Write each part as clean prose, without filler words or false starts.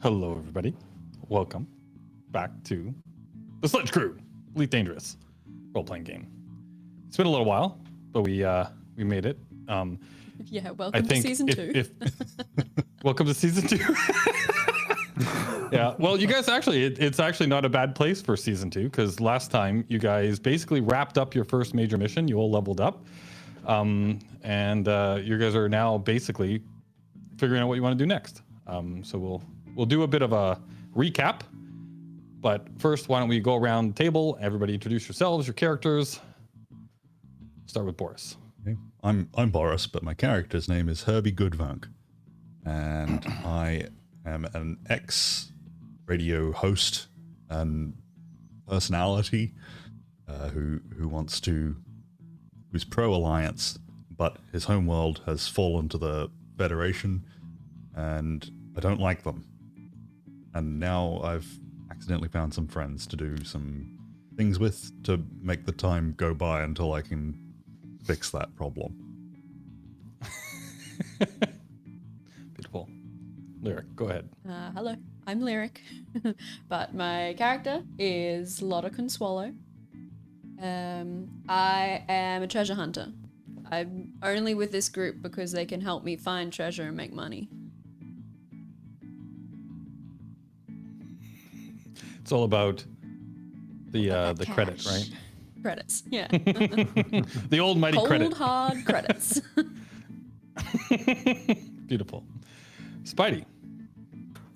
Hello, everybody. Welcome back to the Sledge Crew, Elite Dangerous role-playing game. It's been a little while, but we made it. Yeah, welcome to season 2. Welcome to season 2. Yeah, well, you guys it's actually not a bad place for season 2 because last time you guys basically wrapped up your first major mission. You all leveled up, and you guys are now basically figuring out what you want to do next. So we'll do a bit of a recap, but first, why don't we go around the table? Everybody introduce yourselves, your characters. Start with Boris. Okay. I'm Boris, but my character's name is Herbie Goodvank, and I am an ex-radio host and personality who's pro-alliance, but his homeworld has fallen to the Federation, and I don't like them. And now I've accidentally found some friends to do some things with to make the time go by until I can fix that problem. Beautiful. Lyric, go ahead. Hello, I'm Lyric, but my character is Lotta Conswallow. I am a treasure hunter. I'm only with this group because they can help me find treasure and make money. It's all about the credit, right? Credits, yeah. The old mighty credit. Cold hard credits. Beautiful. Spidey.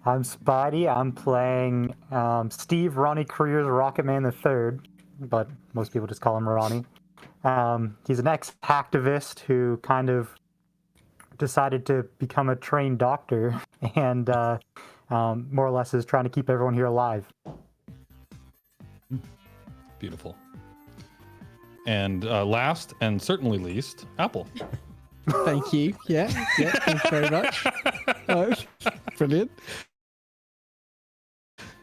I'm Spidey. I'm playing Steve Ronnie Creer's Rocketman III, but most people just call him Ronnie. He's an ex-hacktivist who kind of decided to become a trained doctor and more or less is trying to keep everyone here alive. Beautiful. And last and certainly least, Apple. Thank you. Yeah, thank you very much. Brilliant.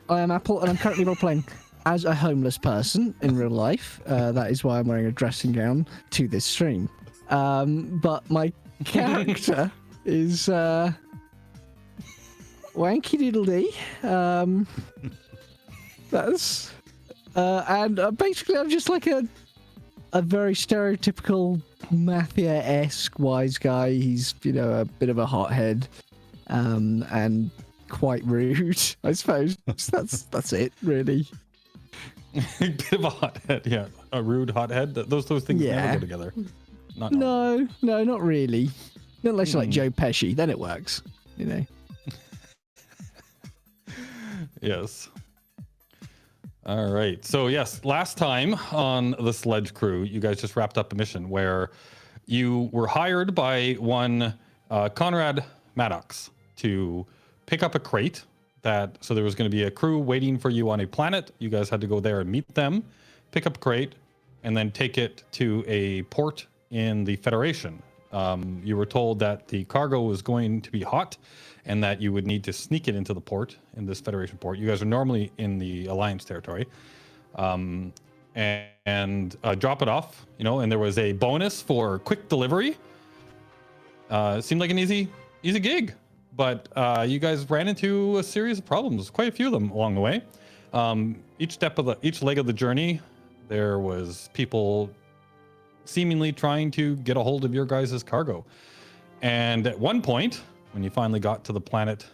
I am Apple, and I'm currently role-playing as a homeless person in real life. That is why I'm wearing a dressing gown to this stream. But my character is Wanky Doodle Dee. That's and basically I'm just like a very stereotypical mafia-esque wise guy. He's, a bit of a hothead, and quite rude, I suppose. That's it, really. A bit of a hothead, yeah. A rude hothead. Those things never go together. No, not really. Not unless you're like Joe Pesci, then it works, Yes. All right. So yes, last time on the Sledge Crew, you guys just wrapped up a mission where you were hired by one Conrad Maddox to pick up a crate so there was going to be a crew waiting for you on a planet. You guys had to go there and meet them, pick up a crate, and then take it to a port in the Federation. You were told that the cargo was going to be hot and that you would need to sneak it into the port, in this Federation port. You guys are normally in the Alliance territory. And drop it off, and there was a bonus for quick delivery. It seemed like an easy gig, but you guys ran into a series of problems, quite a few of them along the way. Each leg of the journey, there was people seemingly trying to get a hold of your guys' cargo. And at one point, when you finally got to the planet,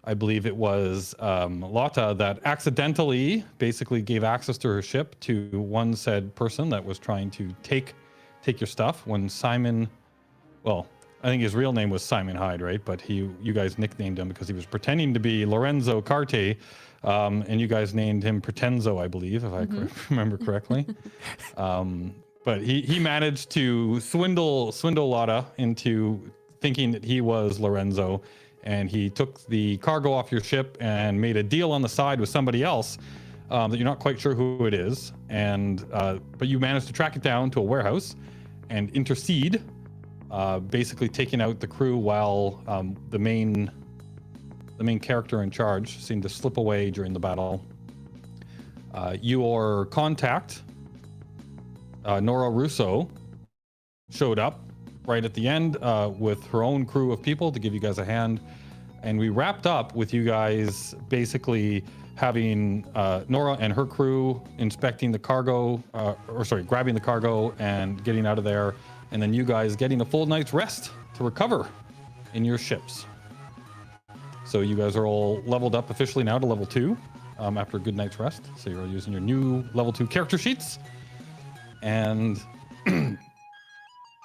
I believe it was Lotta that accidentally basically gave access to her ship to one said person that was trying to take your stuff. When Simon, well, I think his real name was Simon Hyde, right? But you guys nicknamed him because he was pretending to be Lorenzo Carte, and you guys named him Pretenzo, I believe, if I remember correctly. But he managed to swindle Lotta into thinking that he was Lorenzo, and he took the cargo off your ship and made a deal on the side with somebody else that you're not quite sure who it is. And but you managed to track it down to a warehouse and intercede, basically taking out the crew while the main character in charge seemed to slip away during the battle. Your contact, Nora Russo, showed up right at the end with her own crew of people to give you guys a hand. And we wrapped up with you guys basically having Nora and her crew inspecting the cargo, grabbing the cargo and getting out of there. And then you guys getting a full night's rest to recover in your ships. So you guys are all leveled up officially now to level 2 after a good night's rest. So you're using your new level 2 character sheets. And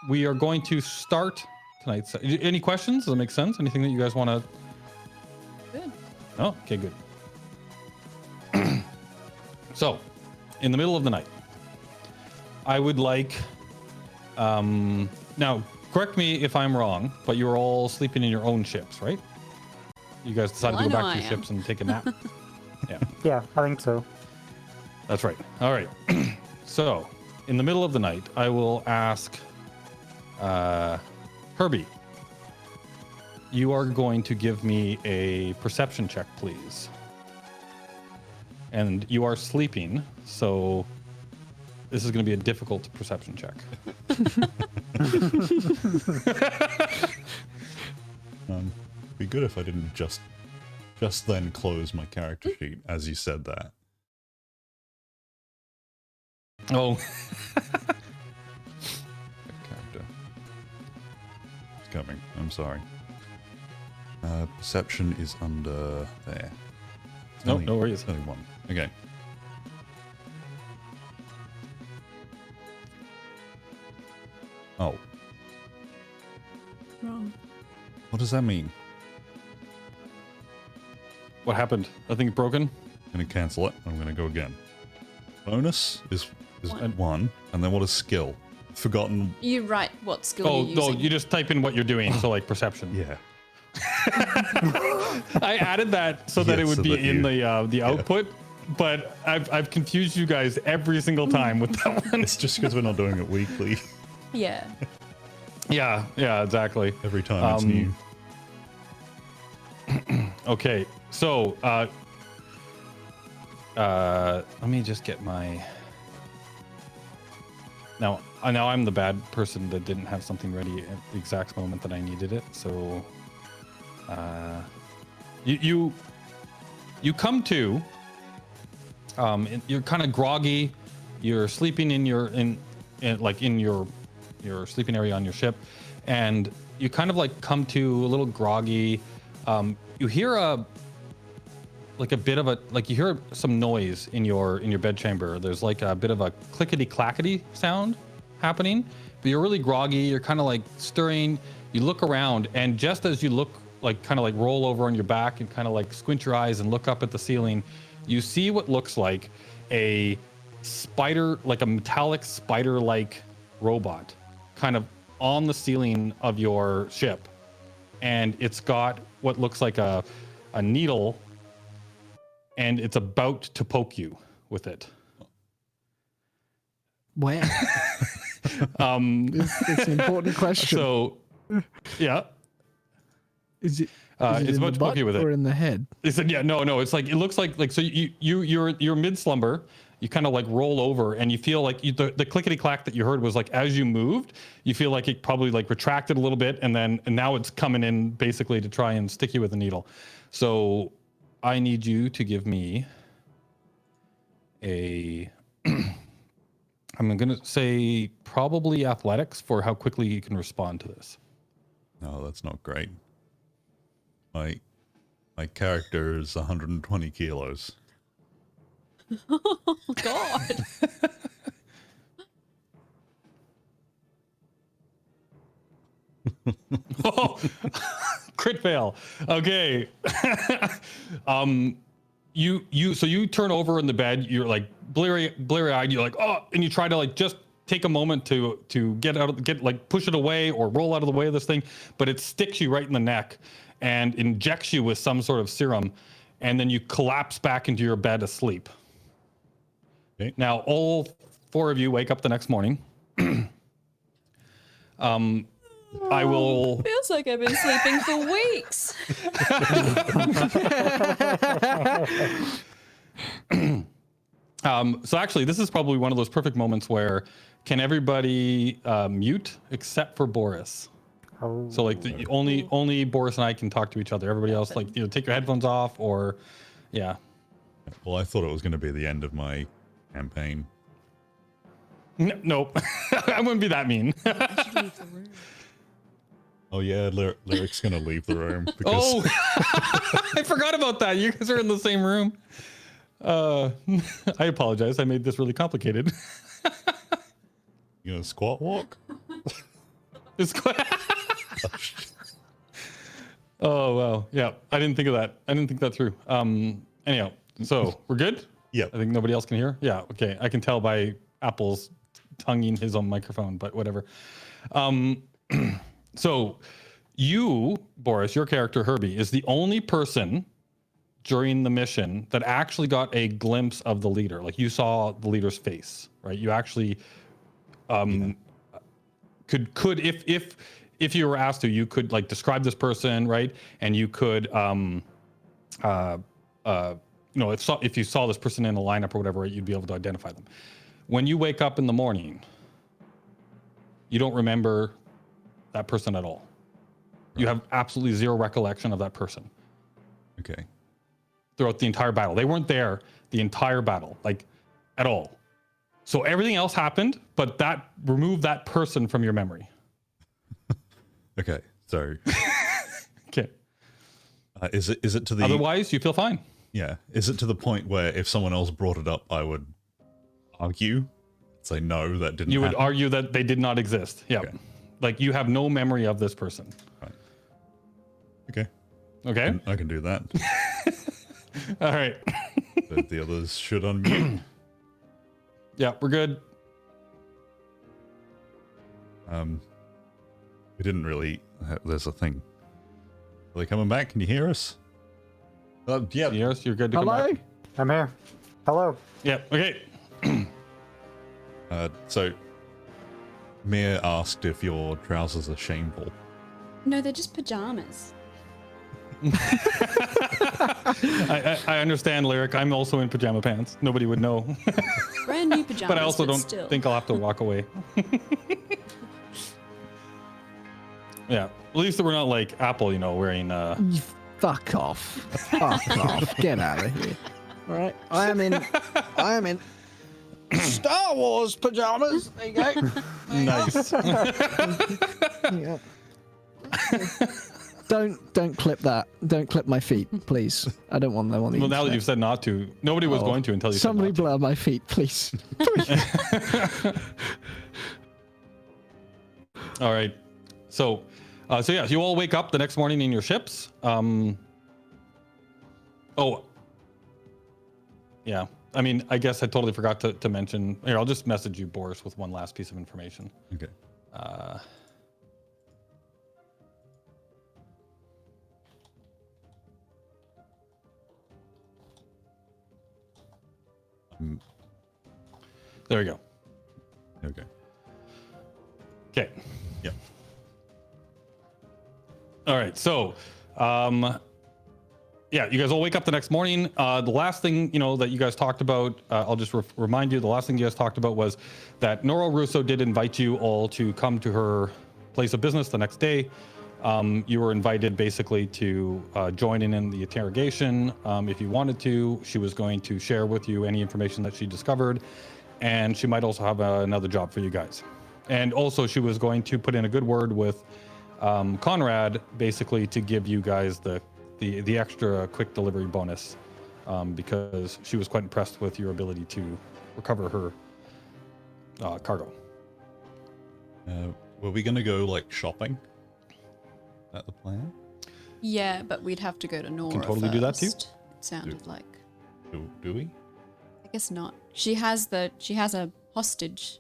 we are going to start tonight's. Any questions? Does it make sense? Anything that you guys want to? Good. Oh, okay, good. So, in the middle of the night, I would like. Now, correct me if I'm wrong, but you were all sleeping in your own ships, right? You guys decided to go back to your ships and take a nap. Yeah. Yeah, I think so. That's right. All right. So, in the middle of the night, I will ask Herbie. You are going to give me a perception check, please. And you are sleeping, so this is going to be a difficult perception check. Be good if I didn't just then close my character sheet as you said that. Oh. Character. It's coming. I'm sorry. Perception is under there. No worries. Only one. Okay. Oh. Wrong. What does that mean? What happened? I think broken. I'm going to cancel it. I'm going to go again. Bonus is One. at 1. And then what is skill? Forgotten. You write what skill Oh, you're no, using. you just type in what you're doing. So like perception. Yeah. I added that so that Yeah, it would so be that in you- the output, but I've confused you guys every single time with that one. It's just because we're not doing it weekly. Yeah. Yeah, exactly. Every time it's new. Okay, so let me just get my. Now I'm the bad person that didn't have something ready at the exact moment that I needed it. So, you come to. You're kind of groggy. You're sleeping in your your sleeping area on your ship, and you kind of like come to a little groggy. You hear you hear some noise in your bed chamber. There's like a bit of a clickety clackety sound happening, but you're really groggy. You're kind of like stirring. You look around, and just as you look, like kind of like roll over on your back and kind of like squint your eyes and look up at the ceiling, you see what looks like a spider, like a metallic spider-like robot, kind of on the ceiling of your ship, and it's got what looks like a needle, and it's about to poke you with it. Where? It's an important question. So, yeah. Is it It's in much the butt bookier with it. or in the head? He said, yeah, no. It's like, it looks like so you're mid slumber. You kind of like roll over and you feel like the clickety clack that you heard was like, as you moved, you feel like it probably like retracted a little bit. And now it's coming in basically to try and stick you with a needle. So I need you to give me I'm going to say probably athletics for how quickly you can respond to this. No, that's not great. My character is 120 kilos. Oh God. Oh, crit fail. Okay. You turn over in the bed, you're like bleary eyed, you're like, oh, and you try to like just take a moment to push it away or roll out of the way of this thing, but it sticks you right in the neck and injects you with some sort of serum, and then you collapse back into your bed asleep. Okay. Now all four of you wake up the next morning. I will. Feels like I've been sleeping for weeks. So actually, this is probably one of those perfect moments where can everybody mute except for Boris? Oh. So like only Boris and I can talk to each other. Everybody else, like, take your headphones off or, yeah. Well, I thought it was going to be the end of my campaign. Nope, I wouldn't be that mean. I should leave the room. Oh yeah, Lyric's going to leave the room because Oh, I forgot about that. You guys are in the same room. I apologize. I made this really complicated. you know, squat walk. It's Oh wow, yeah. I didn't think of that. I didn't think that through. Anyhow, so we're good. Yeah. I think nobody else can hear. Yeah. Okay. I can tell by Apple's tonguing his own microphone, but whatever. So you, Boris, your character Herbie, is the only person during the mission that actually got a glimpse of the leader. Like you saw the leader's face, right? You actually could if you were asked to, you could like describe this person, right? And you could if you saw this person in a lineup or whatever, you'd be able to identify them. When you wake up in the morning, you don't remember that person at all. You have absolutely zero recollection of that person Okay. throughout the entire battle. They weren't there the entire battle, like at all. So everything else happened, but that removed that person from your memory. Okay. So Okay. is it to the Otherwise, you feel fine. yeah? Is it to the point where if someone else brought it up, I would argue, say no, that didn't. You would happen? argue that they did not exist. Yeah. Okay. Like you have no memory of this person. Right. Okay. Okay. I can do that. All right. But the others should unmute. Yeah, we're good. We didn't really. There's a thing. Are they coming back? Can you hear us? Yeah. Yes, you're good to come Hello? back. I'm here. Hello. Yeah. Okay. So, Mia asked if your trousers are shameful. No, they're just pajamas. I understand, Lyric. I'm also in pajama pants. Nobody would know. Brand new pajamas. But I also don't still. think I'll have to walk away. Yeah. At least we're not like Apple, wearing Fuck off. Fuck off. Get out of here. All right. I am in Star Wars pajamas. There you go. nice. Yeah. Don't clip that. Don't clip my feet, please. I don't want them on the Well, now that internet. you've said not to, nobody was going to until you Somebody said not blur my feet, please. to. All right. So yeah, you all wake up the next morning in your ships. Yeah. I mean, I guess I totally forgot to mention. Here, I'll just message you, Boris, with one last piece of information. Okay. There we go. Okay. All right, so, yeah, you guys all wake up the next morning. The last thing, that you guys talked about, I'll just remind you, the last thing you guys talked about was that Nora Russo did invite you all to come to her place of business the next day. You were invited basically to join in the interrogation. If you wanted to, she was going to share with you any information that she discovered, and she might also have another job for you guys. And also she was going to put in a good word with Conrad, basically to give you guys the extra quick delivery bonus, because she was quite impressed with your ability to recover her cargo. Were we gonna go like shopping? Is that the plan? Yeah, but we'd have to go to Nora totally do that too. first. It sounded like. Do we? I guess not. She has a hostage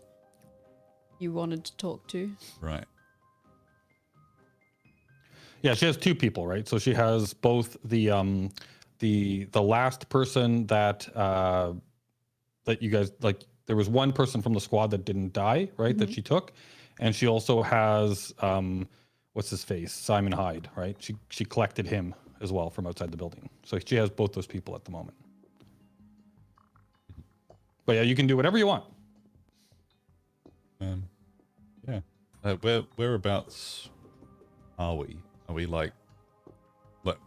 you wanted to talk to. Right. Yeah, she has two people, right? So she has both the last person that you guys like. There was one person from the squad that didn't die, right? That she took, and she also has what's his face, Simon Hyde, right? She collected him as well from outside the building. So she has both those people at the moment. But yeah, you can do whatever you want. Yeah. Whereabouts are we? Are we like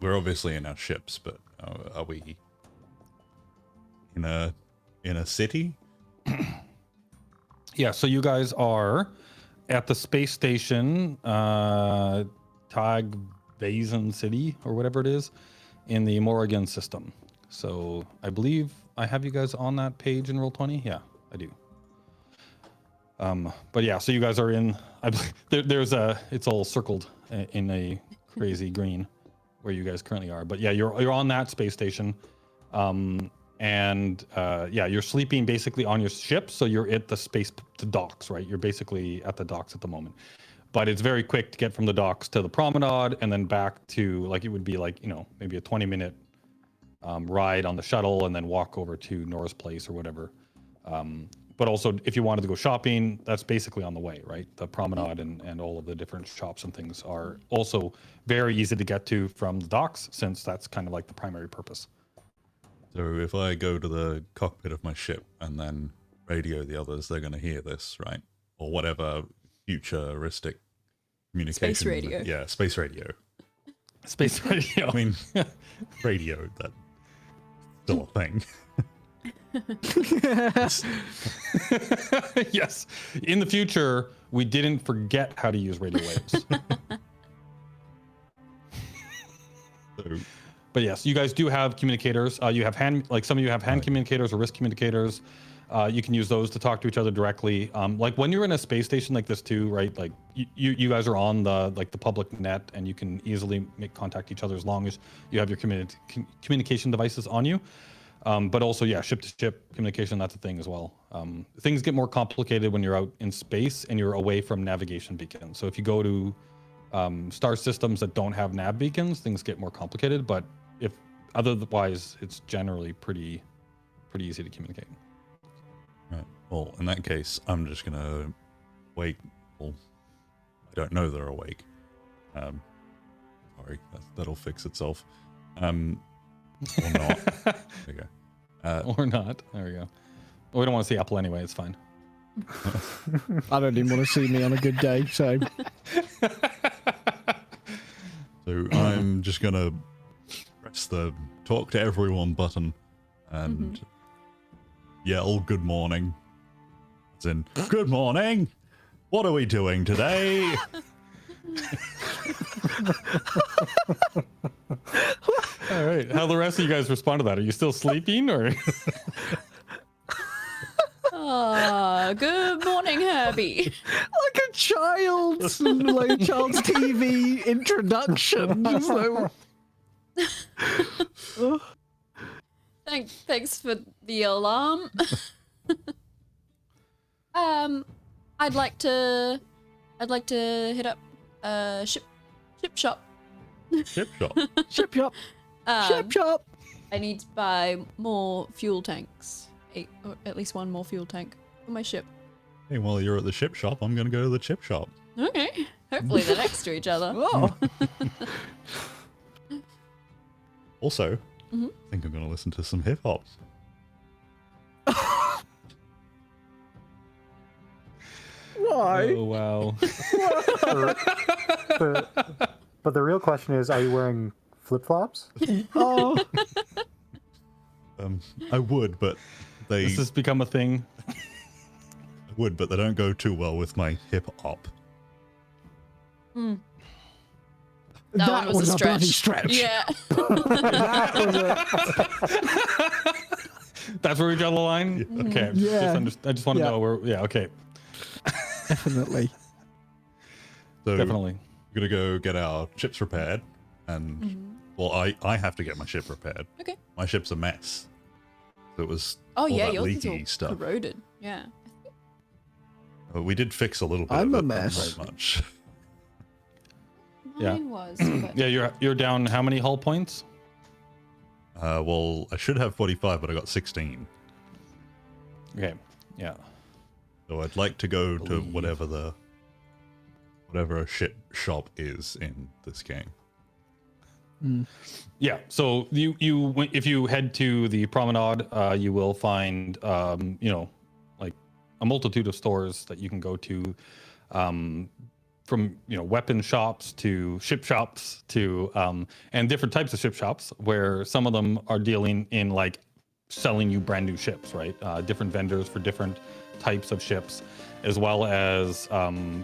we're obviously in our ships, but are we in a city? Yeah, so you guys are at the space station, Tagvazen City or whatever it is, in the Morrigan system. So I believe I have you guys on that page in Roll20. Yeah, I do. But yeah, so you guys are in. I believe it's all circled in a crazy green where you guys currently are. But yeah, you're on that space station. Yeah, you're sleeping basically on your ship, so you're at the docks, right? You're basically at the docks at the moment. But it's very quick to get from the docks to the promenade and then back to, like, it would be like, maybe a 20-minute ride on the shuttle and then walk over to Nora's place or whatever. But also, if you wanted to go shopping, that's basically on the way, right? The promenade and all of the different shops and things are also very easy to get to from the docks, since that's kind of like the primary purpose. So if I go to the cockpit of my ship and then radio the others, they're going to hear this, right? Or whatever futuristic communication. Space radio. Yeah, space radio. Space radio. I mean, radio, that's still a thing. Yes. In the future, we didn't forget how to use radio waves. So, But yes, you guys do have communicators. You have some of you have hand communicators or wrist communicators. You can use those to talk to each other directly. Like when you're in a space station like this too, right? Like you guys are on the public net, and you can easily make contact each other as long as you have your communication devices on you. But also, yeah, ship to ship communication, that's a thing as well. Things get more complicated when you're out in space and you're away from navigation beacons. So if you go to star systems that don't have nav beacons, things get more complicated. But if otherwise, it's generally pretty easy to communicate. right. Well, in that case, I'm just going to wake. Well, I don't know they're awake. Sorry, that'll fix itself. Or not. There you go. Or not. There we go. Well, we don't want to see Apple anyway. It's fine. I don't even want to see me on a good day, so. So I'm just going to press the talk to everyone button and yell good morning. As in, good morning! What are we doing today? All right. How the rest of you guys respond to that? Are you still sleeping or? Good morning, Herbie. Like a child's TV introduction. Just like, Thanks for the alarm. I'd like to hit up ship shop. Ship shop. ship shop. Ship shop. I need to buy more fuel tanks. Or at least one more fuel tank for my ship. Hey, while you're at the ship shop, I'm going to go to the chip shop. Okay. Hopefully they're next to each other. Oh, Also, I think I'm going to listen to some hip hop. why? Oh wow. But the real question is, are you wearing flip-flops? Oh, I would, but they This has become a thing. but they don't go too well with my hip hop. That one was a bloody stretch. stretch. Yeah. That was a... That's where we draw the line. Okay. Yeah. I just want to Yeah. know where. Yeah. Okay. Definitely. So Definitely. we're gonna go get our ships repaired, and well, I have to get my ship repaired. Okay. My ship's a mess. So it was Oh all yeah, that yours is leaky all stuff. corroded. Yeah. We did fix a little bit. I'm of a it, but mess. not much. Yeah. Mine was. But Yeah. You're down how many hull points? Well, I should have 45, but I got 16. Okay. Yeah. So I'd like to go to Believe. whatever a ship shop is in this game. Yeah. So if you head to the promenade, you will find like a multitude of stores that you can go to, from weapon shops to ship shops to and different types of ship shops, where some of them are dealing in like selling you brand new ships, right? Different vendors for different types of ships, as well as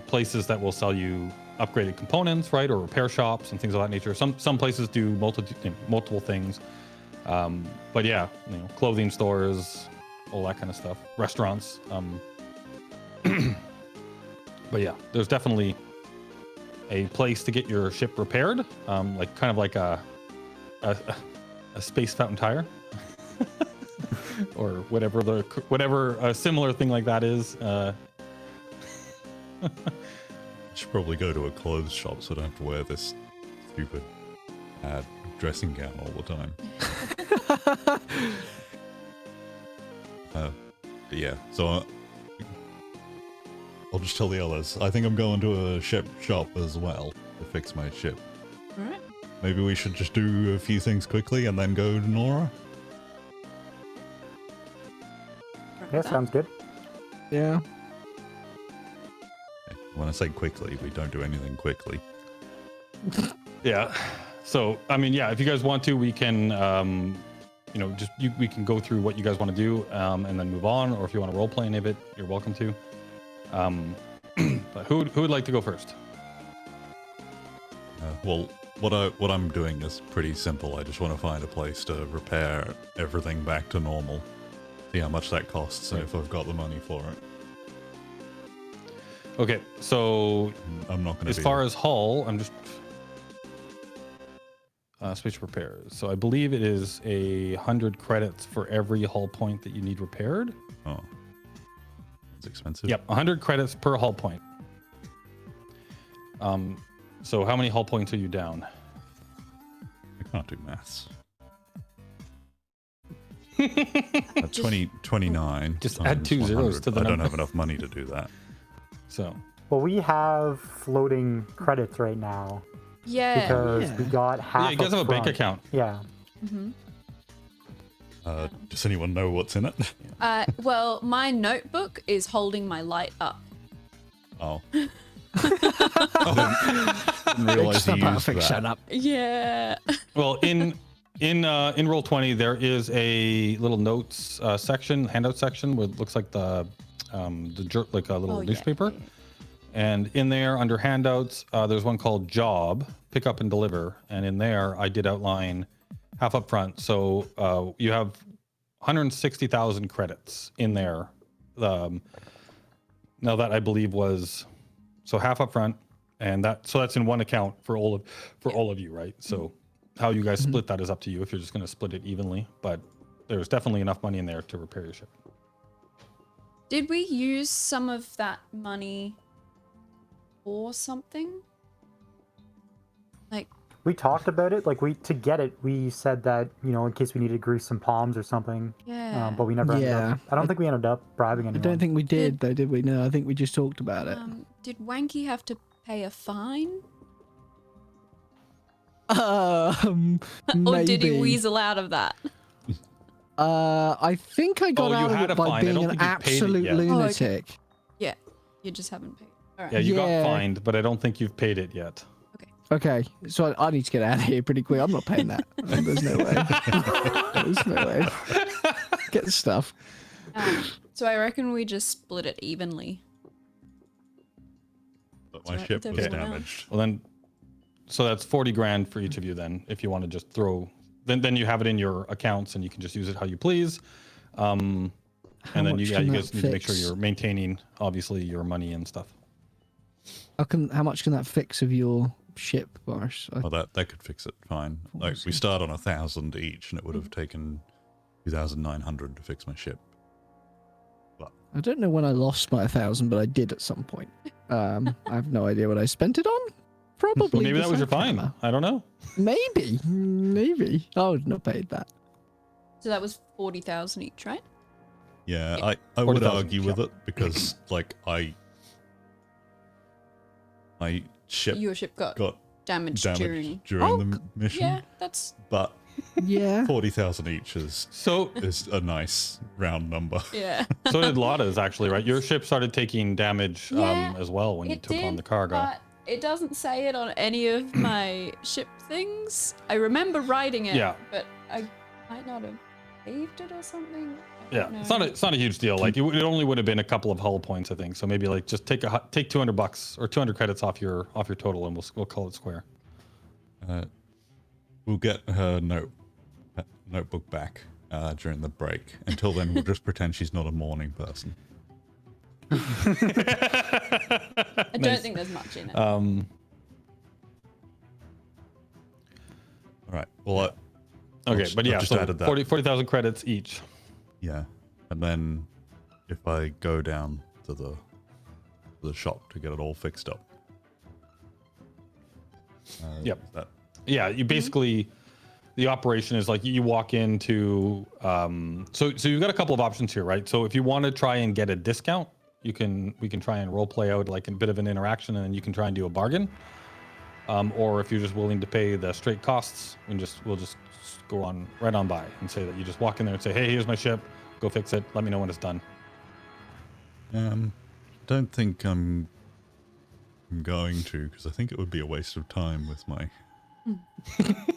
places that will sell you upgraded components, right, or repair shops and things of that nature. Some places do multiple things, but yeah, clothing stores, all that kind of stuff, restaurants. But yeah, there's definitely a place to get your ship repaired, like kind of like a space fountain tire, or whatever a similar thing like that is. I should probably go to a clothes shop so I don't have to wear this stupid dressing gown all the time. But yeah, so I'll just tell the others. I think I'm going to a ship shop as well to fix my ship. all right. Maybe we should just do a few things quickly and then go to Nora. Yeah, sounds good. Yeah. When I say quickly, we don't do anything quickly. Yeah. So, I mean, yeah, if you guys want to, we can, we can go through what you guys want to do, and then move on. Or if you want to role play any of it, you're welcome to. But who would like to go first? Well, what I'm doing is pretty simple. I just want to find a place to repair everything back to normal. See how much that costs and if I've got the money for it. Okay, so I'm not going to as far as hull, I'm just space repairs. So I believe it is 100 credits for every hull point that you need repaired. Oh, it's expensive. Yep, 100 credits per hull point. So how many hull points are you down? I can't do maths. 29. Just add times 2 zeros 100. to the I don't number. have enough money to do that. So Well, we have floating credits right now Yeah. because we got half. yeah, you guys have a bank up front. account. Yeah. Does anyone know what's in it? Well, my notebook is holding my light up. Oh. I didn't realize It's he a used perfect that. setup. Yeah. Well, in Roll20, there is a little notes section, handout section, where it looks like like a little Oh, yeah, newspaper. yeah. And in there, under handouts, there's one called Job, Pick Up and Deliver. And in there, I did outline half up front. So you have 160,000 credits in there. Now that I believe was half up front, and that's in one account for all of you, right? So how you guys split that is up to you if you're just going to split it evenly. But there's definitely enough money in there to repair your ship. Did we use some of that money for something? Like, We talked about it. Like to get it, we said that in case we needed to grease some palms or something. yeah. But we never. Ended Yeah. up, I don't think we ended up bribing I anyone. don't think we did, though, did we? No, I think we just talked about it. Did Wanky have to pay a fine? Or Or did he weasel out of that? I think I got Oh, you out of had it a by fine. I being don't an think you've paid it absolute yet. lunatic. Yeah, you just haven't paid. All right. Yeah, you Yeah. got fined, but I don't think you've paid it yet. Okay, so I need to get out of here pretty quick. I'm not paying that. There's no way. There's no way. Get the stuff. So I reckon we just split it evenly. But my That's ship right, was everyone else. damaged. Well, then, so that's 40 grand for each of you then, if you want to just throw, then you have it in your accounts and you can just use it how you please. And then much you can guys that need to make sure fix? you're maintaining, obviously, your money and stuff. How much can that fix of your ship, Boris? Well, that could fix it fine. Like, we start on 1,000 each, and it would have taken 2,900 to fix my ship. But I don't know when I lost my 1,000, but I did at some point. I have no idea what I spent it on. Probably. Maybe the that was your fine. sledgehammer. I don't know. Maybe. I would not paid that. So that was 40,000 each, right? yeah, Yeah. I would 40,000 argue each, with yeah. it because, like, my ship Your ship got got damaged damaged during. during the mission. Yeah, that's But Yeah. 40,000 each is So, a nice round number. yeah. so did Lotta's actually, right? Your ship started taking damage Yeah, as well when you It took on did, the cargo. but it doesn't say it on any of my ship things. I remember writing it, Yeah. but I might not have saved it or something. I Yeah, don't know. it's not a huge deal. Like it only would have been a couple of hull points, I think. So maybe like just take $200 or 200 credits off your total, and we'll call it square. We'll get her notebook back during the break. Until then, we'll just pretend she's not a morning person. I don't think there's much in it. All right. Well, Okay, just- but I've yeah, just so added that. 40,000 credits each. yeah. And then if I go down to the shop to get it all fixed up. Yep. That, Yeah, you basically the operation is like you walk into so you've got a couple of options here, right? So if you want to try and get a discount, we can try and role play out like a bit of an interaction, and then you can try and do a bargain. Or if you're just willing to pay the straight costs, we'll just go on right on by and say that you just walk in there and say, hey, here's my ship, go fix it, let me know when it's done. don't think I'm going to, because I think it would be a waste of time with my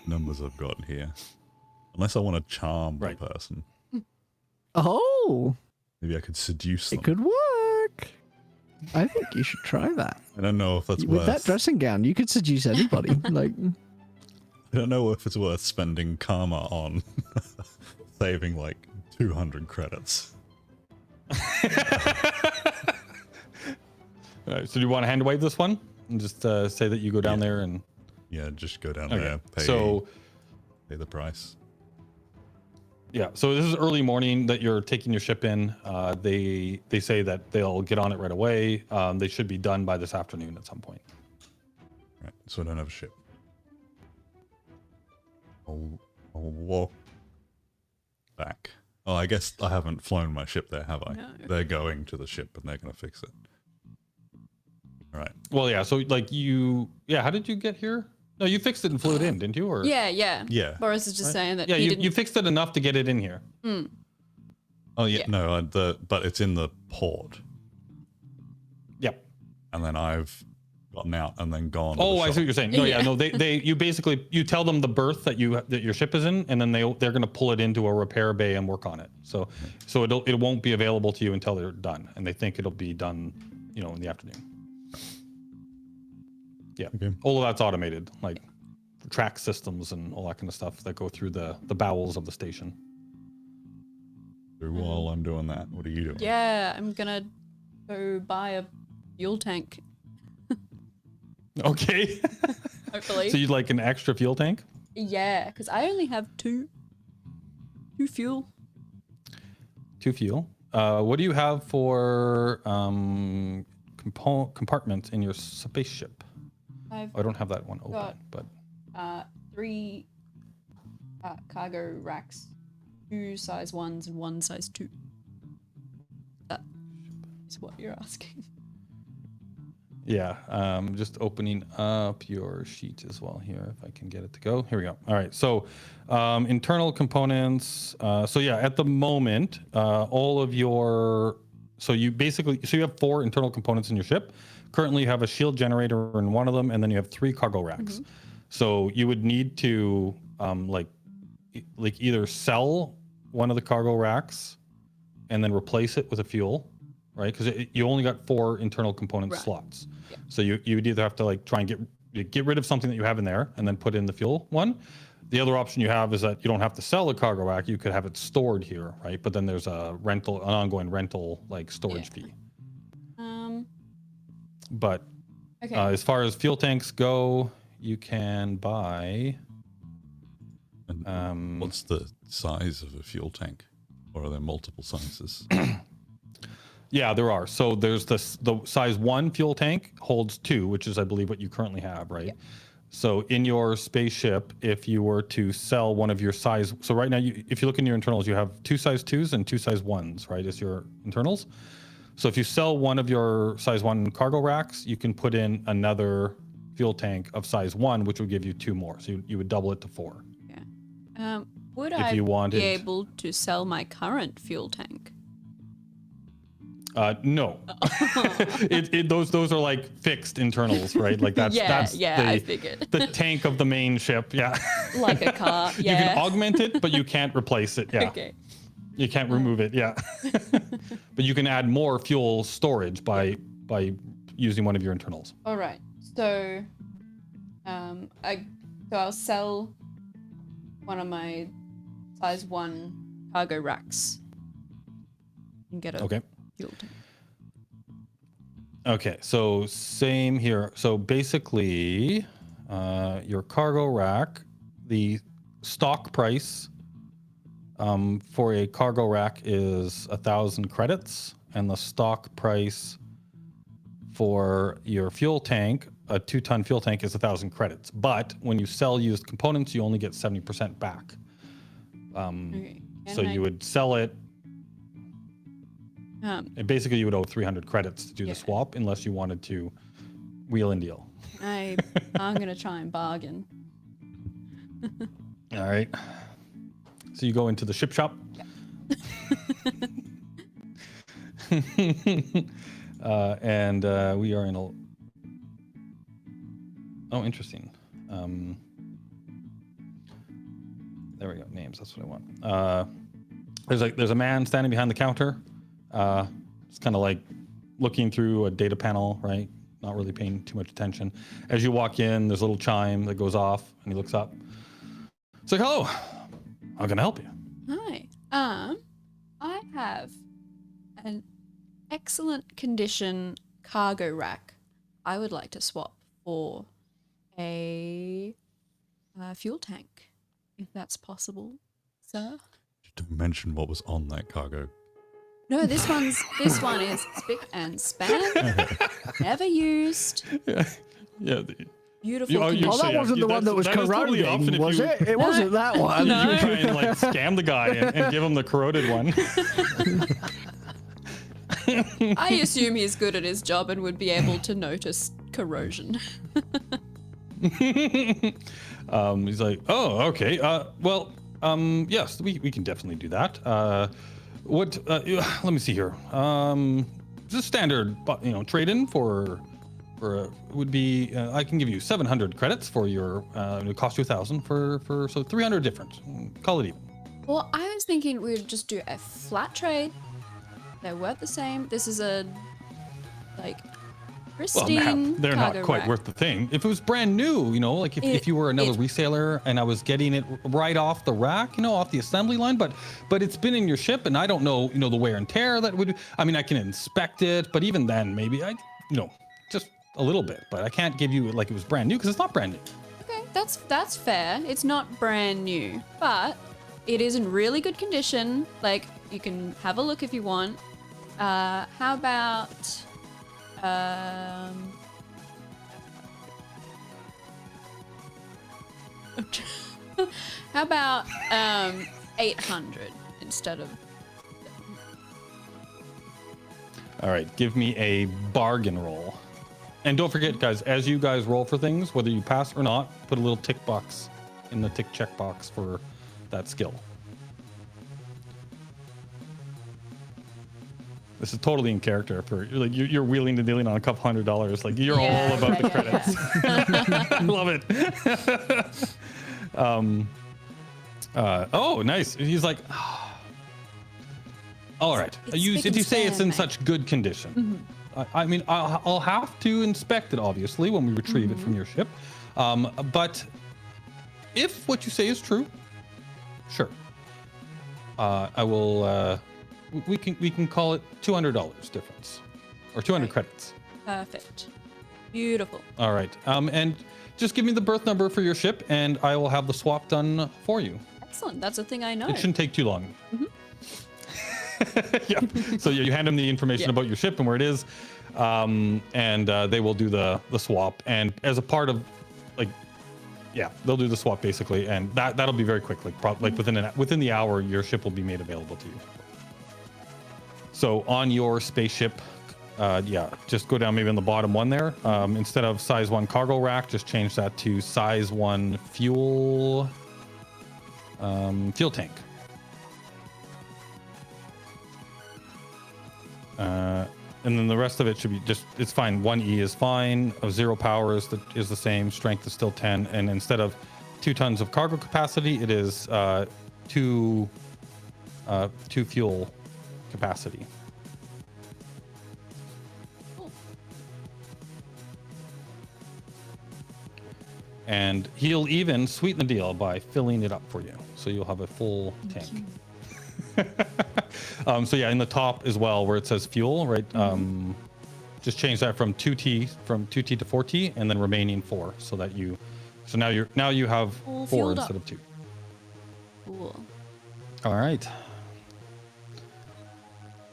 numbers I've got here. Unless I want to charm Right. the person. Oh, Maybe I could seduce them. it could work. I think you should try that. I don't know if that's With worth. that dressing gown, you could seduce anybody. Like, I don't know if it's worth spending karma on saving like 200 credits. All right, so do you want to hand wave this one and just say that you go down there and Yeah, just go down okay. there, pay the price. Yeah, so this is early morning that you're taking your ship in. They say that they'll get on it right away. They should be done by this afternoon at some point. Right, so I don't have a ship. I'll walk back. Oh, I guess I haven't flown my ship there, have I? No. They're going to the ship and they're going to fix it. All right. Well, yeah, so like how did you get here? No, you fixed it and flew it in, didn't you? Or Yeah. Yeah. Boris is just saying that yeah, he you didn't. fixed it enough to get it in here. Oh, yeah, Yeah. no, but it's in the port. Yep. And then I've gotten out and then gone. to Oh, the I see shop. what you're saying. No, yeah, Yeah. no, you basically you tell them the berth that your ship is in, and then they're going to pull it into a repair bay and work on it. So it won't be available to you until they're done, and they think it'll be done, in the afternoon. Yeah, Okay. all of that's automated, like track systems and all that kind of stuff that go through the bowels of the station. So while I'm doing that, what are you doing? Yeah, I'm gonna go buy a fuel tank. Okay. Hopefully. So you'd like an extra fuel tank? Yeah, because I only have two fuel. 2 fuel. What do you have for compartments in your spaceship? I've I don't have that one open, Got- but 3 cargo racks, 2 size 1s and 1 size 2. That is what you're asking. Yeah, just opening up your sheet as well here, if I can get it to go. Here we go. All right, so internal components. So yeah, at the moment, all of your, so you have 4 internal components in your ship. Currently, you have a shield generator in one of them, and then you have 3 cargo racks. So you would need to like either sell one of the cargo racks and then replace it with a fuel, right? Because you only got 4 internal component slots. Yeah. So you would either have to like try and get rid of something that you have in there and then put in the fuel one. The other option you have is that you don't have to sell the cargo rack. You could have it stored here, right? But then there's an ongoing rental like storage fee. But as far as fuel tanks go, you can buy. And what's the size of a fuel tank, or are there multiple sizes? Yeah, there are. So there's the size 1 fuel tank holds 2, which is I believe what you currently have, right? Yeah. So in your spaceship, if you were to sell one of your size, so right now, if you look in your internals, you have 2 size 2s and 2 size 1s, right, as your internals. So if you sell one of your size 1 cargo racks, you can put in another fuel tank of size 1, which would give you 2 more. So you would double it to 4. Yeah. Would I be able to sell my current fuel tank? No. Those are like fixed internals, right? Like that's I figured. the tank of the main ship. Yeah. Like a car. Yeah. You can augment it, but you can't replace it. Yeah. Okay. You can't remove it. Yeah. But you can add more fuel storage by using one of your internals. All right. So, I'll sell one of my size 1 cargo racks and get a fuel tank. Okay, so same here. So basically, your cargo rack, the stock price for a cargo rack is 1,000 credits, and the stock price for your fuel tank, a 2-ton fuel tank, is 1,000 credits. But when you sell used components, you only get 70% back. So you would sell it. And basically, you would owe 300 credits to do the swap, unless you wanted to wheel and deal. I'm gonna try and bargain. All right. So you go into the ship shop. Yeah. And we are in a. Oh, interesting. There we go. Names. That's what I want. There's a man standing behind the counter. It's kind of like looking through a data panel, right? Not really paying too much attention. As you walk in, there's a little chime that goes off, and he looks up. It's like, hello, how can I help you? Hi. I have an excellent condition cargo rack I would like to swap for a fuel tank, if that's possible, sir. To mention what was on that cargo. No, this one is spick and span. Never used. Yeah. Beautiful. Oh, that wasn't the one that was corroding, was it? It wasn't that one. No. You try and like scam the guy and give him the corroded one. I assume he's good at his job and would be able to notice corrosion. He's like, oh, okay. Yes, we can definitely do that. Let me see here. Just standard, trade-in for would be. I can give you 700 credits for your. It would cost you 1,000 for 300 different. Call it even. Well, I was thinking we would just do a flat trade. They're worth the same. This is a pristine. They're not quite rack. worth the thing. If it was brand new, like if you were another reseller and I was getting it right off the rack, off the assembly line, but it's been in your ship and I don't know, the wear and tear that would. I mean, I can inspect it, but even then, maybe just a little bit. But I can't give you like it was brand new because it's not brand new. Okay, that's fair. It's not brand new, but it is in really good condition. Like, you can have a look if you want. How about how about 800 instead of. All right, give me a bargain roll. And don't forget, guys, as you guys roll for things, whether you pass or not, put a little tick box in the tick check box for that skill. This is totally in character for like you're wheeling and dealing on a couple $100. Like you're all about the credits. I love it. Oh, nice. He's like, all right. If you say it's in such good condition, I mean, I'll have to inspect it obviously when we retrieve it from your ship. But if what you say is true, sure. I will. We can call it $200 difference, or 200 credits. Perfect. Beautiful. All right. And just give me the berth number for your ship, and I will have the swap done for you. Excellent. That's a thing I know. It shouldn't take too long. Yeah. So you hand them the information about your ship and where it is, and they will do the swap. And as a part of, like, yeah, they'll do the swap basically, and that'll be very quick. Like within the hour, your ship will be made available to you. So on your spaceship, just go down maybe on the bottom one there. Instead of size 1 cargo rack, just change that to size 1 fuel tank. And then the rest of it should be it's fine. 1E is fine. 0 power is the same. Strength is still 10. And instead of 2 tons of cargo capacity, it is 2 fuel capacity. Cool. And he'll even sweeten the deal by filling it up for you, so you'll have a full tank. So yeah, in the top as well, where it says fuel, right? Just change that from 2T to 4T, and then remaining 4, so that now you have All 4 fueled instead up. of 2. Cool. All right.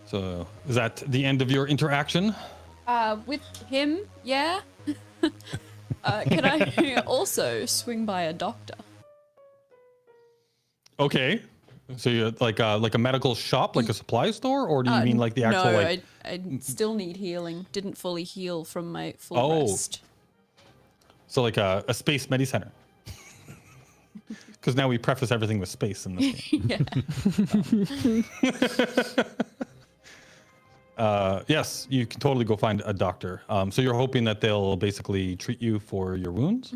So is that the end of your interaction? With him, yeah. Can I also swing by a doctor? Okay. So you like a medical shop, like a supply store, or do you mean like the actual? No, like... I still need healing. Didn't fully heal from my full rest. So like a space medi center. Because now we preface everything with space in this game. Yes, you can totally go find a doctor. So you're hoping that they'll basically treat you for your wounds?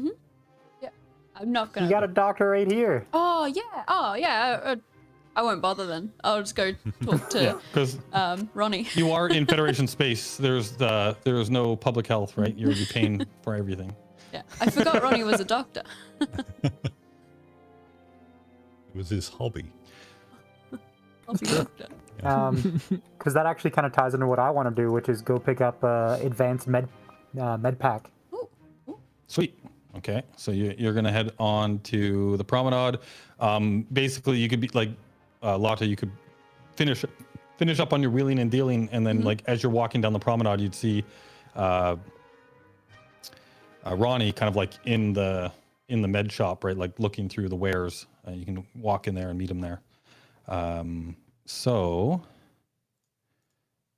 Yeah. I'm not gonna. You got a doctor right here. Oh yeah. I won't bother then. I'll just go talk to because Ronnie. you are in Federation space. There's no public health, right? You'll be paying for everything. Yeah. I forgot Ronnie was a doctor. It was his hobby. I'll be a doctor. Because that actually kind of ties into what I want to do, which is go pick up advanced med pack. Sweet. Okay, so you're gonna head on to the promenade. Basically, you could be like Lotta. You could finish up on your wheeling and dealing, and then like as you're walking down the promenade, you'd see Ronnie kind of like in the med shop, right? Like looking through the wares. You can walk in there and meet him there. So,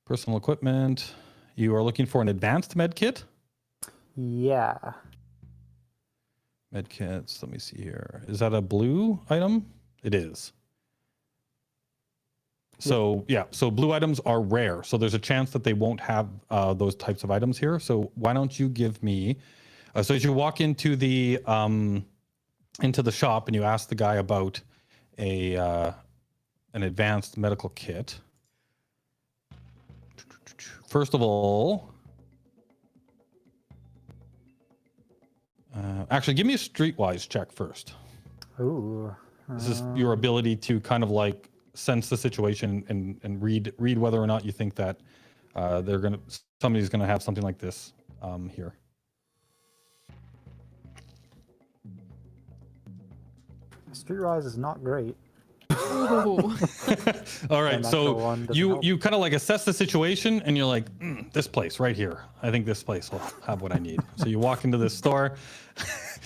personal equipment. You are looking for an advanced med kit? Yeah. Med kits, let me see here. Is that a blue item? It is. So, so blue items are rare. So there's a chance that they won't have those types of items here. So why don't you give me, so as you walk into the shop and you ask the guy about an advanced medical kit. First of all, actually, give me a streetwise check first. Ooh. This is your ability to kind of like sense the situation and read whether or not you think that somebody's gonna have something like this here. Streetwise is not great. All right, so you kind of like assess the situation and you're like, this place right here, I think this place will have what I need. So you walk into this store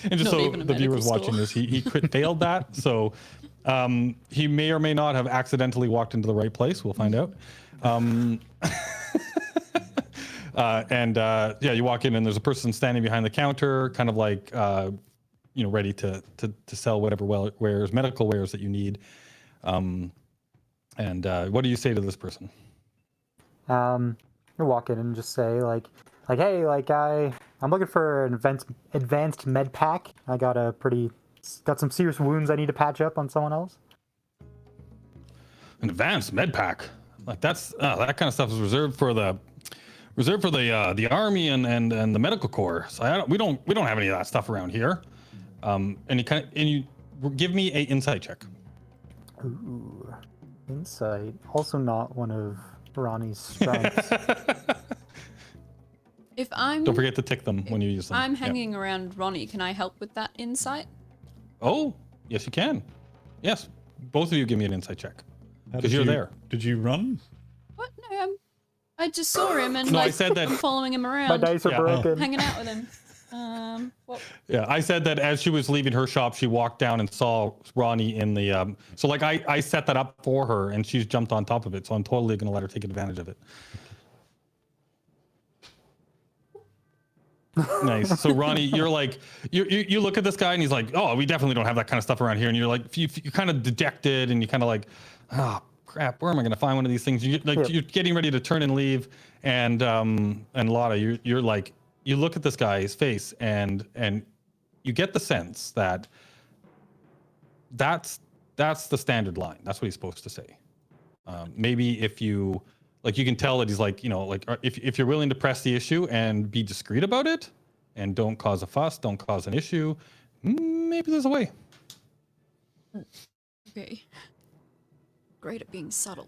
and just so the viewers watching this, he crit failed that, so he may or may not have accidentally walked into the right place. We'll find out. Yeah, you walk in and there's a person standing behind the counter, kind of like ready to sell whatever wares, medical wares that you need. What do you say to this person? You walk in and just say like, hey, like I'm looking for an advanced med pack. I got some serious wounds I need to patch up on someone else. An advanced med pack, like that kind of stuff is reserved for the army and the medical corps. So we don't have any of that stuff around here. And you give me a insight check. Ooh, insight. Also not one of Ronnie's strengths. If I'm Don't forget to tick them when you use them. I'm hanging around Ronnie, can I help with that insight? Oh, yes, you can. Yes, both of you give me an insight check How because did you're you- there. Did you run? What? No, I just saw him and No, I like said that- I'm following him My around, dice are Yeah. broken. hanging out with him. What? Yeah, I said that as she was leaving her shop, she walked down and saw Ronnie in the. So like I set that up for her, and she's jumped on top of it. So I'm totally gonna let her take advantage of it. Nice. So Ronnie, you're like you look at this guy and he's like, oh, we definitely don't have that kind of stuff around here. And you're like, you're kind of dejected and you kind of like, oh crap, where am I gonna find one of these things? You're getting ready to turn and leave, and Lotta, you're like, you look at this guy's face and you get the sense that that's the standard line. That's what he's supposed to say. Maybe if you can tell that he's like, if you're willing to press the issue and be discreet about it and don't cause a fuss, don't cause an issue, maybe there's a way. Okay. Great at being subtle.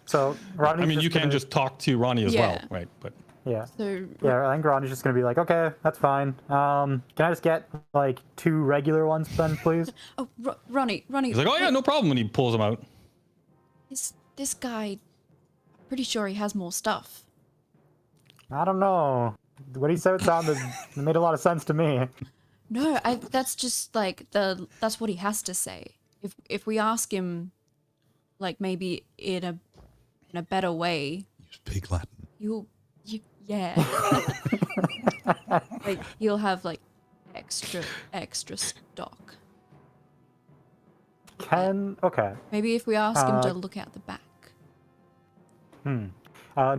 So Ronnie's I mean, just you can gonna- just talk to Ronnie as well, Yeah. right? But yeah. So Yeah, I think Ronnie's just gonna be like, okay, that's fine. Can I just get like 2 regular ones then, please? oh, Ronnie, he's like, oh yeah, no problem, when he pulls them out. This guy, pretty sure he has more stuff. I don't know. What he said sounded it made a lot of sense to me. No, that's just like that's what he has to say. If we ask him, like maybe in a better way, Use pig Latin. yeah, like he'll have like extra stock. Okay. Maybe if we ask him to look out the back.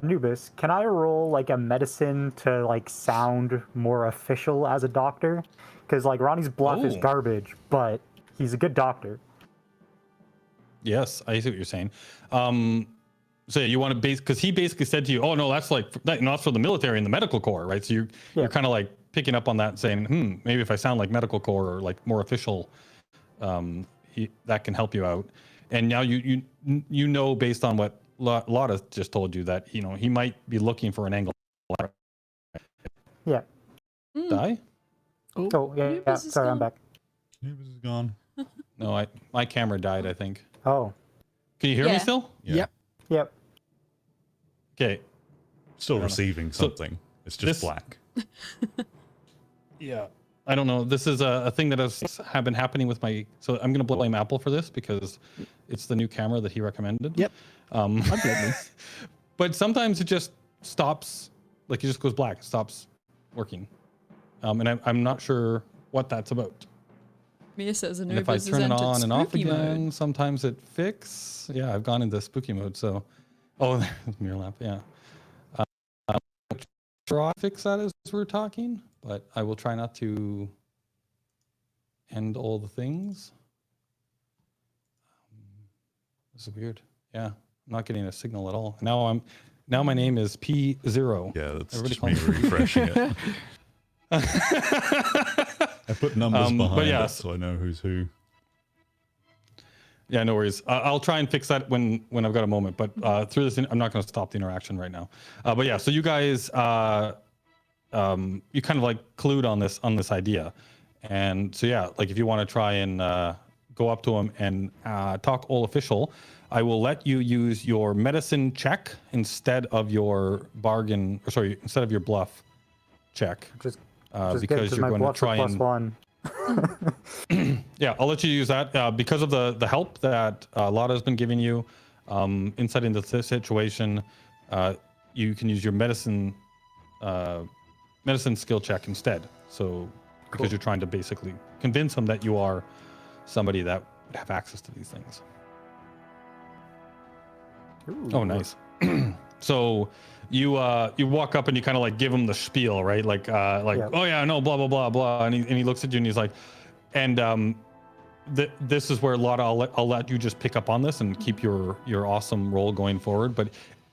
Nubis, can I roll like a medicine to like sound more official as a doctor? Because like Ronnie's bluff is Oh. garbage, but he's a good doctor. Yes, I see what you're saying. So yeah, you want to because he basically said to you, "Oh no, that's that's for the military and the medical corps, right?" So you're kind of like picking up on that, saying, maybe if I sound like medical corps or like more official, that can help you out." And now you know based on what Lotta just told you that he might be looking for an angle. Yeah. Die? Oh yeah. Nubis is Sorry, I'm gone. back. Nubis is gone. No, my camera died, I think. Oh. Can you hear me Yeah. still? Yeah. Yep. Yep. Okay. Still receiving something. It's just this- black. Yeah. I don't know. This is a thing that has been happening with my. So I'm going to blame Apple for this because it's the new camera that he recommended. Yep. I blame me. But sometimes it just stops. Like it just goes black. It stops working. And I'm not sure what that's about. Mia says And if I turn it on and off again, sometimes it fixes. Yeah, I've gone into spooky mode. So, there's mirror lamp. Yeah. I'll fix that as we're talking, but I will try not to end all the things. This is weird. Yeah, I'm not getting a signal at all. Now my name is P0. Yeah, that's Everybody just me refreshing it. I put numbers behind yeah, it so I know who's who. Yeah, no worries. I'll try and fix that when I've got a moment. But through this, I'm not going to stop the interaction right now. But yeah, so you guys, you kind of like clued on this idea, and so yeah, like if you want to try and go up to him and talk all official, I will let you use your medicine check instead of your instead of your bluff check. Just Because you're my going to bluff's a try and +1. yeah, I'll let you use that because of the help that Lotta's been giving you. insight into the situation, you can use your medicine skill check instead. So because you're trying to basically convince him that you are somebody that would have access to these things. Ooh. Oh, nice. So you walk up and you kind of like give him the spiel, right? Like Yeah. oh yeah, no, blah blah blah blah, and he looks at you and he's like, and this is where Lotta, I'll let you just pick up on this and keep your awesome role going forward. But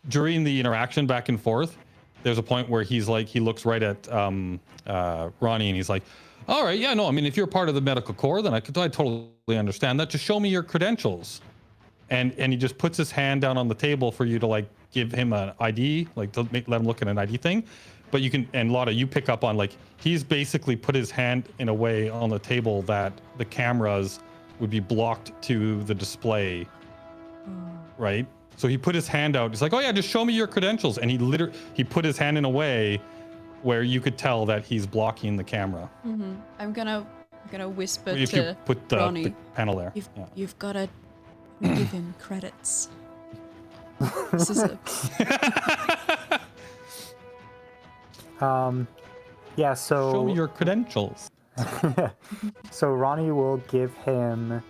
during the interaction back and forth, there's a point where he looks right at Ronnie and he's like, all right, yeah, no, I mean, if you're part of the medical corps, then I totally understand that. Just show me your credentials. And he just puts his hand down on the table for you to like give him an ID, like to let him look at an ID thing. But you can, and Lotta, you pick up on like, he's basically put his hand in a way on the table that the cameras would be blocked to the display, right? So he put his hand out. He's like, oh yeah, just show me your credentials. And he put his hand in a way where you could tell that he's blocking the camera. Mm-hmm. I'm gonna whisper If to you put the Ronnie. panel there. You've got to give him credits. This is a Yeah, so Show me your credentials. so Ronnie will give him,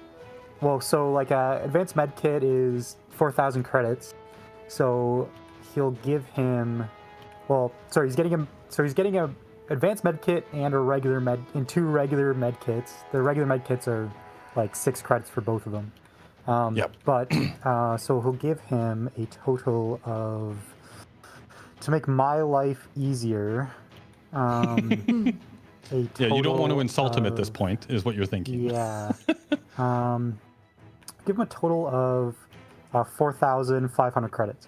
well, so like advanced med kit is 4,000 credits, so he'll give him, he's getting a advanced med kit and a regular two regular med kits. The regular med kits are like 6 credits for both of them. Yep. But so he'll give him a total of, to make my life easier. Yeah, you don't want to insult him at this point, is what you're thinking. Yeah. Give him a total of 4,500 credits.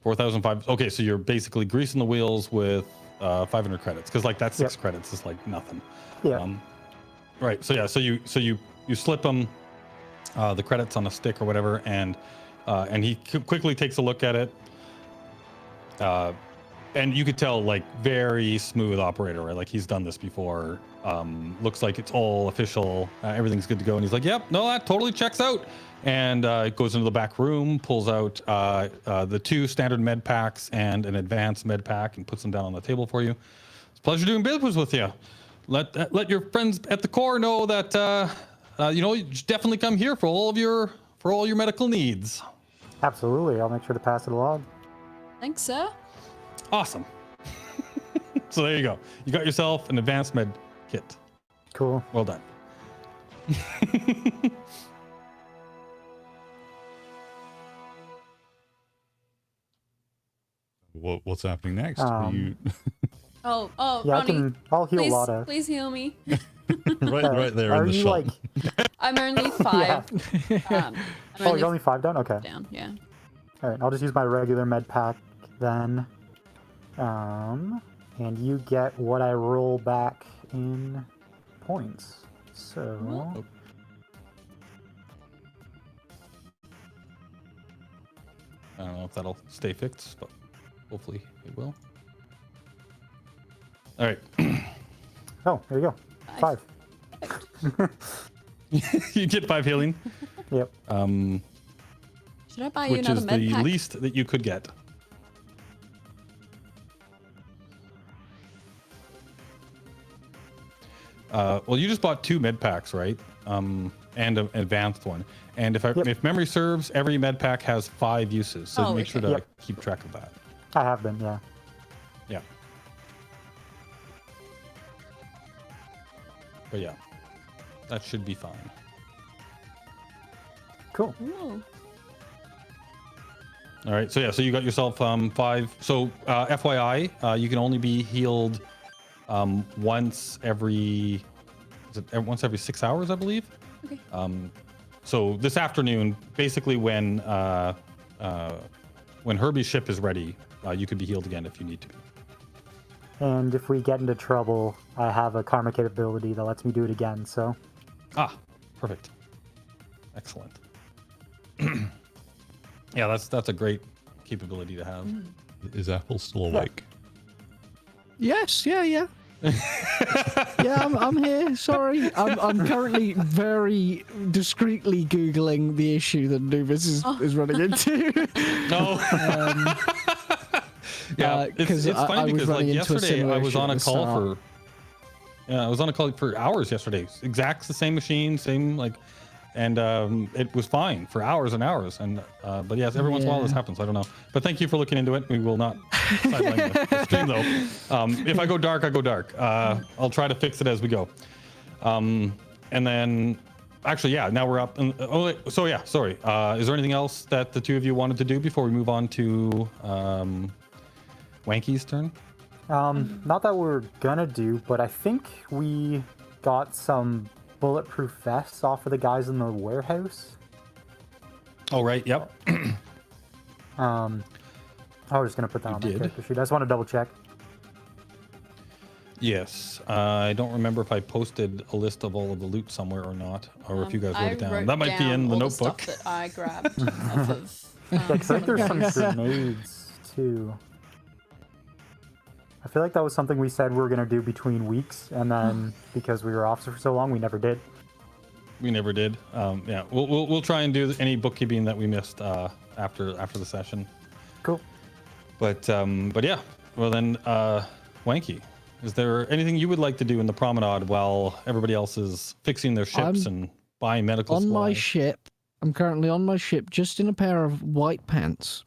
4,500. Okay, so you're basically greasing the wheels with 500 credits, because like that 6 Yep. credits is like nothing. Yeah. Right. So yeah. So you slip him the credits on a stick or whatever, and he quickly takes a look at it. And you could tell, like, very smooth operator, right? Like he's done this before. Looks like it's all official. Everything's good to go. And he's like, yep, no, that totally checks out. And goes into the back room, pulls out the 2 standard med packs and an advanced med pack, and puts them down on the table for you. It's a pleasure doing business with you. Let your friends at the Corps know that you should definitely come here for all your medical needs. Absolutely. I'll make sure to pass it along. thanks, sir. Awesome. So there you go. You got yourself an advanced med kit. Cool. Well done. What's happening next? Oh, Yeah, Ronnie, I'll heal please, Lotta. please heal me. right there Are in the you shop. like? I'm only 5. I'm Oh, only you're only 5 down. Okay. down. Yeah. All right. I'll just use my regular med pack then. And you get what I roll back in points. So. I don't know if that'll stay fixed, but hopefully it will. All right. Oh, there you go. 5. You get 5 healing, Yep. Should I buy you which another is med the pack? least that you could get. Well, you just bought 2 med packs, right? And an advanced one. And if memory serves, every med pack has 5 uses. So Oh, make sure okay. to keep track of that. I have been. Yeah. Yeah. But yeah, that should be fine. Cool. Ooh. All right. So yeah, so you got yourself 5. So FYI, you can only be healed once every 6 hours, I believe. Okay. So this afternoon, basically when Herbie's ship is ready, you could be healed again if you need to be. And if we get into trouble, I have a karma capability that lets me do it again. So. Ah, perfect. Excellent. Yeah, that's a great capability to have. Is Apple still awake? Yes, yeah. Yeah, I'm here. Sorry, I'm currently very discreetly googling the issue that Anubis is running into. No. Yeah, because it's funny I was because like running into a yesterday I similar was issue on at a the call start. I was on a call for hours yesterday. Exact the same machine, same like, and it was fine for hours and hours. And but yes, every once in a while this Yeah. happens. I don't know. But thank you for looking into it. We will not sideline the stream though. If I go dark, I go dark. I'll try to fix it as we go. And then, actually, yeah, now we're up. And, so yeah, sorry. Is there anything else that the two of you wanted to do before we move on to Wanky's turn? Not that we're gonna do, but I think we got some bulletproof vests off of the guys in the warehouse. Oh, right. Yep. I was just gonna put that on my did? character sheet. I just want to double check. Yes. I don't remember if I posted a list of all of the loot somewhere or not, or if you guys wrote it down. wrote That might be down in the all notebook. stuff that I grabbed off of. Yeah, 'cause I think there's some grenades too. I feel like that was something we said we were gonna do between weeks, and then because we were off for so long, we never did. We never did. Yeah, we'll try and do any bookkeeping that we missed after the session. Cool. But yeah. Well then, Wanky, is there anything you would like to do in the promenade while everybody else is fixing their ships and buying medical On my supplies? ship, I'm currently on my ship, just in a pair of white pants,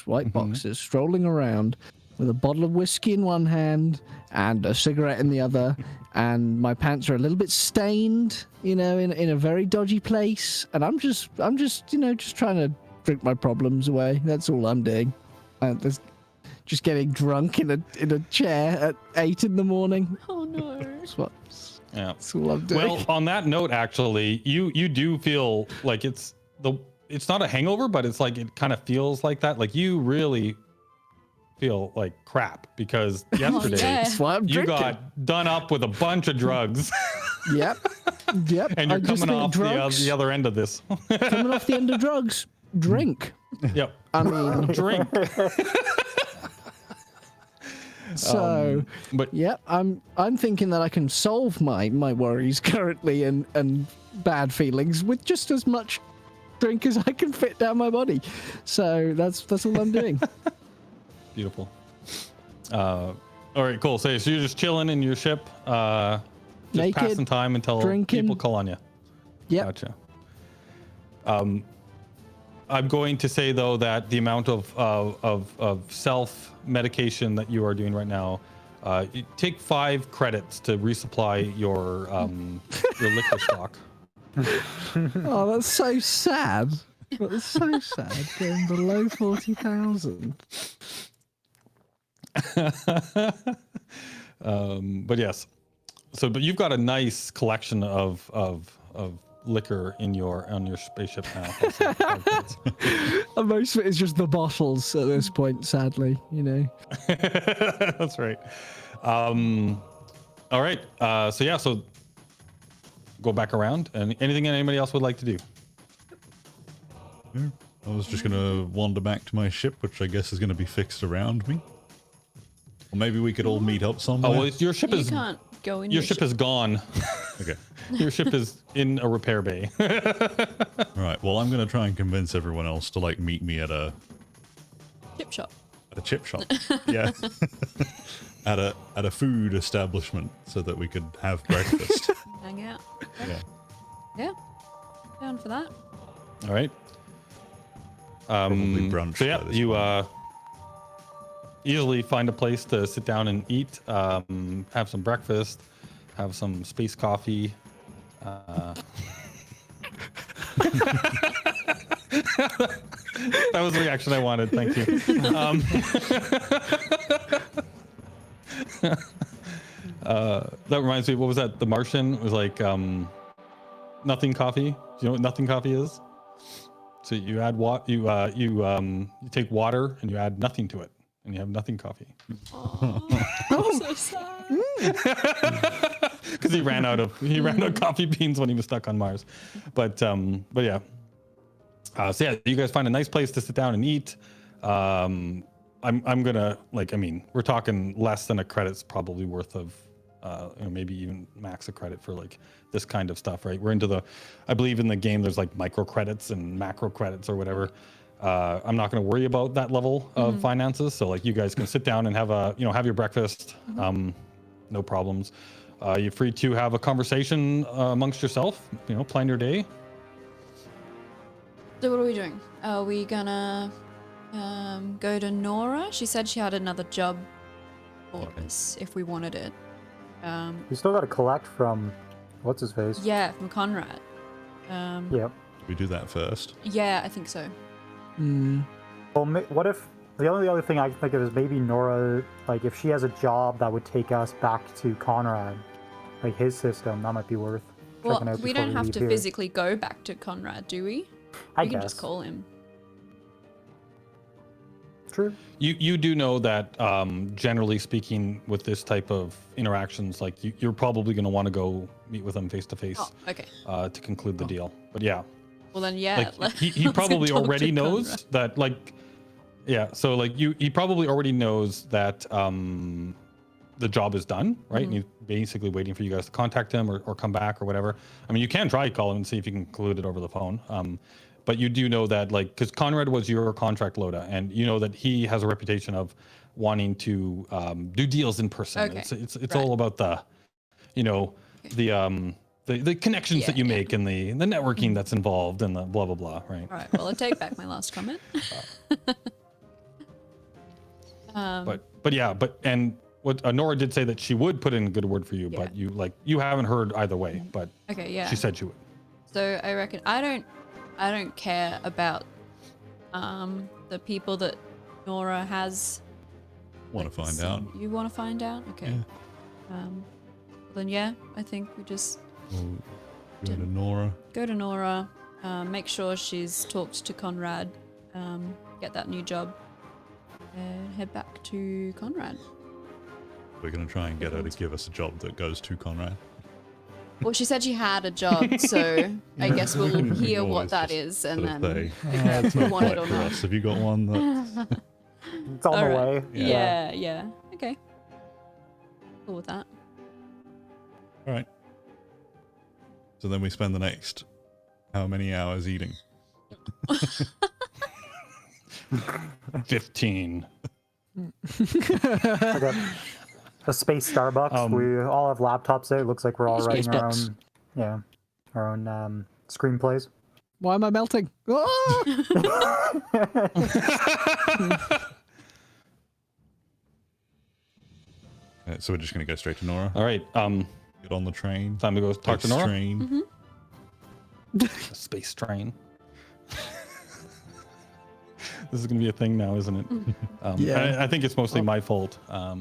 white boxers, strolling around with a bottle of whiskey in one hand and a cigarette in the other, and my pants are a little bit stained, in a very dodgy place, and I'm just just trying to drink my problems away. That's all I'm doing. Just getting drunk in a chair at 8 in the morning. Oh no. That's all I'm doing. Well, on that note, actually, you do feel like it's not a hangover, but it's like it kind of feels like that. Like you really feel like crap because yesterday yeah. That's why I'm you drinking. got done up with a bunch of drugs. Yep. And you're I just coming think off drugs, the other end of this. coming off the end of drugs. Drink. Yep. I mean, Drink. so But yeah, I'm thinking that I can solve my worries currently and bad feelings with just as much drink as I can fit down my body. So that's all I'm doing. beautiful. All right, cool. So you're just chilling in your ship, just Naked, passing time until drinking. people call on you. Yep. Gotcha. I'm going to say though that the amount of self medication that you are doing right now, you take 5 credits to resupply your liquor stock. Oh, that's so sad. That's so sad. Going below 40,000. But yes, but you've got a nice collection of liquor on your spaceship now. And most of it is just the bottles at this point, sadly. That's right. All right. So go back around. And anything anybody else would like to do? Yeah. I was just gonna wander back to my ship, which I guess is gonna be fixed around me. Or maybe we could all meet up somewhere. Oh, well, your ship You is can't go in. your ship is gone. Okay. Your ship is in a repair bay. All right. Well, I'm gonna try and convince everyone else to meet me at a chip shop. chip shop. Yeah. at a food establishment so that we could have breakfast. Hang out. Yeah. Yeah. Down for that. All right. Probably brunch So yeah, by this you point. easily find a place to sit down and eat, have some breakfast, have some space coffee. That was the reaction I wanted. Thank you. That reminds me. What was that? The Martian was like nothing coffee. Do you know what nothing coffee is? So you add you take water and you add nothing to it, and you have nothing coffee. Oh, so sad. Because he ran out of coffee beans when he was stuck on Mars. But yeah. So yeah, you guys find a nice place to sit down and eat. I'm gonna like, I mean, we're talking less than a credit's probably worth of, maybe even max a credit for like this kind of stuff, right? We're into the, I believe in the game there's like micro credits and macro credits or whatever. I'm not going to worry about that level of finances. So like you guys can sit down and have have your breakfast. No problems. You're free to have a conversation amongst yourself, plan your day. So what are we doing? Are we gonna go to Nora? She said she had another job for us if we wanted it. We still got to collect from what's his face. Yeah, from Conrad. Yep. We do that first. Yeah, I think so. Well, what if the only other thing I can think of is maybe Nora, like if she has a job that would take us back to Conrad, like his system, that might be worth Well, checking out. we before don't have leave to here. physically go back to Conrad, do we? I We can guess. just call him. True. You do know that generally speaking with this type of interactions, like you're probably going to want to go meet with him face to face Oh, okay. to conclude the deal. But yeah, Well then, yeah. like he let's probably talk to already knows Conrad. that, like, yeah. So like he probably already knows that the job is done, right? And he's basically waiting for you guys to contact him or come back or whatever. I mean, you can try call him and see if you can conclude it over the phone. But you do know that, like, because Conrad was your contract loader, and you know that he has a reputation of wanting to do deals in person. Okay. It's Right. all about the, the connections that you make and the networking that's involved and the blah blah blah, right? All right. Well, I take back my last comment. And what Nora did say that she would put in a good word for you, Yeah. but you haven't heard either way. But Okay. Yeah. she said she would. So I reckon I don't care about the people that Nora has. Want to like, find seen. out? You want to find out? Okay. Then yeah, I think we just We'll go to Nora. go to Nora, make sure she's talked to Conrad, get that new job, and head back to Conrad. We're going to try and get her to give us a job that goes to Conrad. Well, she said she had a job, so I guess we'll hear what Always that just is, and sort of then say, if we want it quite or for not. us. Have you got one that... It's on All the right. way. Yeah. Okay. Cool with that. All right. So then we spend the next how many hours eating? 15. Okay. A space Starbucks. We all have laptops there. It looks like we're all writing our Spacebox. own, our own screenplays. Why am I melting? Ah! So we're just going to go straight to Nora. All right. Get on the train. Time to go talk to Space Nora. Train. Space train. This is going to be a thing now, isn't it? Yeah. I think it's mostly my fault at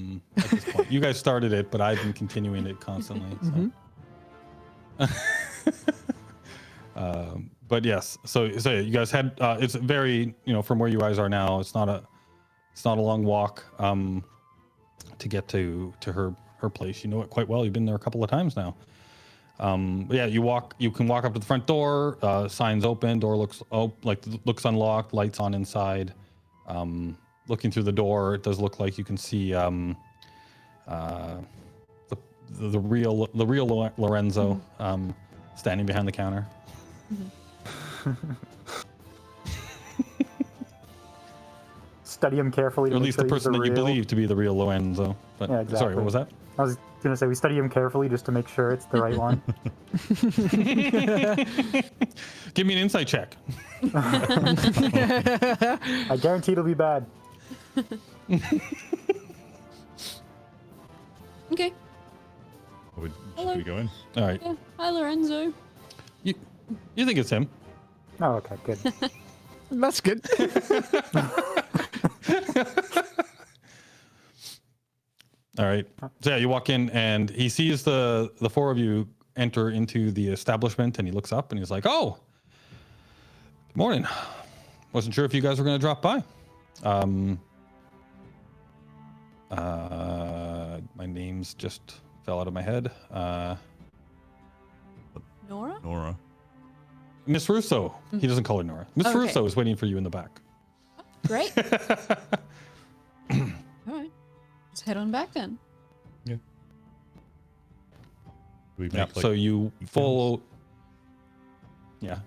this point. You guys started it, but I've been continuing it constantly. So. But yes, so you guys had it's very from where you guys are now. It's not a long walk to get to her place. You know it quite well. You've been there a couple of times now. But yeah, you can walk up to the front door, signs open, door looks looks unlocked, lights on inside. Looking through the door, it does look like you can see the real Lorenzo standing behind the counter. Study him carefully. Or To at make least sure the he's person that you real. believe to be the real Lorenzo. But Yeah, exactly. sorry, what was that? I was gonna say we study him carefully just to make sure it's the right one. Give me an insight check. I guarantee it'll be bad. Okay. Should we go in? All right. Yeah. Hi, Lorenzo. You think it's him? Oh, okay, good. That's good. All right. So yeah, you walk in and he sees the four of you enter into the establishment, and he looks up and he's like, "Oh, good morning. Wasn't sure if you guys were going to drop by. My name's just fell out of my head. Nora? Nora. Miss Russo. He doesn't call her Nora. Miss Okay. Russo is waiting for you in the back. Great. head on back then. We make, Yeah. like, So you follow. Yeah.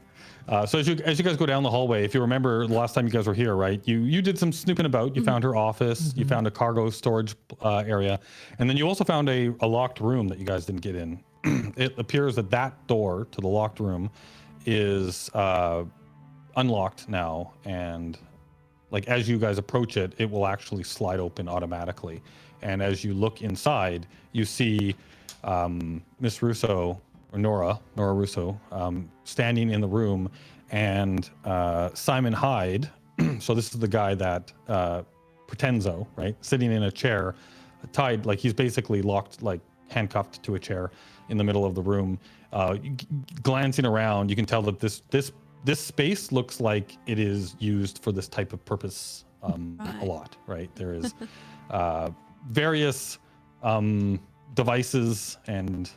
So as you guys go down the hallway, if you remember the last time you guys were here, right? You did some snooping about. You found her office. You found a cargo storage area, and then you also found a locked room that you guys didn't get in. It appears that that door to the locked room is unlocked now, and like as you guys approach it, it will actually slide open automatically. And as you look inside, you see Miss Russo, or Nora Russo, standing in the room, and Simon Hyde. So this is the guy that Pretenzo, right? Sitting in a chair, tied, like he's basically locked, like handcuffed to a chair in the middle of the room. Glancing around, you can tell that this space looks like it is used for this type of purpose a lot, right? There is various devices and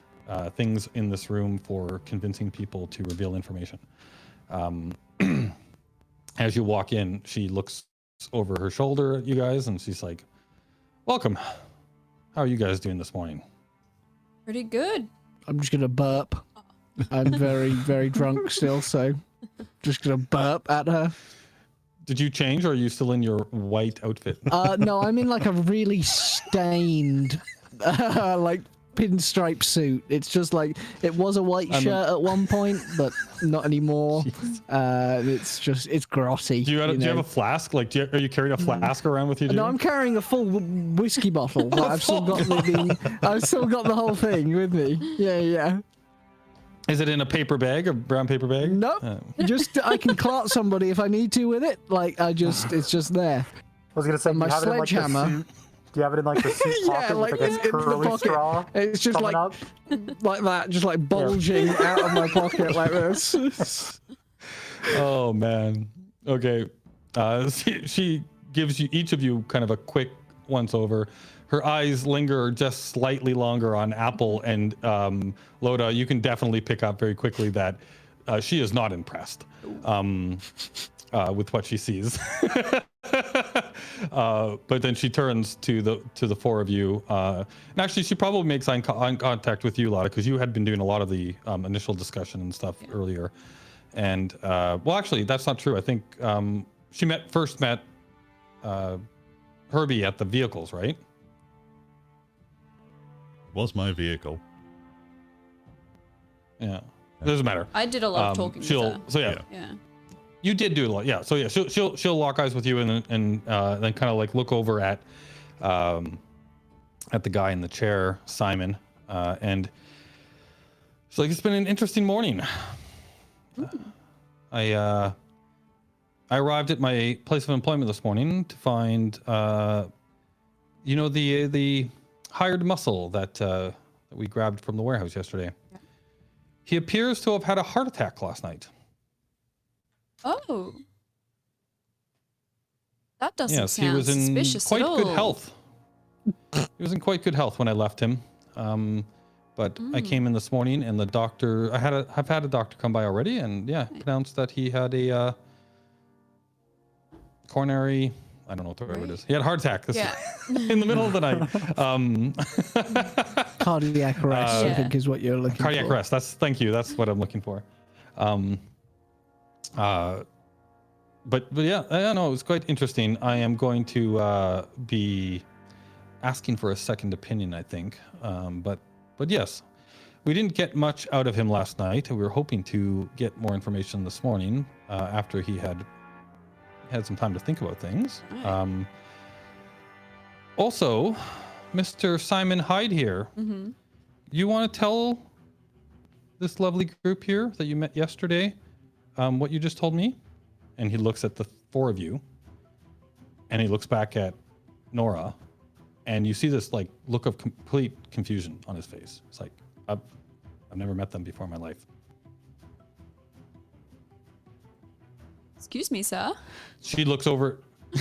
things in this room for convincing people to reveal information. As you walk in, she looks over her shoulder at you guys and she's like, "Welcome. How are you guys doing this morning?" Pretty good. I'm just gonna burp. I'm very, very drunk still, so just gonna burp at her. Did you change, or are you still in your white outfit? No, I'm in like a really stained, like pinstripe suit. It's just like it was a white shirt at one point, but not anymore. It's grotty. Do you have a flask? Like, are you carrying a flask around with you? No, I'm carrying a full whiskey bottle. But I've still got the whole thing with me. Yeah. Is it in a paper bag, a brown paper bag? Nope. Just I can clot somebody if I need to with it. Like it's just there. I was gonna say, my do you have it in, like, the sledgehammer. suit? Do you have it in like the suit Yeah, pocket like with like a in the curly pocket. straw? It's just coming up? like that, just like bulging out of my pocket like this. Oh man. Okay. She gives you, each of you, kind of a quick once over. Her eyes linger just slightly longer on Apple and Loda. You can definitely pick up very quickly that she is not impressed with what she sees. But then she turns to the four of you. And actually, she probably makes eye contact with you, Loda, because you had been doing a lot of the initial discussion and stuff earlier. And well, actually, that's not true. I think she first met Herbie at the vehicles, right? Was my vehicle. Yeah, it doesn't matter. I did a lot of talking with her. So yeah, Yeah. you did do a lot. Yeah, so yeah, she'll lock eyes with you and then kind of like look over at the guy in the chair, Simon, and she's like, "It's been an interesting morning. I arrived at my place of employment this morning to find, the hired muscle that we grabbed from the warehouse yesterday. Yeah. He appears to have had a heart attack last night." Oh. That doesn't Yes, sound he was in suspicious quite at all. good health. He was in quite good health when I left him. But I came in this morning and the doctor, I've had a doctor come by already and pronounced that he had a coronary, I don't know what the word is. He had a heart attack in the middle of the night. Cardiac arrest, I think, is what you're looking for. Cardiac arrest. Thank you. That's what I'm looking for. But yeah, I know it was quite interesting. I am going to be asking for a second opinion, I think. But yes, we didn't get much out of him last night. We were hoping to get more information this morning after he had some time to think about things. Right. Also, Mr. Simon Hyde here. Mm-hmm. You want to tell this lovely group here that you met yesterday what you just told me? And he looks at the four of you, and he looks back at Nora, and you see this like look of complete confusion on his face. It's like, I've never met them before in my life. Excuse me, sir. She looks over,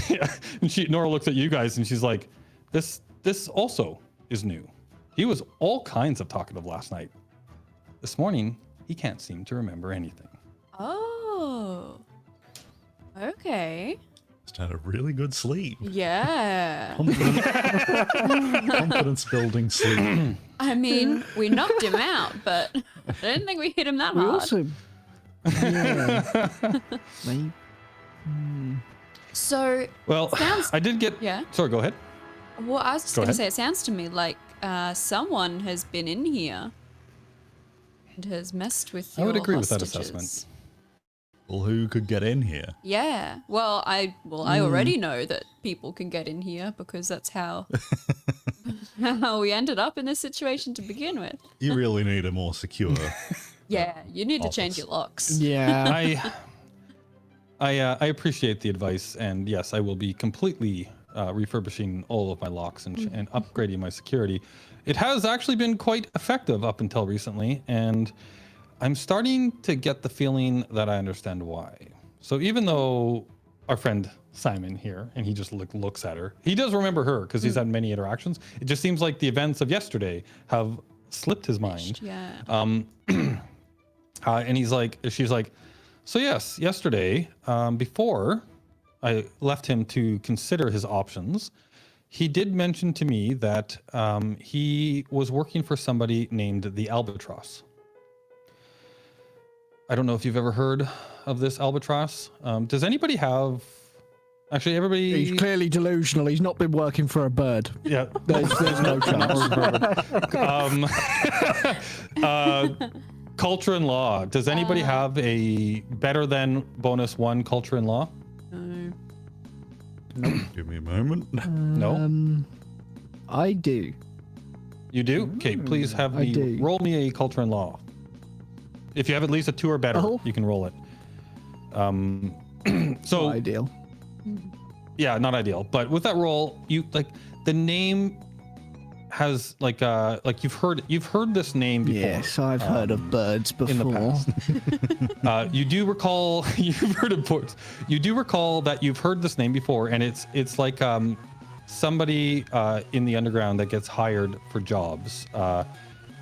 and Nora looks at you guys, and she's like, this also is new. He was all kinds of talkative last night. This morning, he can't seem to remember anything. Oh. Okay. Just had a really good sleep. Yeah. Confidence building sleep. I mean, we knocked him out, but I didn't think we hit him that We hard. also. Yeah. Maybe. So, Well, Sounds- I did get. yeah. Sorry, go ahead. Well, I was just Go going to ahead. say, it sounds to me like someone has been in here and has messed with I your would agree with that hostages. assessment. Well, who could get in here? Yeah. Well, I already know that people can get in here because that's how how we ended up in this situation to begin with. You really need a more secure. Yeah, you need to change Office. your locks. Yeah. I appreciate the advice, and yes, I will be completely refurbishing all of my locks and upgrading my security. It has actually been quite effective up until recently, and I'm starting to get the feeling that I understand why. So even though our friend Simon here, and he just looks at her, he does remember her because he's had many interactions. It just seems like the events of yesterday have slipped his mind. Yeah. And she's like, so yes, yesterday, before I left him to consider his options, he did mention to me that he was working for somebody named the Albatross. I don't know if you've ever heard of this Albatross. Does anybody have? Actually, everybody. He's clearly delusional. He's not been working for a bird. Yeah. There's no chance. Culture and law. Does anybody have a better than -1 culture and law? No. Give me a moment. No. I do. You do? Okay, please have I me do. roll me a culture and law. If you have at least a 2 or better, Oh. you can roll it. So Not ideal. yeah, not ideal. But with that roll, you like the name has like you've heard this name before. Yes, I've heard of birds before. in the past. You do recall you've heard of birds. You do recall that you've heard this name before, and it's like somebody in the underground that gets hired for jobs,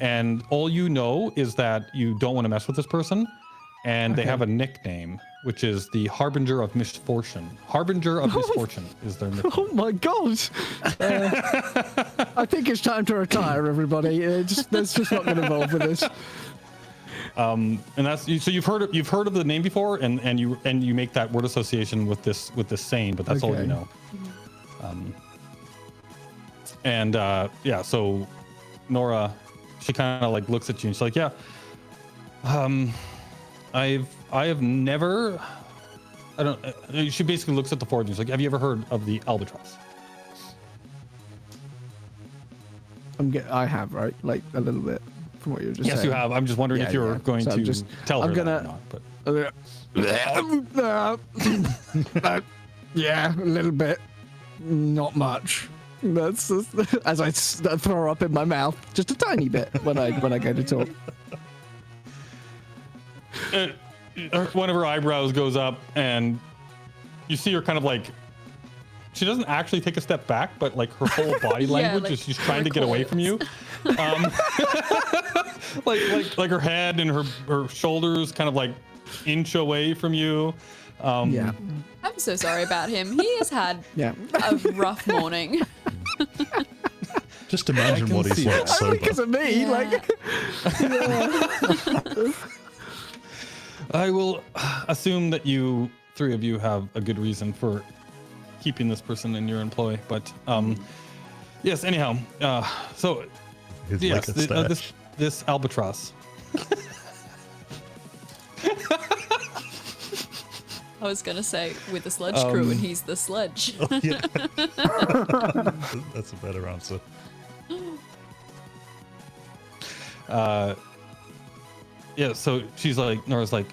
and all you know is that you don't want to mess with this person, and they have a nickname, which is the Harbinger of Misfortune. Harbinger of Misfortune is their nickname. Oh my god! I think it's time to retire, everybody. Let's just not get involved with this. And that's so you've heard of the name before, and you make that word association with this saying, but that's all you Okay. know. Yeah, so Nora, she kind of like looks at you and she's like, yeah, I have never, I don't. She basically looks at the forge and she's like, have you ever heard of the Albatross? I have, right? Like a little bit from what you were just saying. Yes, you have. I'm just wondering Yeah, if you're yeah. going So to I'm just- tell her I'm that gonna- or not. But Yeah, a little bit. Not much. That's just, as I throw up in my mouth, just a tiny bit when I go to talk. one of her eyebrows goes up, and you see her kind of like, she doesn't actually take a step back, but like her whole body language like is she's trying to get away from you. Like her head and her shoulders kind of like inch away from you. Yeah, I'm so sorry about him. He has had yeah. a rough morning. Just imagine can what he's see like that. Only because sober. of me. Yeah. Like, I will assume that you three of you have a good reason for keeping this person in your employ, but yes. Anyhow, so His yes, liquor stash. this Albatross. I was gonna say with the Sledge crew, and he's the Sledge. Yeah. That's a better answer. Yeah, so she's like, Nora's like,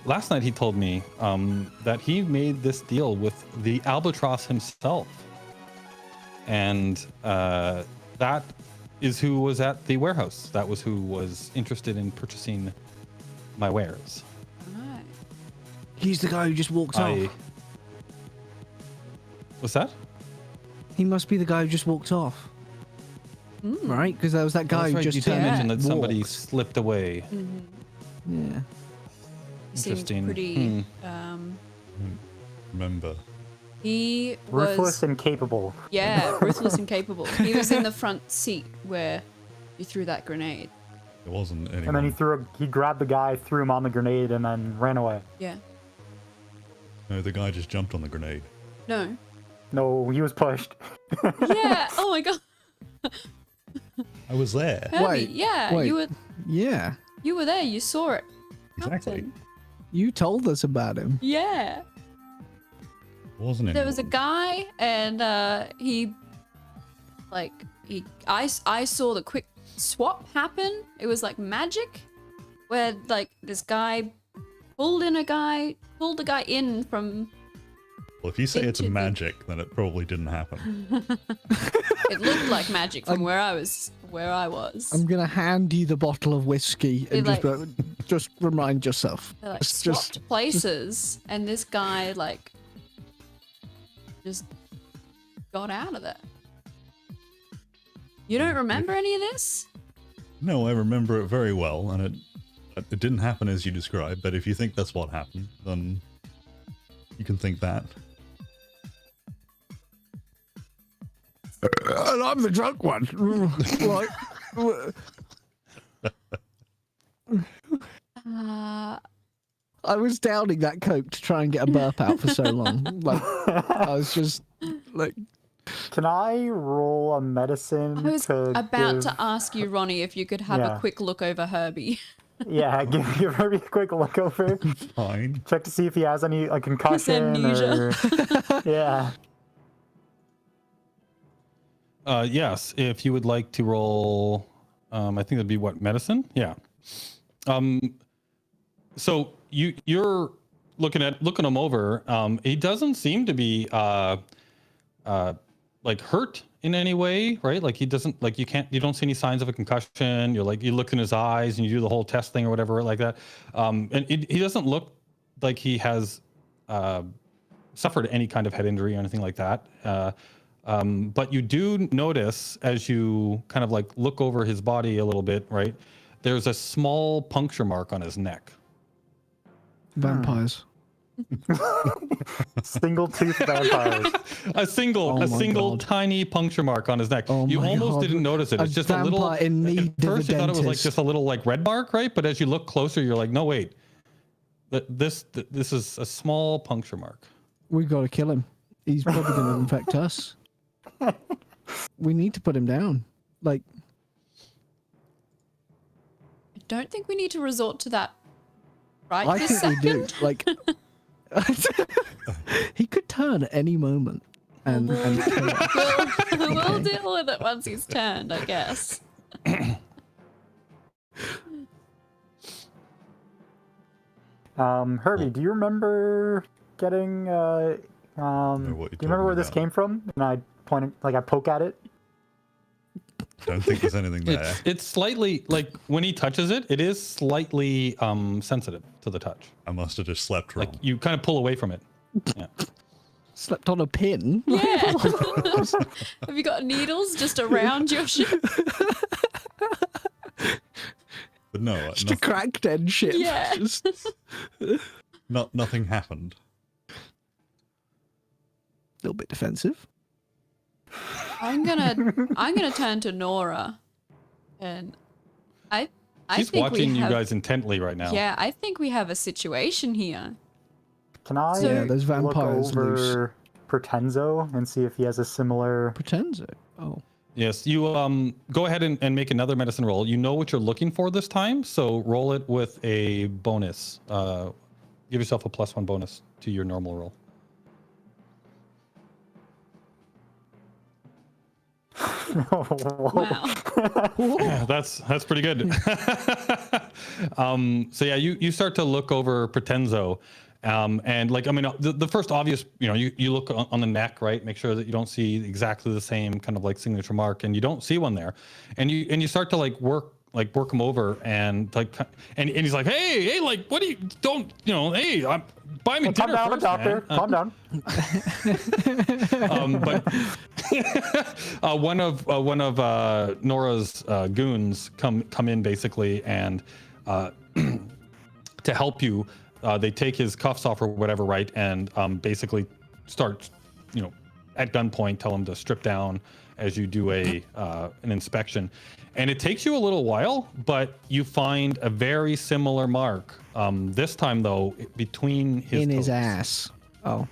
last night he told me that he made this deal with the Albatross himself. And that is who was at the warehouse. That was who was interested in purchasing my wares. Right. he's the guy who just walked off. What's that? He must be the guy who just walked off, right? Because there was that guy That's who right, just you did turned mention and that somebody walked. slipped away. Yeah. He seemed Interesting. pretty. Remember, He Ruthless was and capable. yeah, ruthless and capable. He was in the front seat where you threw that grenade. It wasn't anyone. And then he grabbed the guy, threw him on the grenade, and then ran away. Yeah. No, the guy just jumped on the grenade. No. No, he was pushed. Yeah. Oh my god. I was there. Herbie, Wait, yeah, wait. Yeah. you were there. You saw it. Exactly. happen. You told us about him. Yeah. It wasn't anyone. There was a guy, and I saw the quick swap happen. It was like magic, where like this guy pulled a guy in from. Well, if you say it's into the- magic, then it probably didn't happen. It looked like magic from where I was. I'm gonna hand you the bottle of whiskey and It, just remind yourself. They like It's swapped places, and this guy like just got out of there. You don't remember any of this? No, I remember it very well, and it didn't happen as you described, but if you think that's what happened, then you can think that. And I'm the drunk one. Like, I was downing that coke to try and get a burp out for so long. Like, I was just like, Can I roll a medicine? I was to about give- to ask you, Ronnie, if you could have Yeah. a quick look over Herbie. Yeah, give her a quick look over. Fine. Check to see if he has any like concussion amnesia. or yeah. Yes, if you would like to roll, I think that'd be what, medicine? Yeah. So you're looking him over. He doesn't seem to be like hurt in any way, right? Like he doesn't, like you don't see any signs of a concussion. You're like, you look in his eyes and you do the whole test thing or whatever like that. And he doesn't look like he has suffered any kind of head injury or anything like that. But you do notice as you kind of like look over his body a little bit, right? There's a small puncture mark on his neck. vampires. Single tooth vampires. A single Oh my God. tiny puncture mark on his neck. Oh You my almost God. didn't notice it. A It's just a little. vampire in need At of a first, you thought it was like dentist. just a little like red mark, right? But as you look closer, you're like, no, wait. This is a small puncture mark. We got to kill him. He's probably going to infect us. We need to put him down. Like, I don't think we need to resort to that right I this think we second. do. Like, he could turn at any moment. And kill us. We'll deal with it once he's turned, I guess. Herbie, do you remember getting do you what you're remember talking where this about. came from? And I I poke at it. Don't think there's anything there. It's slightly like when he touches it, it is slightly sensitive to the touch. I must have just slept wrong. Like you kind of pull away from it. Yeah. Slept on a pin. Yeah. Have you got needles just around your ship? But no, Just a cracked end ship. Yeah. Just- nothing happened. little bit defensive. I'm gonna turn to Nora, and I She's think watching we you have, guys intently right now. Yeah, I think we have a situation here. Can I So- Yeah, those vampires look loose. over Pretenzo and see if he has a similar Pretends it. Oh. Yes, you go ahead and make another medicine roll. You know what you're looking for this time, so roll it with a bonus. Give yourself a +1 bonus to your normal roll. Wow. Yeah, that's pretty good. So yeah, you start to look over Pretenzo, and like I mean the first obvious, you look on the neck, right? Make sure that you don't see exactly the same kind of like signature mark, and you don't see one there, and you start to work him over, and and he's like, hey, like what do you hey, buy me Calm dinner down, first, doctor. man. Calm down. But one of Nora's goons come in basically, and to help you, they take his cuffs off or whatever, right, and basically start at gunpoint, tell him to strip down as you do an inspection. And it takes you a little while, but you find a very similar mark. This time, though, between his In toes. his ass. Oh.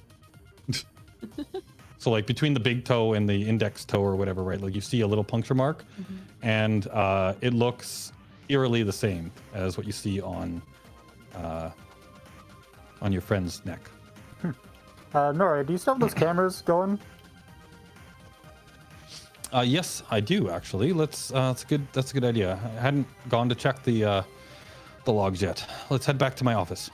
So like between the big toe and the index toe or whatever, right? Like you see a little puncture mark, and it looks eerily the same as what you see on your friend's neck. Nora, do you still have those cameras going? Yes, I do actually. That's a good idea. I hadn't gone to check the logs yet. Let's head back to my office.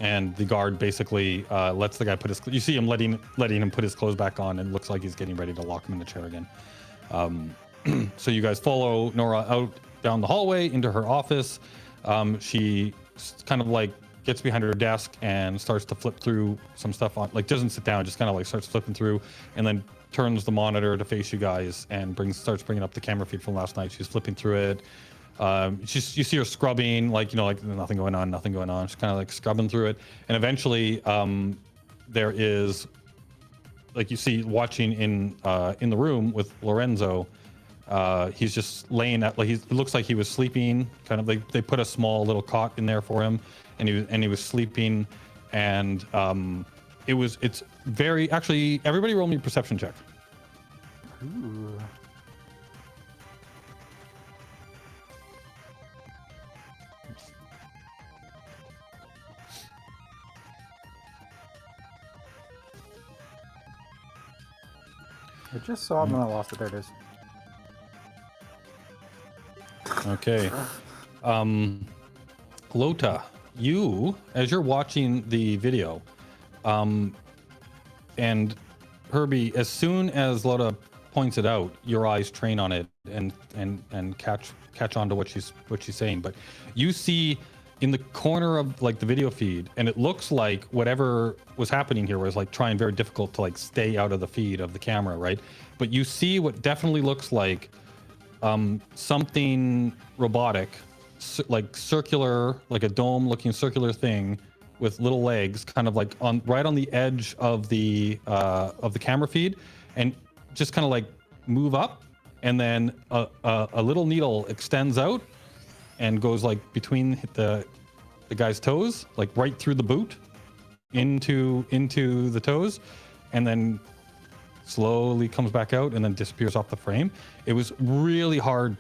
And the guard basically lets the guy put his. You see him letting him put his clothes back on, and it looks like he's getting ready to lock him in the chair again. So you guys follow Nora out down the hallway into her office. She kind of like gets behind her desk and starts to flip through some stuff on. Like doesn't sit down, just kind of like starts flipping through, and then turns the monitor to face you guys and starts bringing up the camera feed from last night. She's flipping through it. You see her scrubbing, like nothing going on. She's kind of like scrubbing through it, and eventually, there is, like you see watching in the room with Lorenzo. He's just laying at it looks like he was sleeping. Kind of they put a small little cot in there for him, and he was sleeping, and it's very actually. Everybody, roll me a perception check. Ooh. I just saw it and I lost it. There it is. Okay. Lota, you, as you're watching the video, and Herbie, as soon as Lota points it out, your eyes train on it and catch on to what she's saying. But you see in the corner of like the video feed, and it looks like whatever was happening here was like trying very difficult to like stay out of the feed of the camera, right? But you see what definitely looks like something robotic, like circular, like a dome looking circular thing with little legs, kind of like right on the edge of the camera feed, and just kind of like move up, and then a little needle extends out and goes like between the guy's toes, like right through the boot into the toes, and then slowly comes back out and then disappears off the frame. It was really hard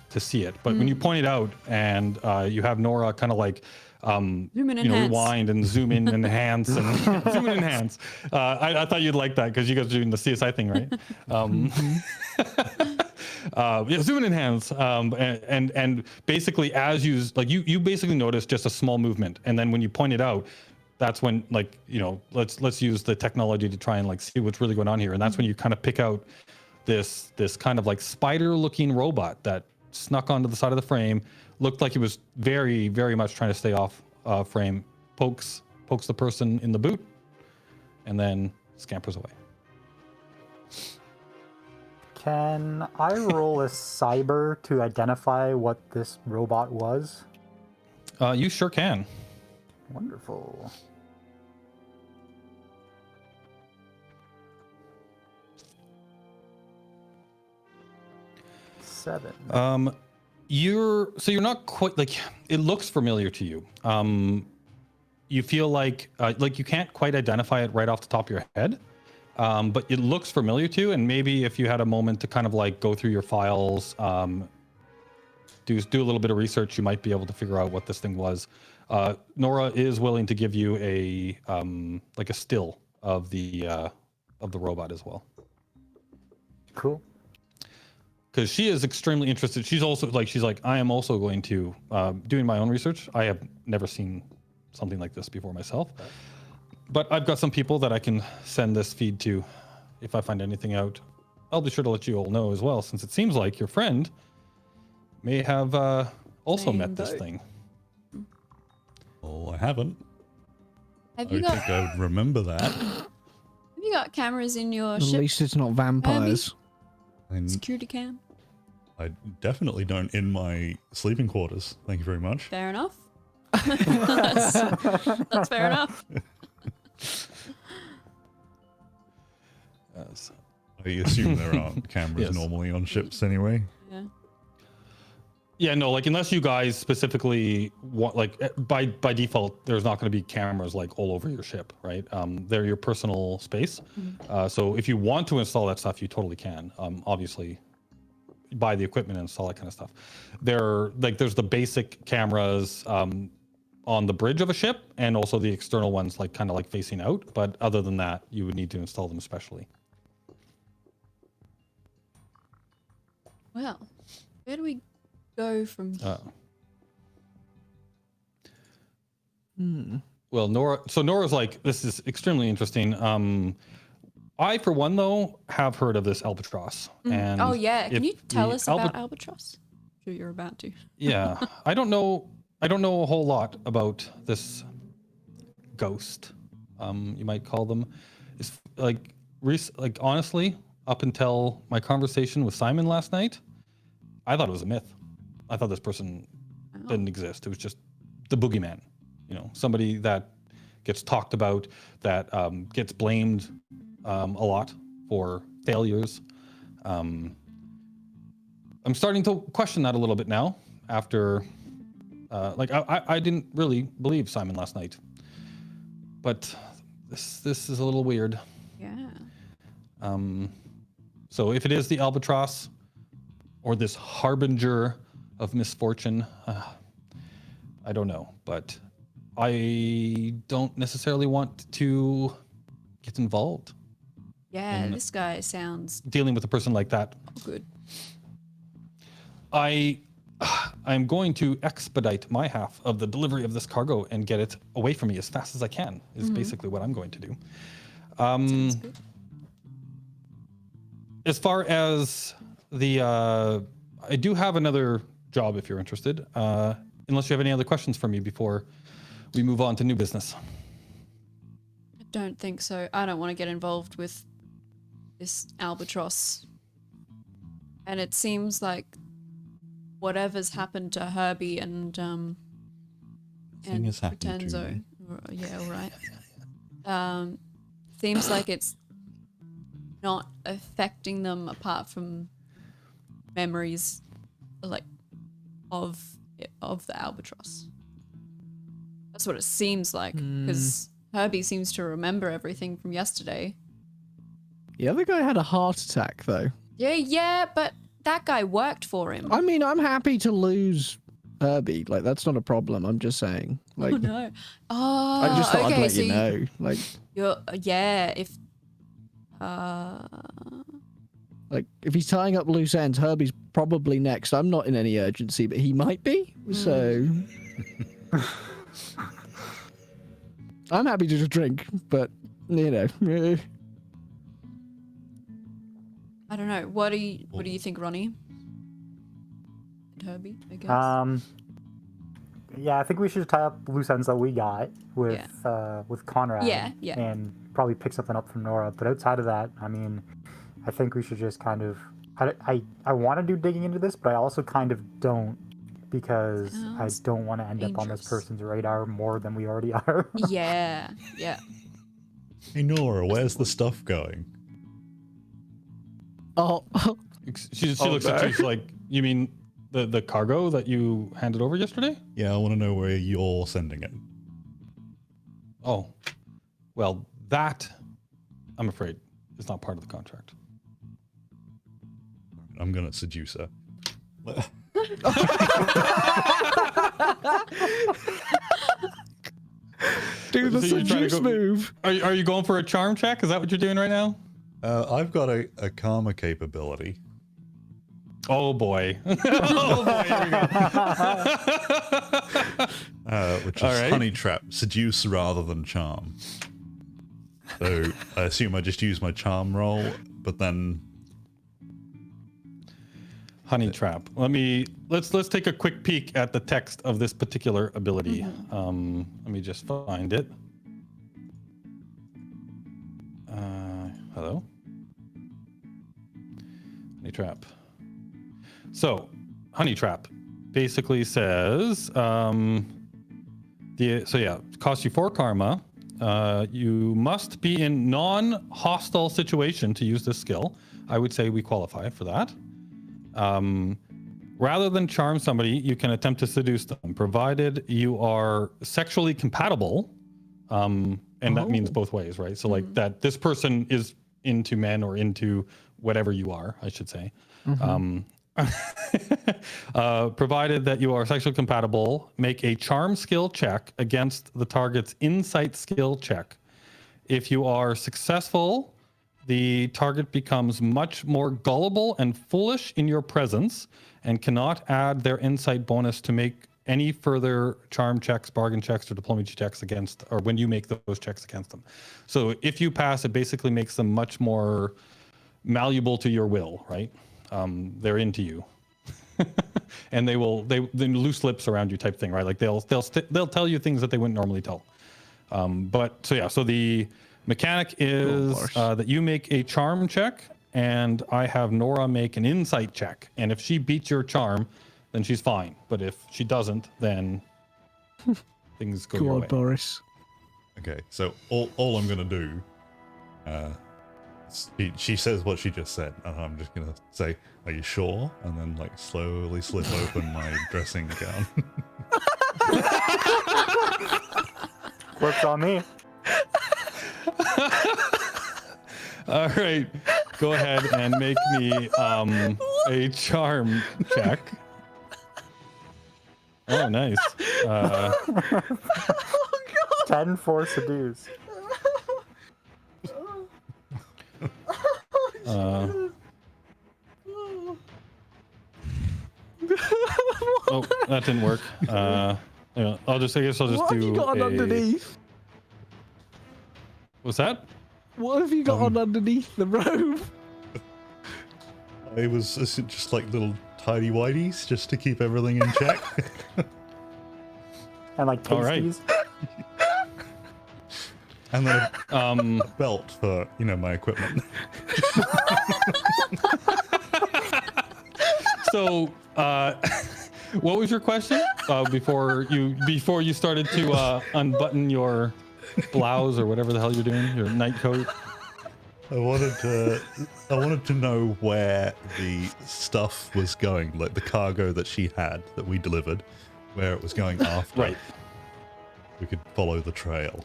to see it, but when you point it out and you have Nora kind of like zoom in and enhance. Rewind and zoom in and enhance and zoom in and enhance. I thought you'd like that because you guys are doing the CSI thing, right? Yeah, zoom in and enhance. And basically as you basically notice just a small movement, and then when you point it out, that's when let's use the technology to try and like see what's really going on here, and that's when you kind of pick out this kind of like spider looking robot that snuck onto the side of the frame, looked like it was very, very much trying to stay off frame, pokes the person in the boot, and then scampers away. Can I roll a cyber to identify what this robot was? You sure can. Wonderful. Seven. You're not quite like, it looks familiar to you. You feel like you can't quite identify it right off the top of your head, but it looks familiar to you. And maybe if you had a moment to kind of like go through your files, do a little bit of research, you might be able to figure out what this thing was. Nora is willing to give you a still of the robot as well. Cool. Because she is extremely interested. She's like, I am also going to doing my own research. I have never seen something like this before myself, but I've got some people that I can send this feed to if I find anything out. I'll be sure to let you all know as well, since it seems like your friend may have also met this thing. Oh, I haven't. Have I you got think I would remember that. have you got cameras in your At ship? least it's not vampires. Security cam? I definitely don't in my sleeping quarters. Thank you very much. Fair enough. That's fair enough. Yes. I assume there aren't cameras Yes. normally on ships anyway. Yeah. Yeah, no, like unless you guys specifically want, like by default, there's not going to be cameras like all over your ship, right? They're your personal space. So if you want to install that stuff, you totally can. Obviously, buy the equipment and install that kind of stuff. There's the basic cameras on the bridge of a ship, and also the external ones, like kind of like facing out. But other than that, you would need to install them specially. Well, where do we go from here? Well, Nora's like, this is extremely interesting. I, for one, though, have heard of this albatross. And Oh yeah, can if you tell the us about albatross? Sure, you're about to. Yeah, I don't know a whole lot about this ghost. You might call them. It's like honestly, up until my conversation with Simon last night, I thought it was a myth. I thought this person didn't exist. It was just the boogeyman. Somebody that gets talked about, that gets blamed a lot for failures. I'm starting to question that a little bit now after, I didn't really believe Simon last night, but this is a little weird. Yeah. So if it is the albatross or this harbinger of misfortune, I don't know, but I don't necessarily want to get involved Yeah, this guy sounds dealing with a person like that. good. I'm going to expedite my half of the delivery of this cargo and get it away from me as fast as I can, is basically what I'm going to do. Sounds good. As far as the, I do have another job if you're interested, unless you have any other questions for me before we move on to new business. I don't think so. I don't want to get involved with this albatross. And it seems like whatever's happened to Herbie and has happened to Pretenzo. me. Yeah, all right. Seems like it's not affecting them apart from memories like of the albatross. That's what it seems like, because Herbie seems to remember everything from yesterday. The other guy had a heart attack, though. Yeah, but that guy worked for him. I mean, I'm happy to lose Herbie. Like, that's not a problem. I'm just saying. Like, Oh no! Oh, I just thought okay, I'd let so you know. Like, if he's tying up loose ends, Herbie's probably next. I'm not in any urgency, but he might be. So, I'm happy to just drink, but I don't know. What do you think, Ronnie? And Herbie, I guess. Yeah, I think we should tie up loose ends that we got with Conrad. Yeah. And probably pick something up from Nora. But outside of that, I mean, I think we should just kind of. I want to do digging into this, but I also kind of don't, because I don't want to end up on this dangerous. person's radar more than we already are. Yeah. Hey Nora, where's the stuff going? oh, She looks at you, she's like, you mean the cargo that you handed over yesterday? Yeah, I want to know where you're sending it. Oh, well, that, I'm afraid, is not part of the contract. I'm gonna seduce her. do the So you're trying to seduce go- move. Are you going for a charm check? Is that what you're doing right now? I've got a karma capability. Oh boy. Oh boy, here we go. Which is All right. honey trap, seduce rather than charm. So I assume I just use my charm roll, but then Honey trap. Let's take a quick peek at the text of this particular ability. Let me just find it. Hello? Honey trap. So, honey trap basically says, costs you 4 karma. You must be in non-hostile situation to use this skill. I would say we qualify for that. Rather than charm somebody, you can attempt to seduce them, provided you are sexually compatible. And that means both ways, right? So like that this person is into men or into whatever you are, I should say. Provided that you are sexually compatible, make a charm skill check against the target's insight skill check. If you are successful, the target becomes much more gullible and foolish in your presence and cannot add their insight bonus to make any further charm checks, bargain checks, or diplomacy checks against, or when you make those checks against them. So if you pass, it basically makes them much more malleable to your will, right? They're into you. And they loose lips around you type thing, right? Like they'll tell you things that they wouldn't normally tell. So the mechanic is that you make a charm check, and I have Nora make an insight check. And if she beats your charm, then she's fine. But if she doesn't, then things go your way. Boris. Okay, so all I'm gonna do, she says what she just said, and I'm just gonna say, "Are you sure?" And then like slowly slip open my dressing gown. Works on me. All right, go ahead and make me a charm check. Oh, nice. 10 for seduce. Oh, that didn't work. Yeah, I guess I'll just What do have you got on underneath? What's that? What have you got on underneath the robe? It was just like little tidy whities just to keep everything in check. And like All right. pasties. And then a belt for, my equipment. So, what was your question before you started to unbutton your blouse or whatever the hell you're doing, your night coat? I wanted to know where the stuff was going, like the cargo that she had that we delivered, where it was going after. Right. We could follow the trail.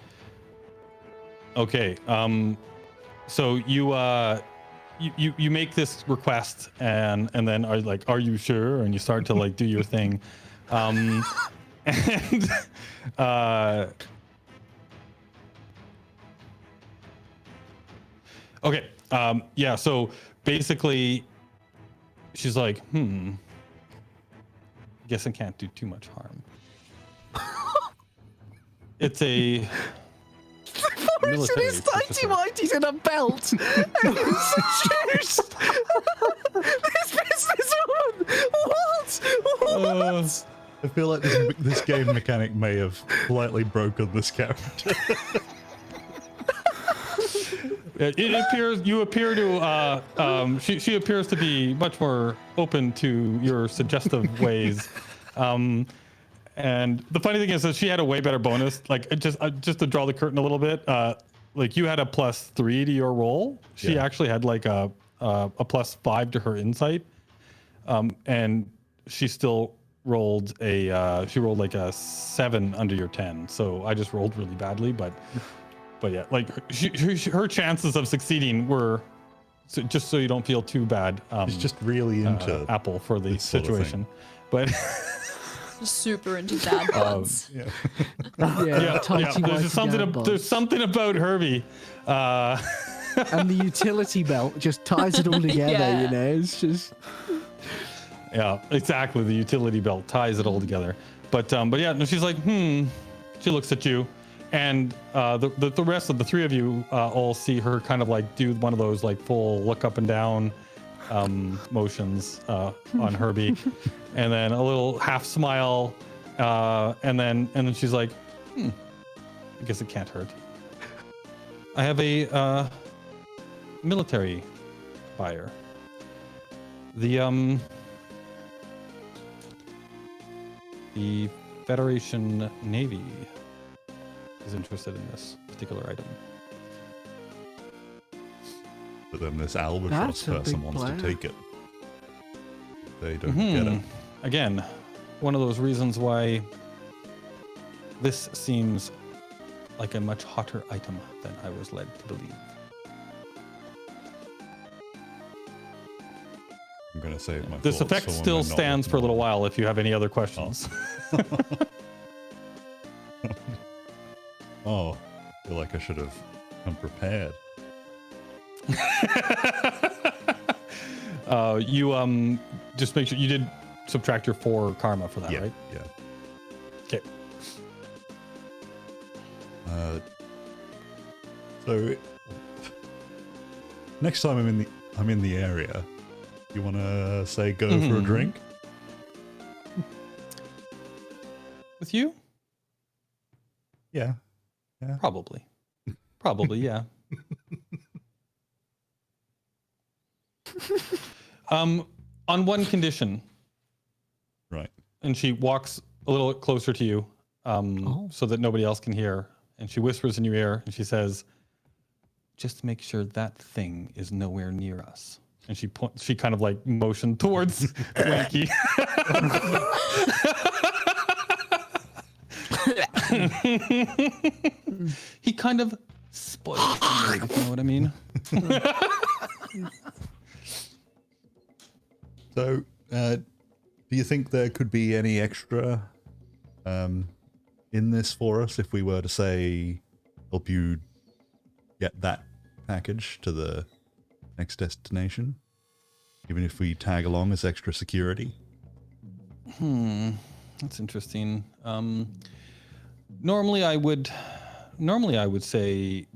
Okay. So you make this request and then are you sure? And you start to like do your thing. Okay. Yeah. So basically, she's like, guess I can't do too much harm. It's a Boris in his tighty whities and a belt and shoes. This businesswoman. What? I feel like this game mechanic may have slightly broken this character. It appears you appear to she appears to be much more open to your suggestive ways. And the funny thing is that she had a way better bonus. Like just to draw the curtain a little bit, like you had a +3 to your roll. She actually had like a +5 to her insight, and she still rolled like a 7 under your 10. So I just rolled really badly, but yeah, like her chances of succeeding were, so just so you don't feel too bad. She's just really into Apple for the situation, but. Super into dad bods. There's something about Herbie, and the utility belt just ties it all together. Yeah. It's just exactly. The utility belt ties it all together. But yeah, no, she's like, She looks at you, and the rest of the three of you all see her kind of like do one of those like full look up and down motions on Herbie, and then a little half smile, and then she's like, I guess it can't hurt. I have a military buyer. The Federation Navy is interested in this particular item. But then this albatross That's a person big wants plan. to take it. They don't get it. Again, one of those reasons why this seems like a much hotter item than I was led to believe. I'm going to save my This thoughts effect for when still we're not stands for a little looking while if you have any other questions. Oh, I feel like I should have come prepared. You just make sure you did subtract your 4 karma for that, Yeah, right? yeah. Okay. So next time I'm in the area, you want to say go for a drink? With you? Yeah. Probably. Probably, yeah. On one condition, Right. and she walks a little closer to you, so that nobody else can hear, and she whispers in your ear, and she says, "Just make sure that thing is nowhere near us." And she kind of like motioned towards Wanky. He kind of spoiled it for me, if you know what I mean. So, do you think there could be any extra in this for us if we were to say help you get that package to the next destination? Even if we tag along as extra security? That's interesting. Normally I would say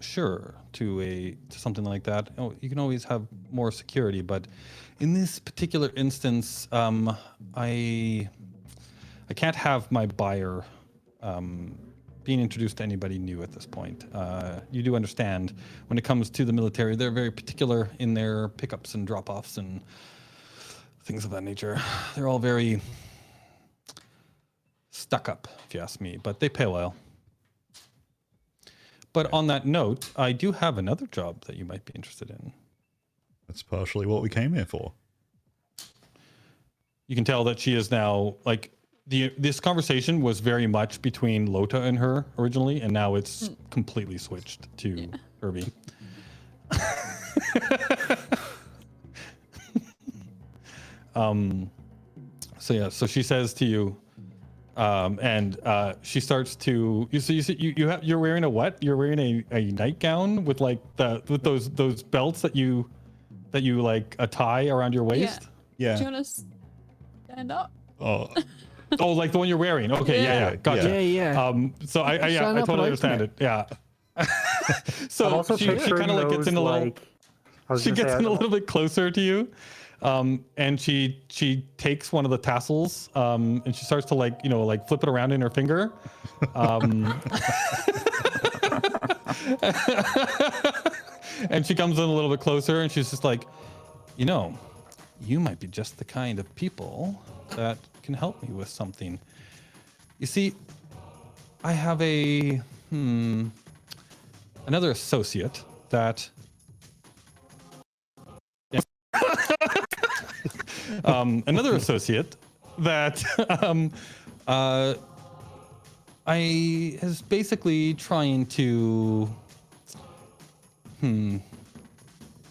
sure to something like that. Oh, you can always have more security, but in this particular instance, I can't have my buyer being introduced to anybody new at this point. You do understand when it comes to the military, they're very particular in their pickups and drop-offs and things of that nature. They're all very stuck up, if you ask me, but they pay well. But on that note, I do have another job that you might be interested in. That's partially what we came here for. You can tell that she is now like this conversation was very much between Lota and her originally, and now it's completely switched to Herbie. So she says to you, and she starts to you're wearing a what? You're wearing a nightgown with like with those belts that you like a tie around your waist. Yeah. Do you want to stand up? Oh, Oh, like the one you're wearing. Okay, yeah, gotcha. Yeah. So I Stand up totally and open understand it. Yeah. So I'm also she picturing kind of like gets those, in a little. like, I was She gonna gets say, in a little bit closer to you, and she takes one of the tassels, and she starts to like flip it around in her finger. And she comes in a little bit closer, and she's just like, you might be just the kind of people that can help me with something. You see, I have another associate that another associate that I is basically trying to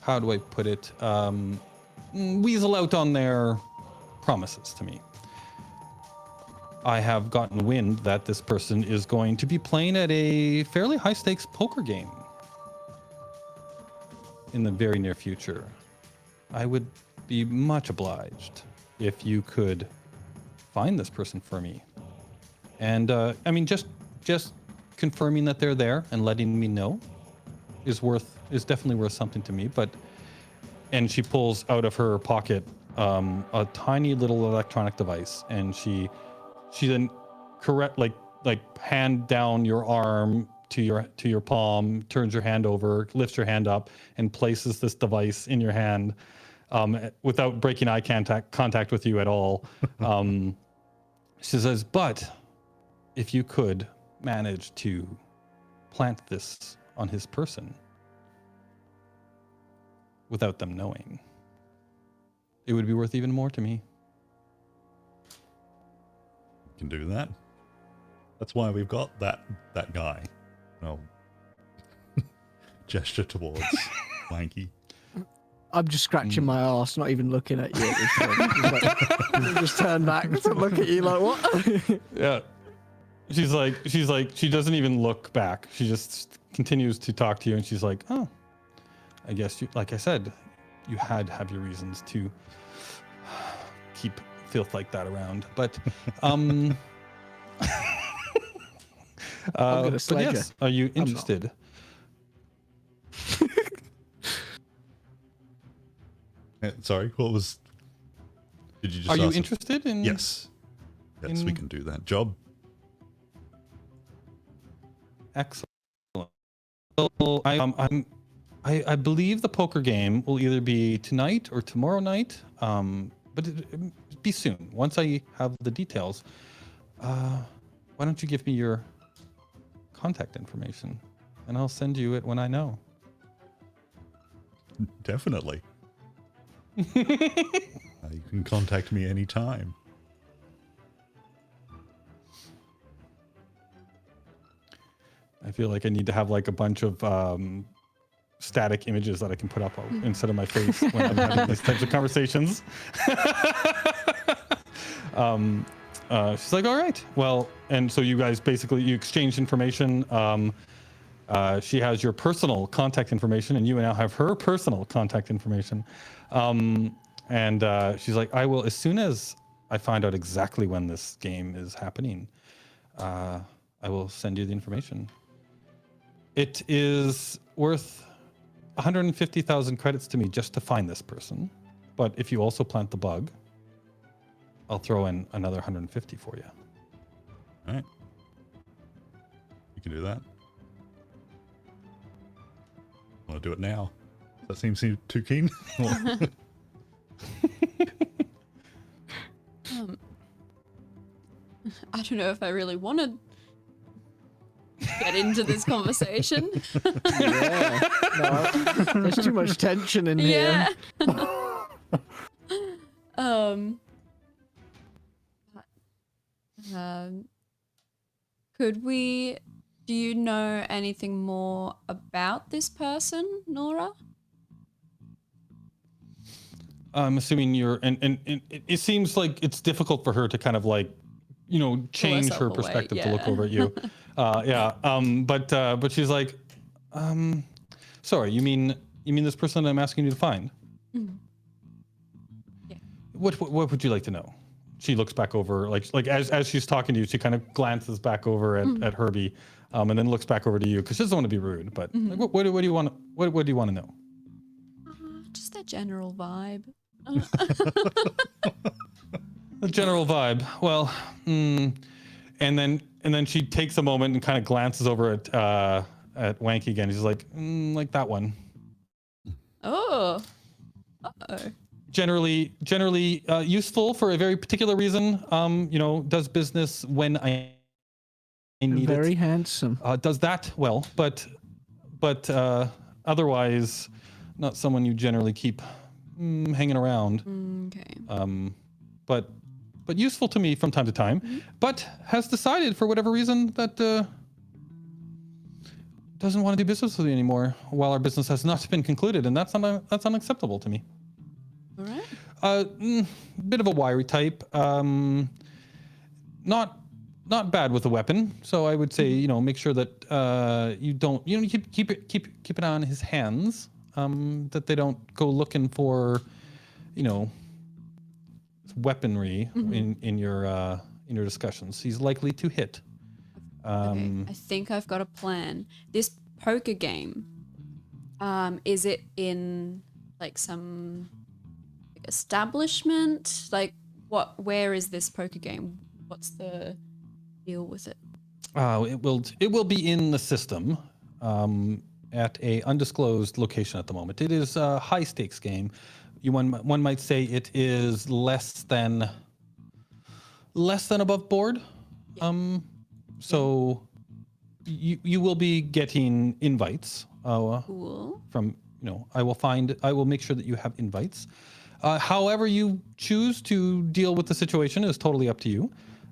how do I put it? Weasel out on their promises to me. I have gotten wind that this person is going to be playing at a fairly high stakes poker game in the very near future. I would be much obliged if you could find this person for me. And I mean, just confirming that they're there and letting me know is definitely worth something to me. And she pulls out of her pocket a tiny little electronic device, and she then hand down your arm to your palm, turns your hand over, lifts your hand up, and places this device in your hand without breaking eye contact with you at all. She says, "But if you could manage to plant this on his person without them knowing, it would be worth even more to me. Can do that. That's why we've got that guy. No. Gesture towards Wanky. I'm just scratching my ass, not even looking at you at this point. Just turn back to look at you like, what? Yeah. She's like, she doesn't even look back. She just continues to talk to you, and she's like, oh, I guess you, like I said, you had to have your reasons to keep filth like that around. But, I'm gonna but yes, are you interested? Sorry, what was... Did you just Are you ask- interested in? Yes. Yes, we in- can do that. Job. Excellent. So I believe the poker game will either be tonight or tomorrow night. But it'll be soon. Once I have the details, why don't you give me your contact information, and I'll send you it when I know. Definitely. You can contact me anytime. I feel like I need to have like a bunch of static images that I can put up instead of my face when I'm having these types of conversations. She's like, all right, well, and so you guys basically, you exchange information. She has your personal contact information, and you now have her personal contact information. And she's like, I will, as soon as I find out exactly when this game is happening, I will send you the information. It is worth 150,000 credits to me just to find this person. But if you also plant the bug, I'll throw in another 150 for you. All right. You can do that. Want to do it now? That seems too keen. I don't know if I really want to get into this conversation. Yeah. No, there's too much tension in here. Yeah. Could we? Do you know anything more about this person, Nora? I'm assuming you're, and it seems like it's difficult for her to kind of like, change herself her away, perspective to look yeah. over at you. But she's like, sorry, you mean this person I'm asking you to find? Mm. Yeah. What would you like to know? She looks back over, like as she's talking to you, she kind of glances back over at Herbie, and then looks back over to you because she doesn't want to be rude. But like, what do you want? What do you want to know? Just a general vibe. The general vibe. Well, and then she takes a moment and kind of glances over at Wanky again. She's like, like that one. Oh. Uh-oh. Generally useful for a very particular reason. Does business when I need Very it. handsome. Does that well, but otherwise, not someone you generally keep hanging around. Okay. But useful to me from time to time. But has decided for whatever reason that doesn't want to do business with you anymore while our business has not been concluded, and that's unacceptable to me. All right. Bit of a wiry type. Not bad with a weapon. So I would say, make sure that you don't, keep an eye on his hands. That they don't go looking for, weaponry in your discussions. He's likely to hit. Okay. I think I've got a plan. This poker game, is it in like some establishment? Like where is this poker game? What's the deal with it? It will be in the system at a undisclosed location at the moment. It is a high stakes game. One might say it is less than above board. So you will be getting invites Cool. from, I will make sure that you have invites. However you choose to deal with the situation is totally up to you.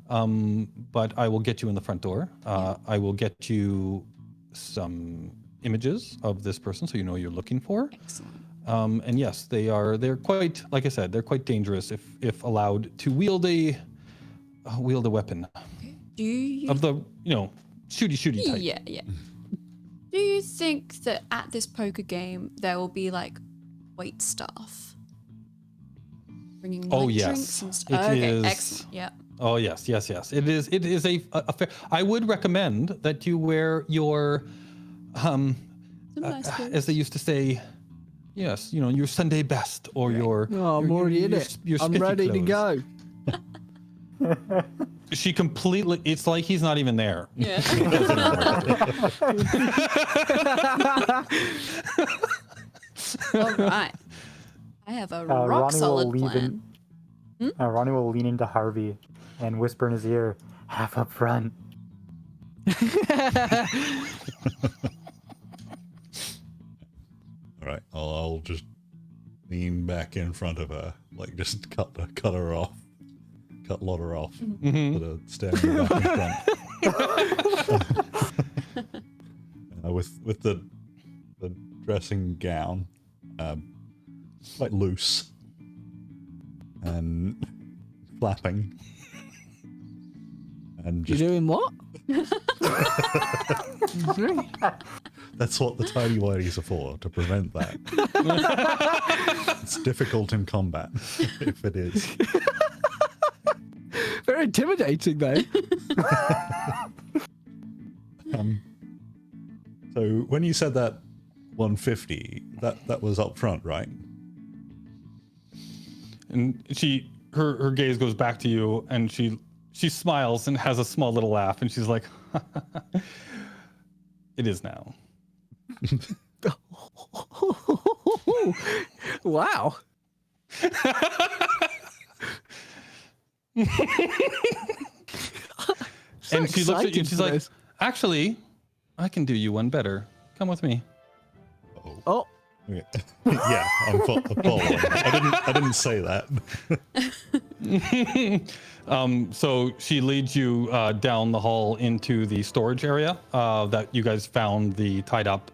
But I will get you in the front door. I will get you some images of this person so you know what you're looking for. Excellent. And yes, they're quite, like I said, they're quite dangerous if allowed to wield a weapon Do you? of the, shooty type. Yeah. Do you think that at this poker game there will be like wait staff bringing like, drinks and stuff? It Okay, is- excellent. Yeah. Oh yes. It is a fair. I would recommend that you wear your, Some nice clothes. as they used to say, yes, your Sunday best or your. Oh, I'm your- already in your- it. your I'm spiffy ready to clothes. go. She completely. It's like he's not even there. Yeah. All right. I have a rock Ronnie will solid leave plan. Ronnie will lean into Harvey and whisper in his ear, half up front. All right, I'll just lean back in front of her, like just cut her off, cut Lotta off, sort of standing back in front. With the dressing gown, quite loose and flapping, and You're just doing what? that's what the tiny whities are for, to prevent that. It's difficult in combat, if it is. Very intimidating, though. So when you said that 150, that was up front, right? And her gaze goes back to you, and she smiles and has a small little laugh, and she's like, "It is now." Wow. So And she looks at you, excited and she's for like, this. "Actually, I can do you one better. Come with me." Oh, Okay. Yeah, I'm following. I didn't say that. So she leads you down the hall into the storage area that you guys found the tied up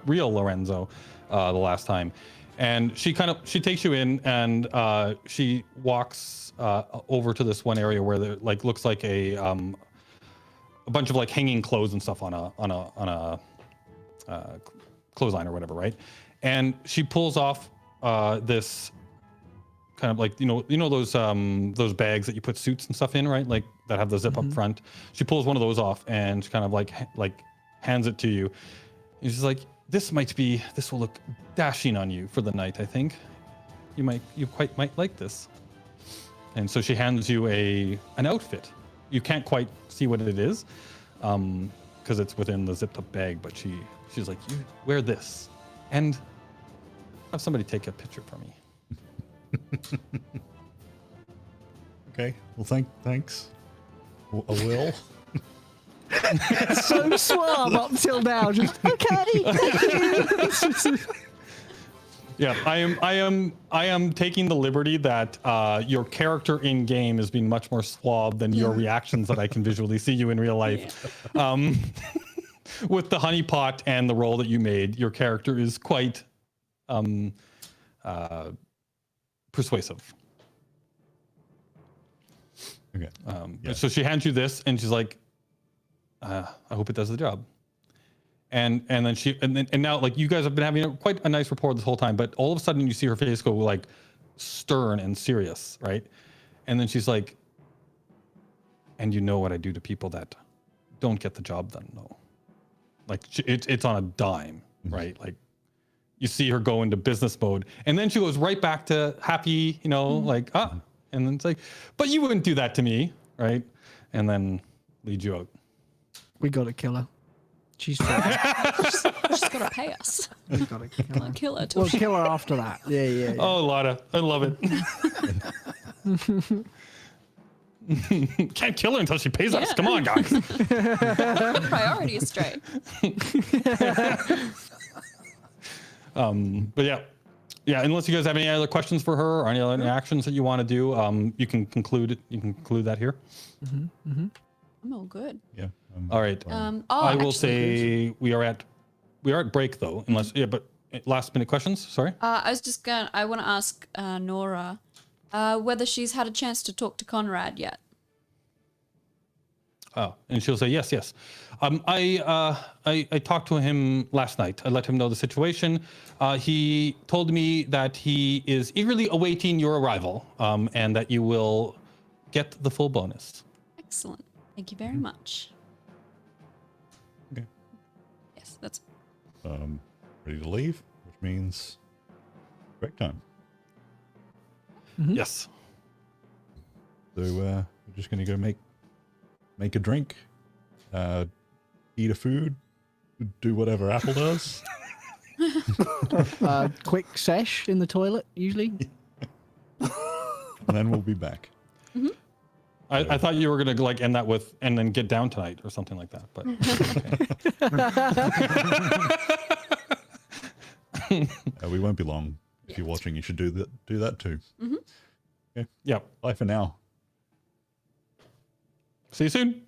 real Lorenzo the last time, and she takes you in, and she walks over to this one area where there looks like a bunch of hanging clothes and stuff on a clothesline or whatever, right? And she pulls off this kind of those bags that you put suits and stuff in, right? Like that have the zip up front. She pulls one of those off and she kind of like hands it to you. And she's like, this will look dashing on you for the night, I think. You might like this. And so she hands you an outfit. You can't quite see what it is, because it's within the zipped up bag, but she's like, you wear this and have somebody take a picture for me. Okay. Well, thanks. I will. so suave up till now. Just okay. Thank you. Yeah, I am taking the liberty that your character in game is being much more suave than your reactions that I can visually see you in real life. With the honeypot and the role that you made, your character is quite persuasive. Okay. So she hands you this, and she's like, "I hope it does the job." And then and now you guys have been having quite a nice rapport this whole time, but all of a sudden you see her face go stern and serious, right? And then she's like, "And you know what I do to people that don't get the job done, though." It's on a dime, right? You see her go into business mode, and then she goes right back to happy, and then it's like, "But you wouldn't do that to me, right?" And then lead you out. We gotta kill her. She's trying. She's got to pay us. We gotta kill her. Can't kill her till We'll she... kill her after that. Yeah. Oh, Lotta, I love it. Can't kill her until she pays us. Yeah. Come on, guys. Priorities straight. But yeah. Unless you guys have any other questions for her or any other actions that you want to do, you can conclude. You can conclude that here. I'm all good. Yeah. All right. I will say we are at break though, unless but last minute questions. Sorry. I want to ask Nora whether she's had a chance to talk to Conrad yet. Oh, and she'll say yes. I talked to him last night. I let him know the situation. He told me that he is eagerly awaiting your arrival, and that you will get the full bonus. Excellent. Thank you very much. Okay. Yes, that's. Ready to leave, which means break time. Yes. So we're just gonna go make a drink, eat a food, do whatever Apple does. Quick sesh in the toilet, usually. And then we'll be back. I thought you were gonna like end that with and then get down tonight or something like that, but We won't be long. If you're watching, you should do that too. Okay. yeah. Bye for now. See you soon.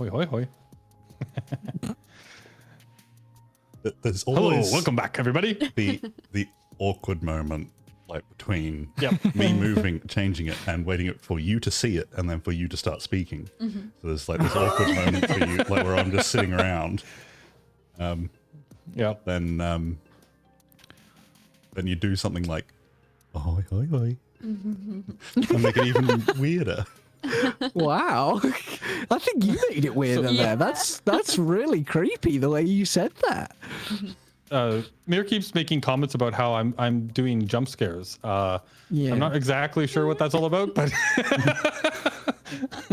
Hoi, hoi, hoi. There's Hello, always welcome back, everybody. the awkward moment like between Yep. me moving, changing it, and waiting it for you to see it, and then for you to start speaking. So there's like this awkward moment for you, like where I'm just sitting around. Yeah. Then you do something like, "Oi, oi, oi," and make it even weirder. Wow. I think you made it weirder there. That's really creepy the way you said that. Mir keeps making comments about how I'm doing jump scares. Yeah. I'm not exactly sure what that's all about, but I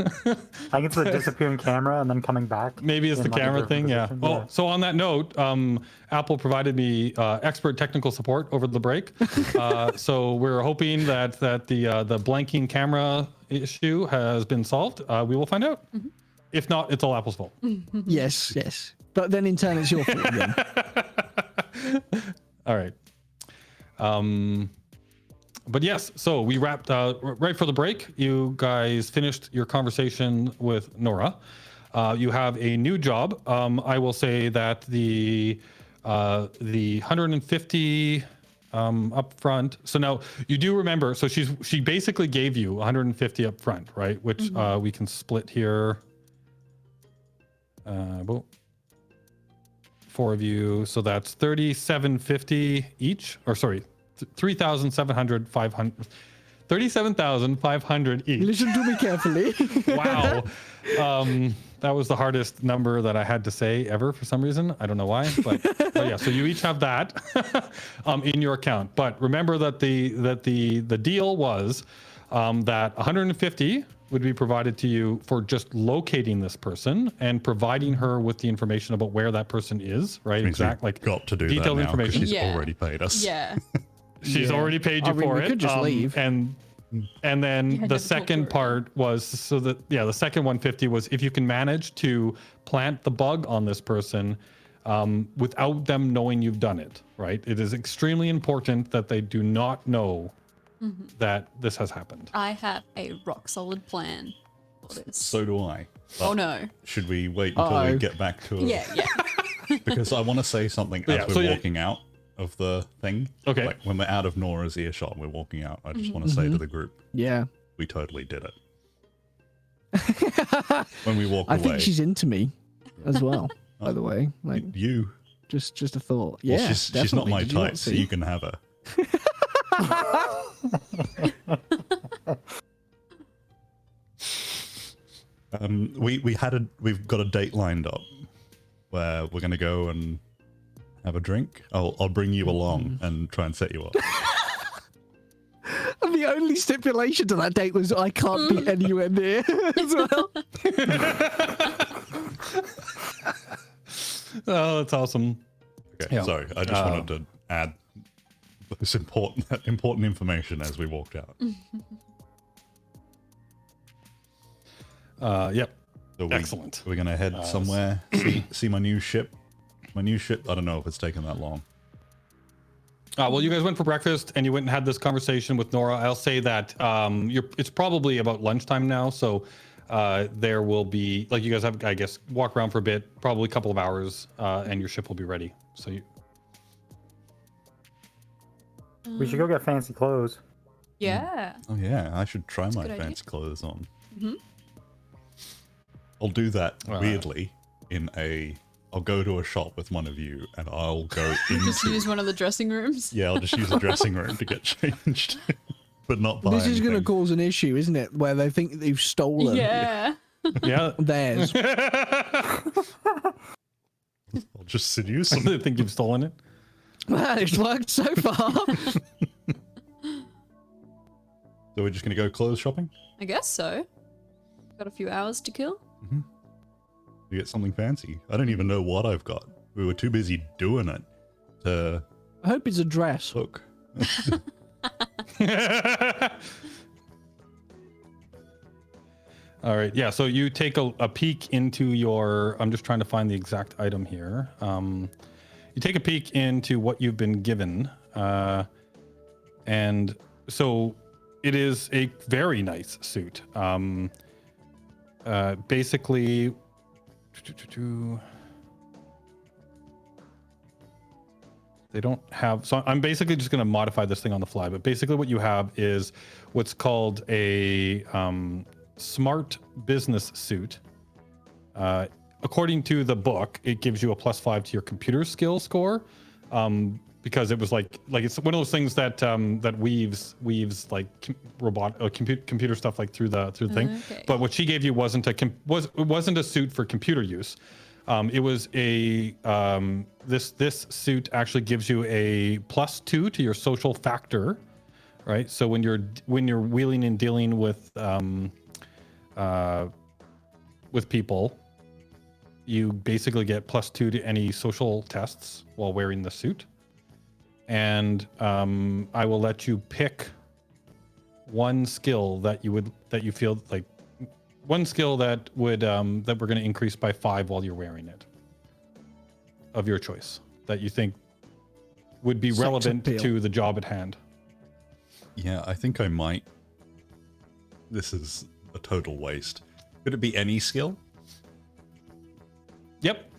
think it's the disappearing camera and then coming back. maybe it's in, the like, a camera different thing. Yeah. position. Oh, so on that note, Apple provided me expert technical support over the break. So we're hoping that the blanking camera issue has been solved. We will find out. If not, it's all Apple's fault. Yes, yes. But then in turn, it's your fault again. All right. But yes, so we wrapped right for the break. You guys finished your conversation with Nora. You have a new job. I will say that the 150 up front. So now you do remember. So she basically gave you 150 up front, right? Which we can split here. Well, 4 of you, so that's 3750 each, or sorry, 37,500 each. Listen to me carefully. Wow. That was the hardest number that I had to say ever for some reason. I don't know why, but yeah, so you each have that in your account. But remember that the deal was that 150 would be provided to you for just locating this person and providing her with the information about where that person is, right? Exactly. Like Got to do detailed that now 'cause information. she's Yeah. already paid us. Yeah. She's Yeah. already paid you I mean, for we it. could just leave. And then had the never talked to second her. part was so that the second 150 was if you can manage to plant the bug on this person without them knowing you've done it, right? It is extremely important that they do not know that this has happened. I have a rock solid plan for this. So do I. Oh But no. should we wait until Uh-oh. we get back to it? Yeah, yeah. Because I want to say something as Yeah, we're so yeah. walking out of the thing. Okay. Like when we're out of Nora's earshot, we're walking out. I just want to say to the group, Yeah. we totally did it. When we walk I away. think she's into me as well, by the way. Like, You. just a thought. Well, Yeah, she's not definitely. my Did you not type, so see? you can have her. We've got a date lined up where we're gonna go and have a drink. I'll bring you along and try and set you up. And the only stipulation to that date was I can't be anywhere near as well. Oh, that's awesome. Okay, Yeah. sorry. I just wanted to add this important information as we walked out. Yep. So Excellent. We're gonna head somewhere. See my new ship. My new ship. I don't know if it's taken that long. Well, you guys went for breakfast and you went and had this conversation with Nora. I'll say that it's probably about lunchtime now, so there will be like you guys have, I guess, walk around for a bit, probably a couple of hours, and your ship will be ready. So you. We should go get fancy clothes. Yeah. Oh yeah, I should try my good idea. fancy clothes on. I'll do that weirdly I'll go to a shop with one of you and I'll go Just into use one of the dressing rooms. yeah, I'll just use a dressing room to get changed, but not buy This is going to anything. cause an issue, isn't it? Where they think that you've stolen Yeah. Yeah. theirs. I'll just seduce I them. think you've stolen it. Man, it's worked so far. So we're just gonna go clothes shopping. I guess so. Got a few hours to kill. We get something fancy. I don't even know what I've got. We were too busy doing it to I hope it's a dress. look. All right. Yeah. So you take a peek into your. I'm just trying to find the exact item here. You take a peek into what you've been given, and so it is a very nice suit. Basically. they don't have. So I'm basically just going to modify this thing on the fly. But basically, what you have is what's called a smart business suit. According to the book, it gives you a +5 to your computer skill score, because it was like it's one of those things that that weaves like computer stuff like through the thing. Okay. But what she gave you wasn't a suit for computer use. It was a this suit actually gives you a +2 to your social factor, right? So when you're wheeling and dealing with people, you basically get +2 to any social tests while wearing the suit. And I will let you pick one skill that you feel like one skill that would that we're going to increase by 5 while you're wearing it, of your choice, that you think would be Sex relevant appeal. to the job at hand. Yeah, I think I might. This is a total waste. Could it be any skill? Yep.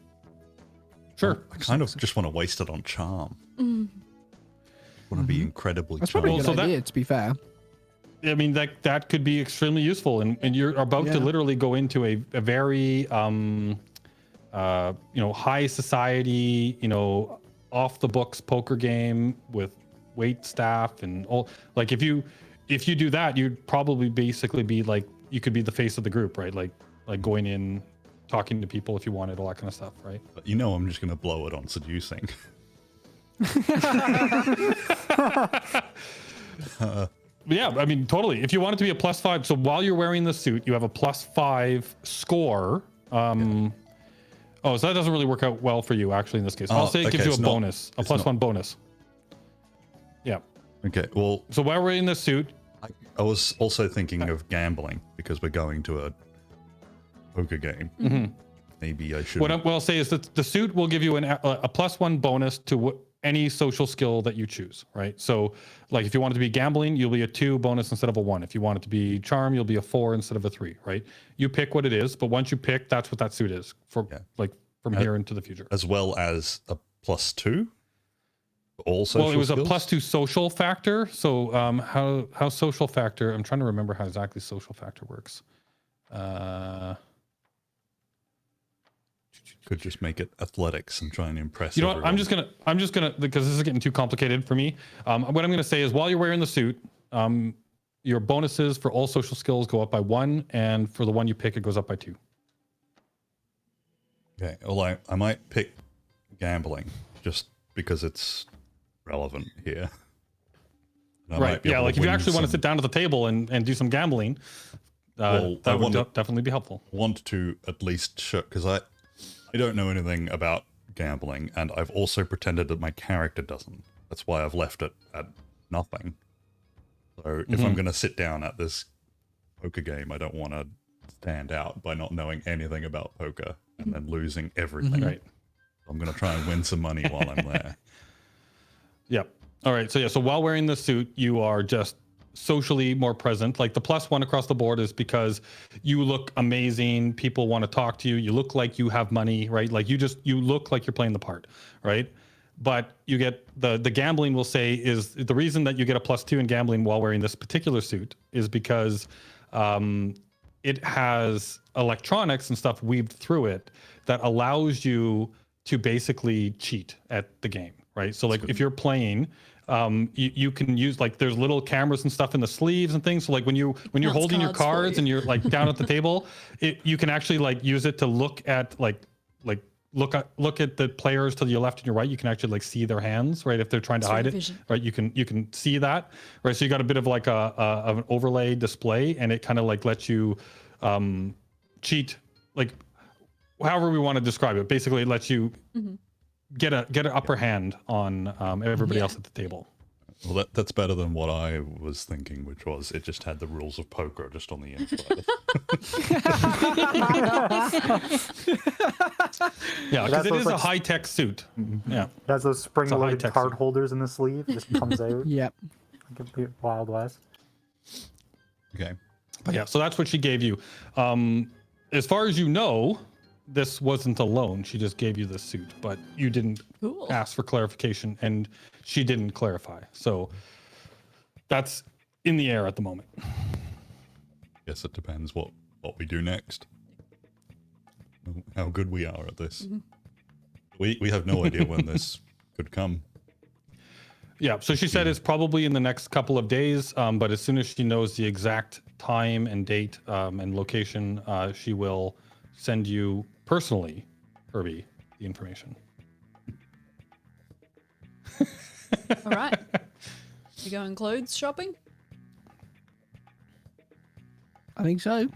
Sure. I kind of just want to waste it on charm. Want to be incredibly That's probably a charming. good so that- idea, to be fair. I mean, that could be extremely useful, and you're about to Yeah. literally go into a very high society, off the books poker game with wait staff and all. Like if you do that, you'd probably basically be like, you could be the face of the group, right? Like going in, talking to people if you wanted, all that kind of stuff, right? But I'm just going to blow it on seducing. Yeah, I mean, totally. If you want it to be a +5, so while you're wearing the suit, you have a +5 score. Oh, so that doesn't really work out well for you, actually, in this case. I'll say it gives you a bonus, a +1 bonus. Yeah. Okay, well, So while we're in the suit, I was also thinking of gambling because we're going to a poker game. Maybe I should. what I'll say is that the suit will give you a +1 bonus to any social skill that you choose, right? So, like if you want it to be gambling, you'll be a 2 bonus instead of a 1. If you want it to be charm, you'll be a 4 instead of a 3, right? You pick what it is, but once you pick, that's what that suit is for, like from here into the future. As well as a +2? All social Well, it was skills? a +2 social factor. So how social factor? I'm trying to remember how exactly social factor works. Could just make it athletics and try and impress. You know what? everyone. I'm just gonna because this is getting too complicated for me. What I'm gonna say is while you're wearing the suit, your bonuses for all social skills go up by 1, and for the one you pick, it goes up by 2. Okay, well, I might pick gambling just because it's relevant here. And I Right? might be Yeah. able Like if you win actually want to some- sit down at the table and do some gambling, Well, I that would want- definitely be helpful. want to at least show, because I don't know anything about gambling, and I've also pretended that my character doesn't. That's why I've left it at nothing. So if I'm going to sit down at this poker game, I don't want to stand out by not knowing anything about poker and then losing everything. Right. I'm going to try and win some money while I'm there. Yep. All right. So yeah. So while wearing the suit, you are just socially more present. Like the +1 across the board is because you look amazing. People want to talk to you. You look like you have money, right? Like you look like you're playing the part, right? But you get the gambling, will say, is the reason that you get a +2 in gambling while wearing this particular suit is because it has electronics and stuff weaved through it that allows you to basically cheat at the game, right? So like if you're playing, you can use, like, there's little cameras and stuff in the sleeves and things. So like when you're Counts holding your cards for cards you. and you're like down at the table, you can actually like use it to look at look at the players to your left and your right. You can actually like see their hands, right? If they're trying to hide it, vision. right? You can see that, right? So you got a bit of like an overlay display, and it kind of like lets you cheat, like however we want to describe it. Basically, it lets you get an upper hand on everybody Yeah. else at the table. Well, that's better than what I was thinking, which was it just had the rules of poker just on the inside. Yeah, because That's it what's is a like- high-tech suit. Yeah. It has those spring-loaded high-tech card suit. holders in the sleeve. It just comes out Yep. like a bit Wild West. Okay. But yeah, so that's what she gave you. As far as you know, this wasn't a loan. She just gave you the suit, but you didn't Cool. ask for clarification, and she didn't clarify. So that's in the air at the moment. Guess it depends what we do next. How good we are at this. We have no idea when this could come. Yeah, so she said it's probably in the next couple of days, but as soon as she knows the exact time and date and location, she will send you personally, Herbie, the information. All right. You going clothes shopping? I think so.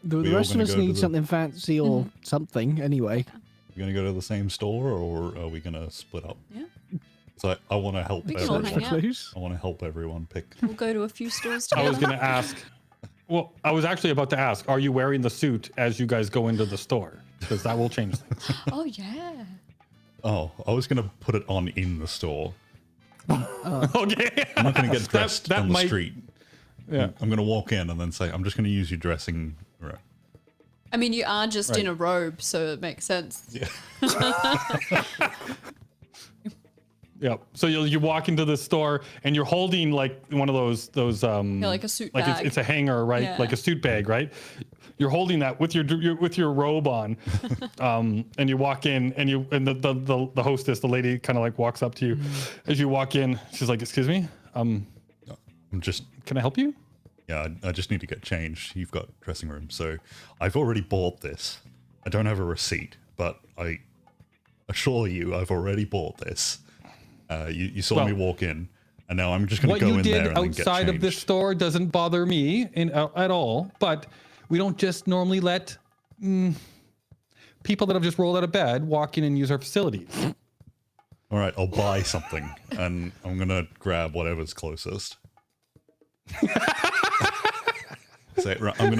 The We all rest of gonna us go to need the- something fancy or something anyway. We're gonna go to the same store, or are we gonna split up? Yeah. So I want to help We can all everyone. hang out. Clues. I want to help everyone pick. We'll go to a few stores I together. was going to ask, well, I was actually about to ask, are you wearing the suit as you guys go into the store? Because that will change things. Oh, yeah. Oh, I was gonna put it on in the store. Okay. I'm not gonna get dressed that on the might- street. Yeah. I'm gonna walk in and then say, I'm just gonna use your dressing. Right. I mean, you are just Right. in a robe, so it makes sense. Yeah. Yeah. So you walk into the store and you're holding like one of those Yeah, like a suit like bag. it's a hanger, right? Yeah. Like a suit bag, right? You're holding that with your robe on, and you walk in, and the hostess, the lady, kind of like walks up to you as you walk in. She's like, "Excuse me, I'm just. can I help you?" Yeah, I just need to get changed. You've got dressing room, so I've already bought this. I don't have a receipt, but I assure you, I've already bought this. You saw me Well, walk in, and now I'm just going What to go you in there did and then get outside of this changed. store doesn't bother me at all, but we don't just normally let people that have just rolled out of bed walk in and use our facilities. All right, I'll buy something, and I'm going to grab whatever's closest. Say, right, I'm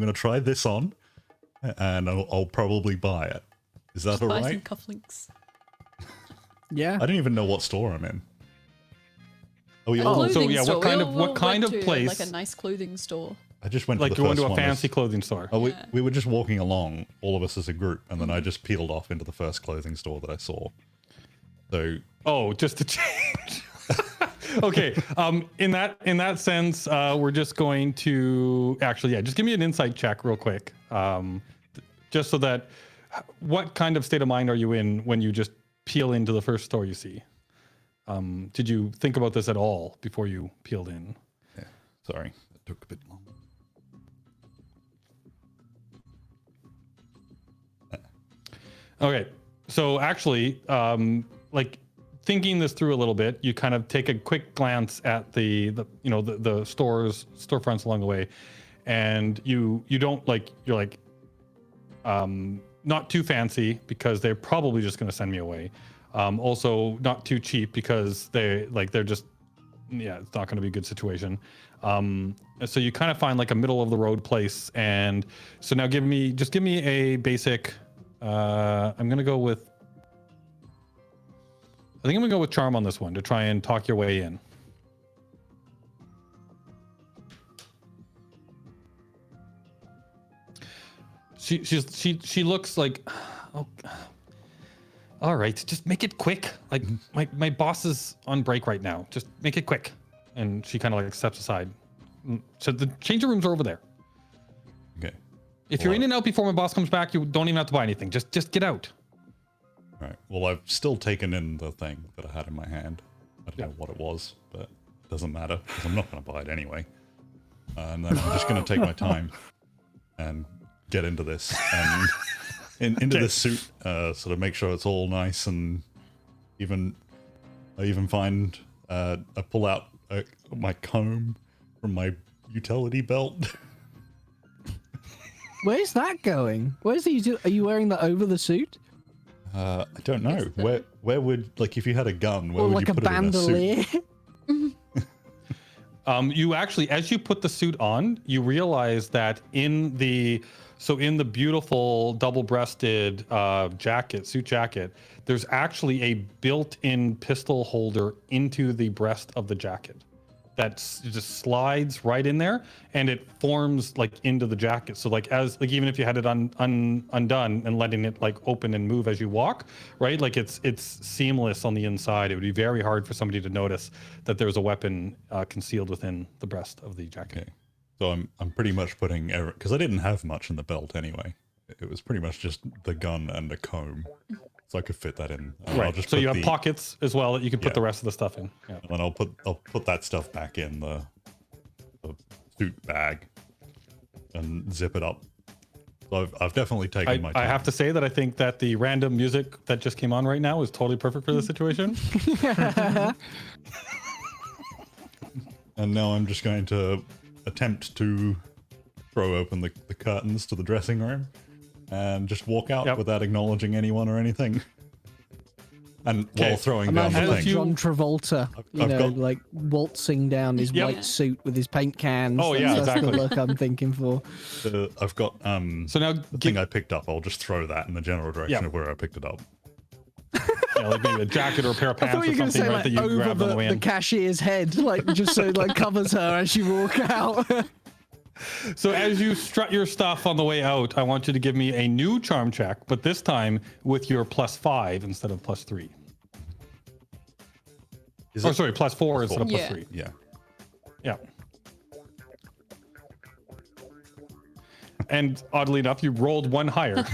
gonna try this on, and I'll probably buy it. Is that all Buy some right? cufflinks. Yeah. I don't even know what store I'm in. Oh, yeah. A Oh, clothing so yeah, store. what kind We of- all what kind went of to, place- Like a nice clothing store. I just went Like to the going first to a one. fancy clothing store. Oh, Yeah. we were just walking along, all of us as a group, and then I just peeled off into the first clothing store that I saw. So Oh, just to change. Okay. In that sense, we're just going to actually, yeah, just give me an insight check real quick. Just so that, what kind of state of mind are you in when you just peel into the first store you see? Did you think about this at all before you peeled in? yeah, sorry, it took a bit long. Okay, so actually, like thinking this through a little bit, you kind of take a quick glance at the storefronts along the way, and you don't like, you're like, not too fancy because they're probably just going to send me away. Also not too cheap because they're just, yeah, it's not going to be a good situation. So you kind of find like a middle of the road place, and so now give me a basic. I'm gonna go with. I think I'm gonna go with charm on this one to try and talk your way in. She looks like, oh, all right, just make it quick. Like my boss is on break right now. Just make it quick. And she kind of like steps aside. So the changing rooms are over there. Okay. If you're in and out before my boss comes back, you don't even have to buy anything. Just get out. All right. Well, I've still taken in the thing that I had in my hand. I don't Yeah. know what it was, but it doesn't matter because I'm not going to buy it anyway. And then I'm just going to take my time and get into this and into this suit, sort of make sure it's all nice, and I even find I pull out my comb from my utility belt. Where's that going? Where's the? Are you wearing that over the suit? I don't know. Where would, like, if you had a gun, where Or would like you a put it in a suit? bandolier? You actually, as you put the suit on, you realize that in the beautiful double-breasted suit jacket, there's actually a built-in pistol holder into the breast of the jacket. just slides right in there, and it forms like into the jacket. So like even if you had it undone and letting it like open and move as you walk, right? Like it's seamless on the inside. It would be very hard for somebody to notice that there's a weapon concealed within the breast of the jacket. Okay. So I'm pretty much putting because I didn't have much in the belt anyway. It was pretty much just the gun and a comb, so I could fit that in. And Right. I'll just So put you have pockets as well that you can put the rest of the stuff in. Yeah. And then I'll put that stuff back in the suit bag and zip it up. So I've definitely taken my time. I have to say that I think that the random music that just came on right now is totally perfect for this situation. And now I'm just going to attempt to throw open the curtains to the dressing room and just walk out without acknowledging anyone or anything. And while throwing down Imagine the like thing. John Travolta, I've got- like waltzing down his Yep. white suit with his paint cans. Oh, yeah, That's exactly. the look I'm thinking for. I've got So now the thing I picked up. I'll just throw that in the general direction of where I picked it up. like maybe a jacket or a pair of I pants thought or you were going to something, say right, like that you over grabbed on the way the in. cashier's head, like just so it like covers her as you walk out. So as you strut your stuff on the way out, I want you to give me a new charm check, but this time with your +5 instead of +3. Is Oh, it- sorry, +4 instead of Yeah. +3. Yeah. Yeah. And oddly enough, you rolled one higher.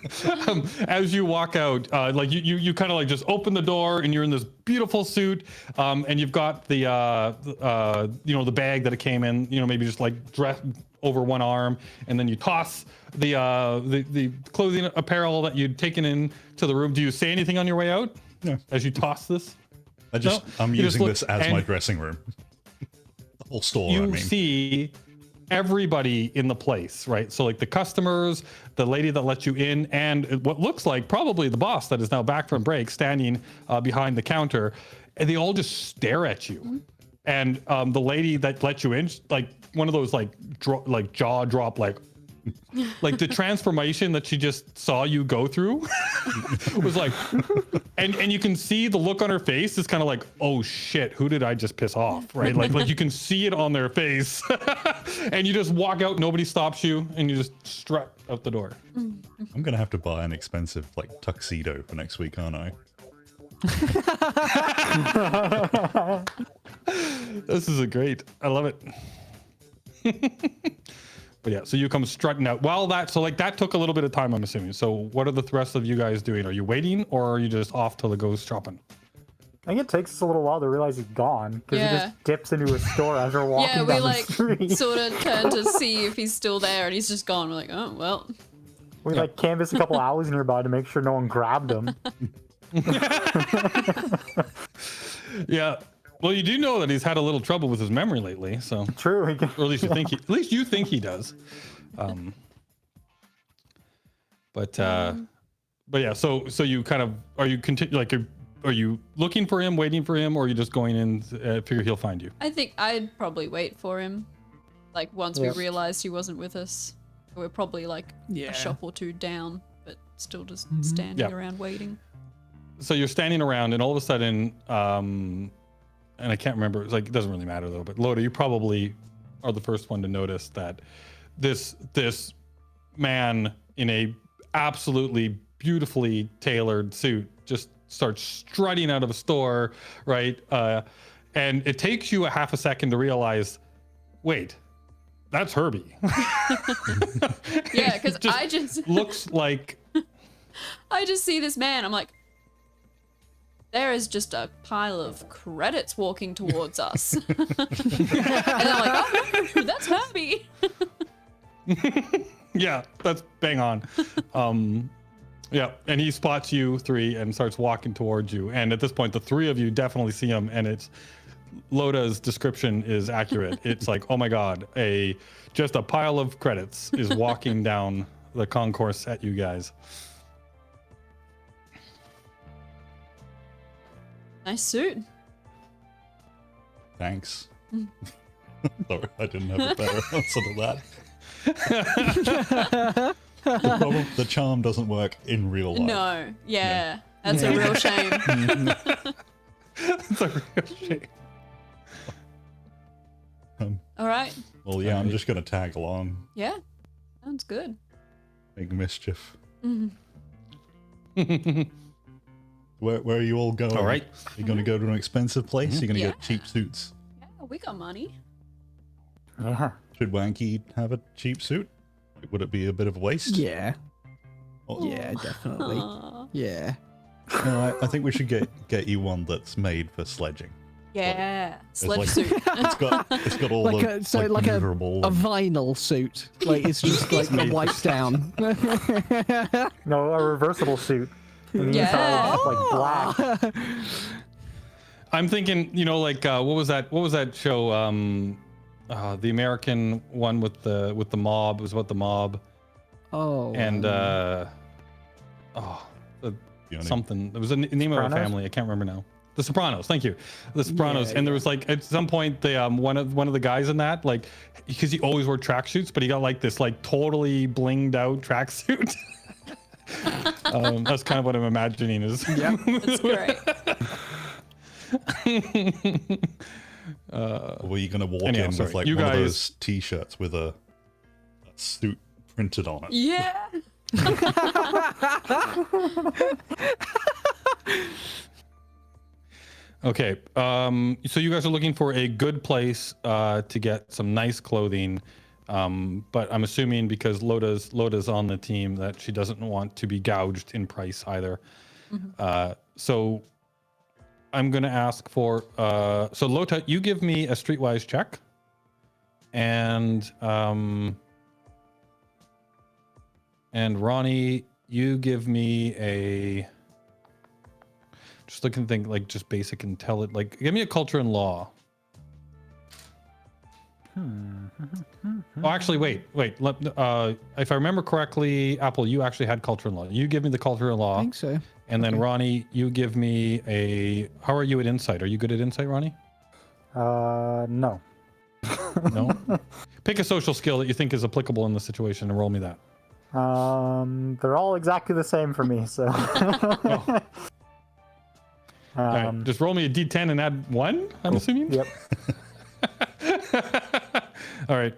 So, as you walk out, like you kind of like just open the door and you're in this beautiful suit, and you've got the the bag that it came in, maybe just like dress over one arm, and then you toss the clothing apparel that you'd taken in to the room. Do you say anything on your way out? No. As you toss this? I'm You just using look- this as my and- dressing room. The whole store, I you mean. see everybody in the place, right? So like the customers, the lady that let you in, and what looks like probably the boss that is now back from break, standing behind the counter, and they all just stare at you. And the lady that let you in, like one of those like jaw drop, like the transformation that she just saw you go through was like, and you can see the look on her face is kind of like, oh shit, who did I just piss off, right? Like you can see it on their face, and you just walk out, nobody stops you, and you just strut out the door. I'm gonna have to buy an expensive like tuxedo for next week, aren't I? This is I love it. But yeah, so you come strutting out. Well, that took a little bit of time, I'm assuming. So what are the rest of you guys doing? Are you waiting, or are you just off till it goes shopping? I think it takes us a little while to realize he's gone because he Yeah. just dips into a store as we're walking Yeah, down we the like street. sort of turn to see if he's still there, and he's just gone. We're like, oh well. We like canvass a couple alleys nearby to make sure no one grabbed him. Yeah. Well, you do know that he's had a little trouble with his memory lately, so True. He can, or at least you think he does. But yeah, so you kind of are you looking for him, waiting for him, or are you just going in figure he'll find you? I think I'd probably wait for him. Like once we Yep. realized he wasn't with us, we're probably like Yeah. a shop or two down, but still just standing Yeah. around waiting. So you're standing around, and all of a sudden, and I can't remember. It's like it doesn't really matter though. But Loda, you probably are the first one to notice that this man in a absolutely beautifully tailored suit just starts strutting out of a store, right? And it takes you a half a second to realize, wait, that's Herbie. Yeah, because Just I just looks like. I just see this man. I'm like, there is just a pile of credits walking towards us. And I'm like, oh, no, that's Herbie. Yeah, that's bang on. Yeah, and he spots you three and starts walking towards you. And at this point, the three of you definitely see him, and it's Loda's description is accurate. It's like, oh my god, just a pile of credits is walking down the concourse at you guys. Nice suit. Thanks. Sorry, I didn't have a better answer to that. The charm doesn't work in real life. No, yeah, that's a real shame. It's a real shame. All right. Well, yeah, I'm just gonna tag along, Yeah. Sounds good. make mischief. Mhm. Where are you all going? All right. You're gonna go to an expensive place. You're gonna Yeah. get cheap suits. Yeah, we got money. Yeah. Should Wanky have a cheap suit? Would it be a bit of a waste? Yeah. Oh, Yeah, definitely. Aw. Yeah. no, I think we should get you one that's made for sledging. Yeah. Sledge like- suit. It's got all Like the a- so like a- maneuverable A and- vinyl suit. Like it's just like wiped down. No, a reversible suit. And the Yeah. inside is like black. I'm thinking, you know, like what was that show? The American one with the mob. It was about the mob Oh. and you know, something. It was a name of a Sopranos? family. I can't remember now. The Sopranos. Thank you. The Sopranos. Yeah, And there was like at some point the one of the guys in that, like, because he always wore tracksuits, but he got like this like totally blinged out tracksuit. That's kind of what I'm imagining is. Yep. That's great. were you gonna walk Anyhow, in sorry. with like You one of guys- those T-shirts with a suit printed on it? Yeah. Okay. So you guys are looking for a good place to get some nice clothing. But I'm assuming because Loda's on the team that she doesn't want to be gouged in price either. So I'm gonna ask for so Lota, you give me a streetwise check. And Ronnie, you give me a just looking think like just basic intelligence, like give me a culture and law. Oh, actually, wait. If I remember correctly, Apple, you actually had culture and law. You give me the culture and I law, think so. and then Okay. Ronnie, you give me a. How are you at insight? Are you good at insight, Ronnie? No. No. Pick a social skill that you think is applicable in the situation and roll me that. They're all exactly the same for me, so. All right, just roll me a d10 and add 1. I'm assuming. Yep. All right.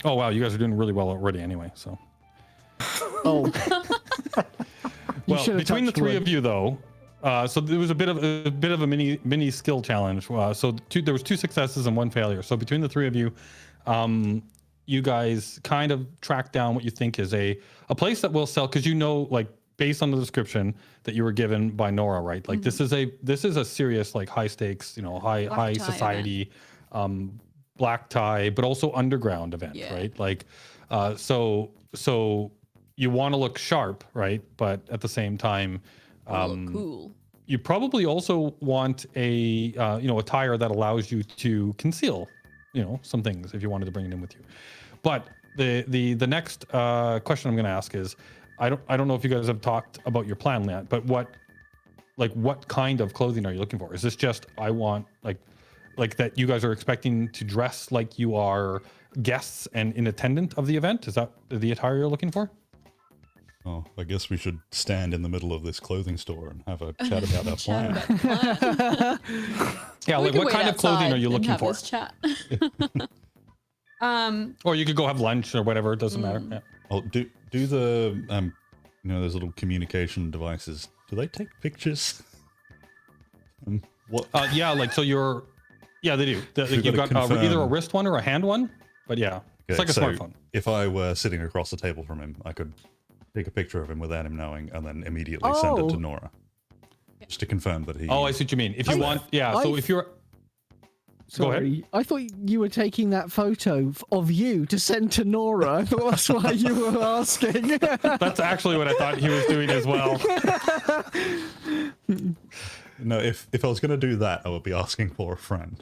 Oh wow, you guys are doing really well already anyway. So. Oh. You Well, should have between the touched three wood. of you though, so there was a bit of a mini skill challenge. So there was 2 successes and 1 failure. So between the 3 of you, you guys kind of track down what you think is a place that will sell, because you know, like based on the description that you were given by Nora, right? Like this is a serious, like high stakes, you know, high tie society, black tie, but also underground event, Yeah. right? Like, so you want to look sharp, right? But at the same time, Look cool. you probably also want a attire that allows you to conceal, some things if you wanted to bring it in with you. But the next question I'm going to ask is, I don't know if you guys have talked about your plan yet, but what kind of clothing are you looking for? Is this just I want like that you guys are expecting to dress like you are guests and in attendant of the event? Is that the attire you're looking for? Oh, I guess we should stand in the middle of this clothing store and have a chat about our Chat plan. about the plan. Yeah, We like could what wait kind of clothing outside are you and looking have for? this chat. Or you could go have lunch or whatever. It doesn't matter. Yeah. Oh, do the those little communication devices? Do they take pictures? What? Yeah, like so you're. Yeah, they do. We've You've gotta got either a confirm. wrist one or a hand one. But yeah, it's Okay, like a so smartphone. If I were sitting across the table from him, I could take a picture of him without him knowing, and then immediately send it to Oh. Nora, just to confirm that he. Oh, I see what you mean. If you want, yeah. So I've- if you're, Go ahead. Sorry, I thought you were taking that photo of you to send to Nora. I thought that's why you were asking. that's actually what I thought he was doing as well. No, if I was going to do that, I would be asking for a friend.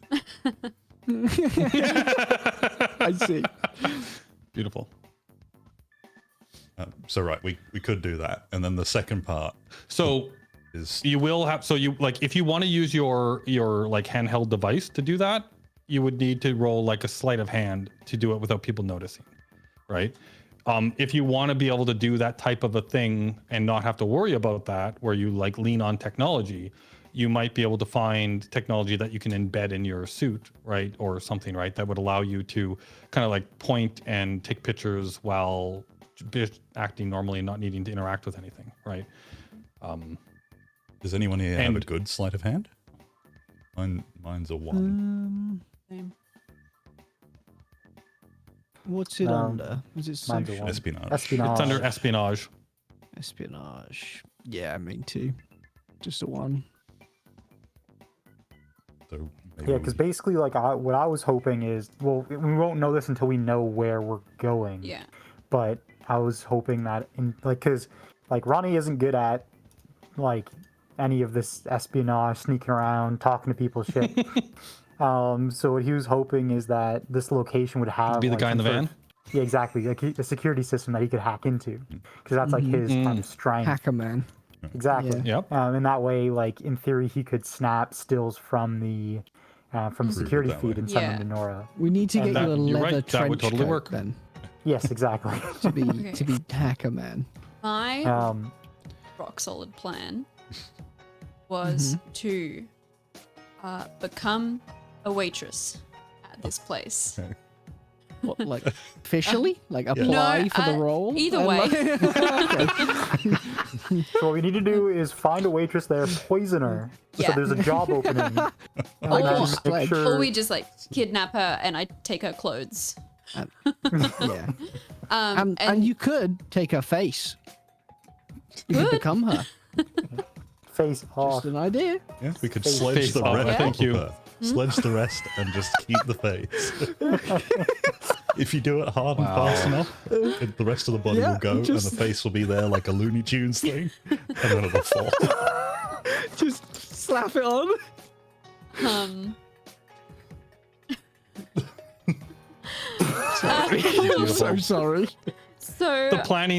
I see. Beautiful. So right, we could do that, and then the second part So is you will have. So you like if you want to use your like handheld device to do that, you would need to roll like a sleight of hand to do it without people noticing, right? If you want to be able to do that type of a thing and not have to worry about that, where you like lean on technology, you might be able to find technology that you can embed in your suit, right, or something, right, that would allow you to kind of like point and take pictures while acting normally and not needing to interact with anything, right? Does anyone here have a And- good sleight of hand? Mine's a 1. Same. What's it Um, under? Is it mine's a social? one. Espionage. Espionage. It's under espionage. Espionage. Yeah, me too. Just a 1. So maybe Yeah, because basically, like, what I was hoping is, well, we won't know this until we know where we're going. Yeah. But I was hoping that, because, like, Ronnie isn't good at, like, any of this espionage, sneaking around, talking to people's shit. So what he was hoping is that this location would have Be the like, guy in the some sort van? of- yeah, exactly, like a security system that he could hack into, because that's like his kind of strength. Hacker man. Exactly. Yeah. Yep. And that way, like in theory, he could snap stills from the security that feed way. and send Yeah. them to Nora. We need to And get you a that- you're leather right, that would trench totally coat work. then Yes, exactly. to be Okay. to be hacker man. My um, rock solid plan was to become a waitress at this place. Okay. What, like officially? Like apply No, for the role? either And, way. like- so what we need to do is find a waitress there, poison her. Yeah. So there's a job opening. And Like then a Sledge. Or we just like kidnap her and I take her clothes. yeah. And you could take her face. You could Good. become her. face off. Just an idea. Yeah, we could Face sledge the off, rest. thank you. Sledge the rest and just keep the face. If you do it hard and fast enough, the rest of the body Yeah, will go, just- and the face will be there like a Looney Tunes thing, and then it'll fall. Just slap it on. Um, I'm so sorry. so The plan,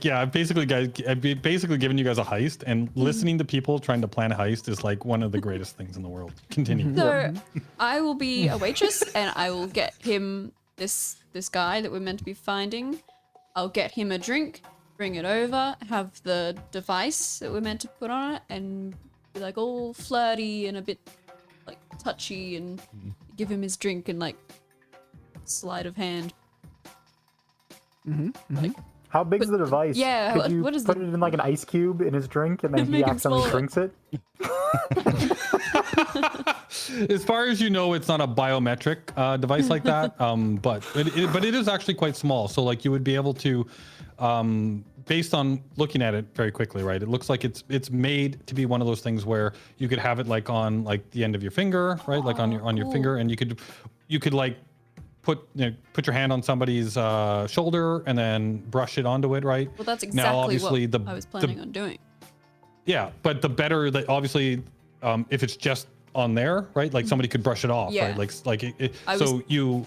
yeah, I've basically given you guys a heist, and listening to people trying to plan a heist is like one of the greatest things in the world. Continue. So I will be a waitress and I will get him this guy that we're meant to be finding. I'll get him a drink, bring it over, have the device that we're meant to put on it, and be like all flirty and a bit like touchy, and give him his drink and like sleight of hand. Like How big is the device? yeah, Could you what is put the- it in like an ice cube in his drink, and then he Make him accidentally swallow it. drinks it? As far as you know, it's not a biometric device like that, but it is actually quite small. So like you would be able to, based on looking at it very quickly, right? It looks like it's made to be one of those things where you could have it like on like the end of your finger, right? Like on your cool. finger, and you could like put your hand on somebody's shoulder and then brush it onto it, right? Well, that's Now, exactly obviously, what I was planning on doing. Yeah, but the better that obviously, if it's just on there, right? Like somebody could brush it off, Yeah. right? I So was- you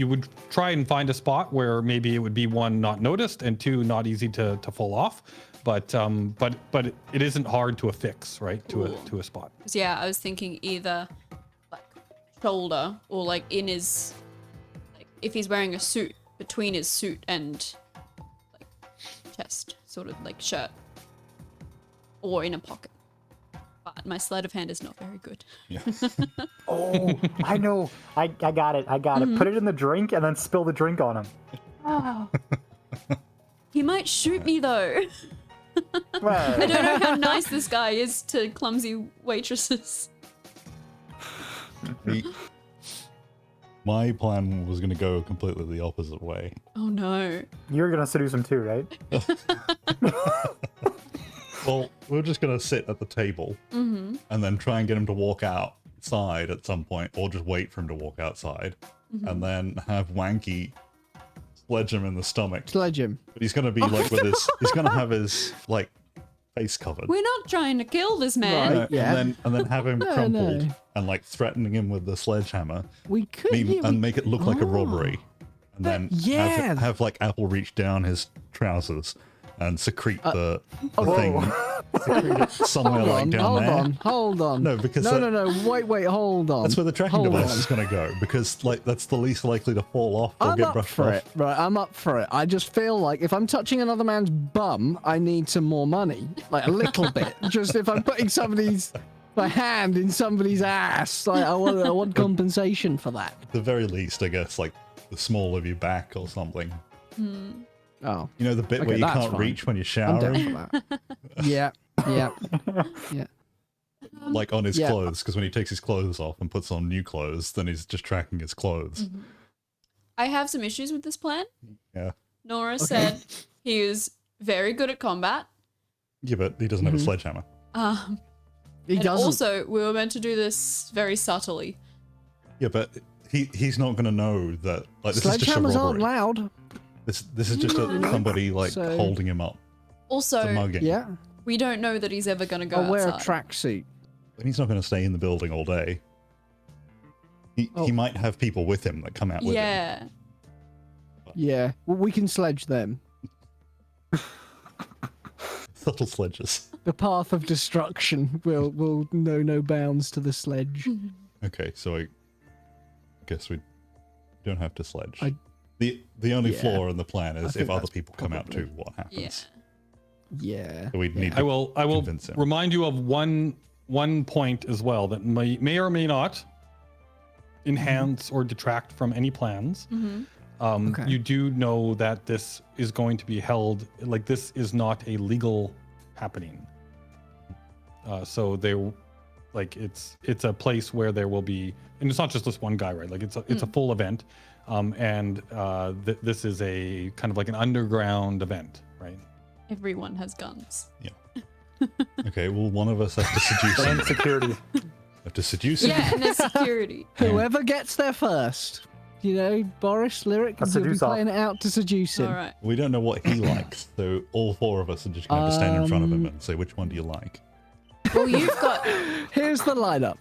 would try and find a spot where maybe it would be one, not noticed, and two, not easy to pull off. But it isn't hard to affix, right? Cool. To a spot. 'Cause, yeah, I was thinking either like shoulder or like in his, like if he's wearing a suit, between his suit and like chest, sort of like shirt, or in a pocket. But my sleight of hand is not very good. Yeah. Oh, I know. I got it. Put it in the drink and then spill the drink on him. Oh. He might shoot me though. Well, I don't know how nice this guy is to clumsy waitresses. My plan was going to go completely the opposite way. Oh no. you're gonna seduce him too, right? Well, we're just going to sit at the table and then try and get him to walk outside at some point, or just wait for him to walk outside, and then have Wanky sledge him in the stomach. Sledge him. But he's going to be like with his, he's going to have his like face covered. We're not trying to kill this man. Right. Yeah. And then have him No, crumpled no. and like threatening him with the sledgehammer, We could. yeah, and we- make it look like a Oh. robbery, and then yeah. have like Apple reach down his trousers and secrete the Whoa. thing Somewhere like down there. Hold on. No, because no. Wait, hold on. that's where the tracking Hold device on. is going to go, because like that's the least likely to fall off or I'm get up brushed for off. it. Right, I'm up for it. I just feel like if I'm touching another man's bum, I need some more money. Like a little bit. Just if I'm putting my hand in somebody's ass, like I want compensation for that. At the very least, I guess, like the small of your back or something. Oh. You know, the bit Okay, where you that's can't fine. reach when you're I'm down showering, for that. Yeah. like on his Yeah. clothes, because when he takes his clothes off and puts on new clothes, then he's just tracking his clothes. I have some issues with this plan. Yeah. Nora said he is very good at combat. Yeah, but he doesn't have a sledgehammer. He And doesn't. also, we were meant to do this very subtly. Yeah, but he's not going to know that. Like, this is just a Sledgehammers aren't robbery. loud. This is just somebody like So- holding him up. It's a Also, mugging. Yeah. we don't know that he's ever going to go I'll wear a outside. tracksuit. And he's not going to stay in the building all day. He might have people with him that come out with him. Yeah. Yeah. Well, we can sledge them. Subtle sledges. The path of destruction will know no bounds to the sledge. Okay, so I guess we don't have to sledge. I- The only Yeah. flaw in the plan I is think if other that's people come out probably- too, what Yeah. happens? Yeah. So we'd need to I will convince him. remind you of one point as well that may or may not enhance or detract from any plans. Okay. You do know that this is going to be held, like this is not a legal happening. So it's a place where there will be, and it's not just this one guy, right? Like it's a full event, this is a kind of like an underground event, right? Everyone has guns. Okay, well, one of us has to seduce him. And security. Have to seduce him. Yeah, and there's security. Whoever gets there first. You know, Boris, Lyric, A you'll be seduce off. playing it out to seduce him. All right. We don't know what he likes, so all four of us are just going to have to stand in front of him and say, which one do you like? Well, you've got Here's the lineup.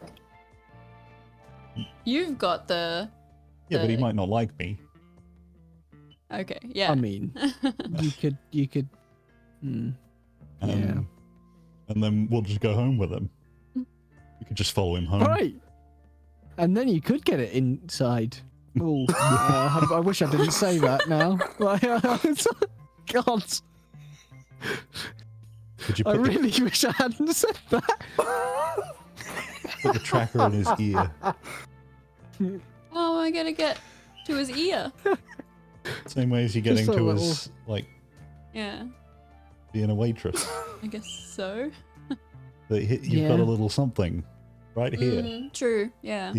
the. Yeah, but he might not like me. Okay. Yeah. I mean, you could. Yeah. And then we'll just go home with him. We could just follow him home. Right. And then you could get it inside. Oh, I wish I didn't say that now. God, Could you I put, really wish I hadn't said that. put the tracker in his ear? Oh, I gotta get to his ear. Same way as you're getting Just a to little- his, like, Yeah. being a waitress. I guess so. You've got Yeah. a little something right here. True. Yeah.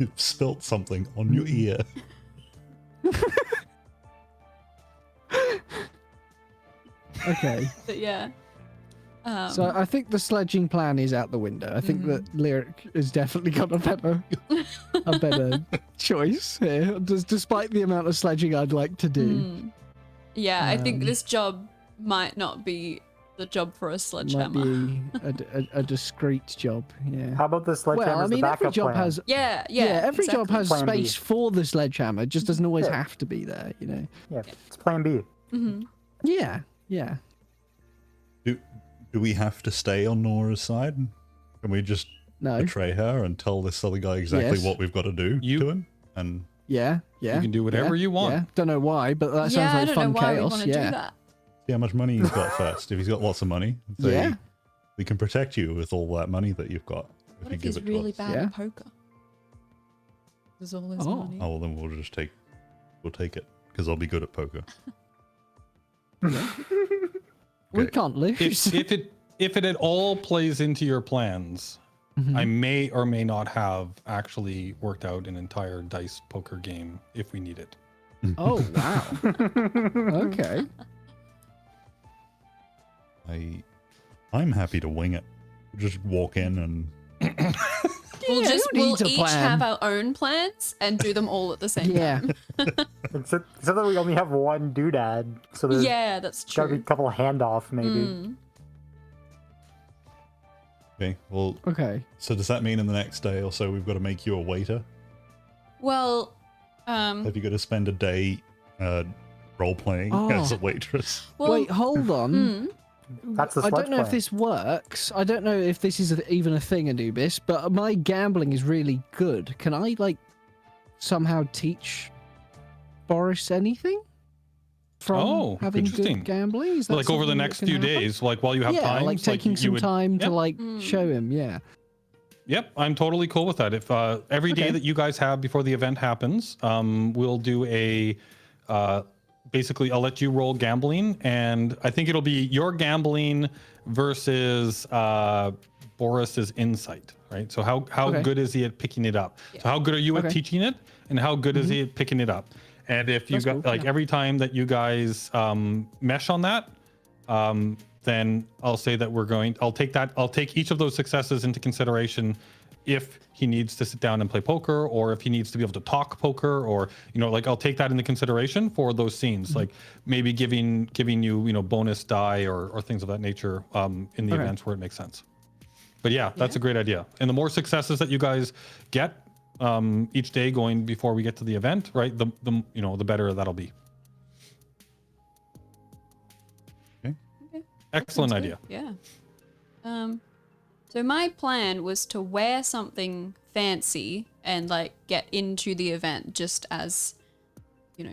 You've spilt something on your ear. Okay. But yeah. So I think the sledging plan is out the window. I think that Lyric has definitely got a better choice here, despite the amount of sledging I'd like to do. Yeah, I think this job might not be the job for a Might sledgehammer. be a discreet job. Yeah. How about the sledgehammer Well, I as mean, the every backup job plan? has. Yeah, Every job exactly. has Plan B. space for the sledgehammer. It just doesn't always Yeah. have to be there, you know. Yeah, it's plan B. Yeah. Do we have to stay on Nora's side? Can we just No. betray her and tell this other guy exactly Yes. what we've got to do You- to him? And Yeah. You can do whatever you want. Yeah. Don't know why, but that sounds Yeah, I like don't fun know why we chaos. want to Yeah. do that. see how much money he's got first. If he's got lots of money, say, Yeah. we can protect you with all that money that you've got. What you if give he's it to really us. bad Yeah. at poker? There's all this Oh. money. Oh, well, then we'll take it because I'll be good at poker. We Okay. can't lose. If it at all plays into your plans, I may or may not have actually worked out an entire dice poker game if we need it. Oh wow. Okay. I'm happy to wing it. Just walk in and We'll Yeah, who we'll needs a each plan? have our own plans and do them all at the same Yeah. time. Except that we only have one doodad, so there's Yeah, that's gotta be a true. couple handoff maybe. okay. Well, Okay. so does that mean in the next day or so we've got to make you a waiter? Well, Have you got to spend a day role playing Oh. as a waitress? well, Wait, hold on. That's the I Sledge don't know if plan. this works. I don't know if this is even a thing, Anubis, but my gambling is really good. Can I, like, somehow teach Boris anything from having interesting. good gambling? Is that Like over the something that next can few happen? days, like while you have Yeah, time, like taking some time to, like, show him, yeah. Yep, I'm totally cool with that. If every day Okay. that you guys have before the event happens, we'll do a basically I'll let you roll gambling, and I think it'll be your gambling versus Boris's insight, right? So how Okay. good is he at picking it up? So how good are you at Okay. teaching it, and how good is he at picking it up? And if you That's got cool, like yeah. every time that you guys mesh on that, then I'll say that I'll take each of those successes into consideration if he needs to sit down and play poker, or if he needs to be able to talk poker, or, like I'll take that into consideration for those scenes, like maybe giving you, bonus die or things of that nature in the Okay. events where it makes sense. But yeah, that's a great idea. And the more successes that you guys get each day going before we get to the event, right? The better that'll be. Excellent Sounds idea. good, yeah. So my plan was to wear something fancy and like get into the event just as,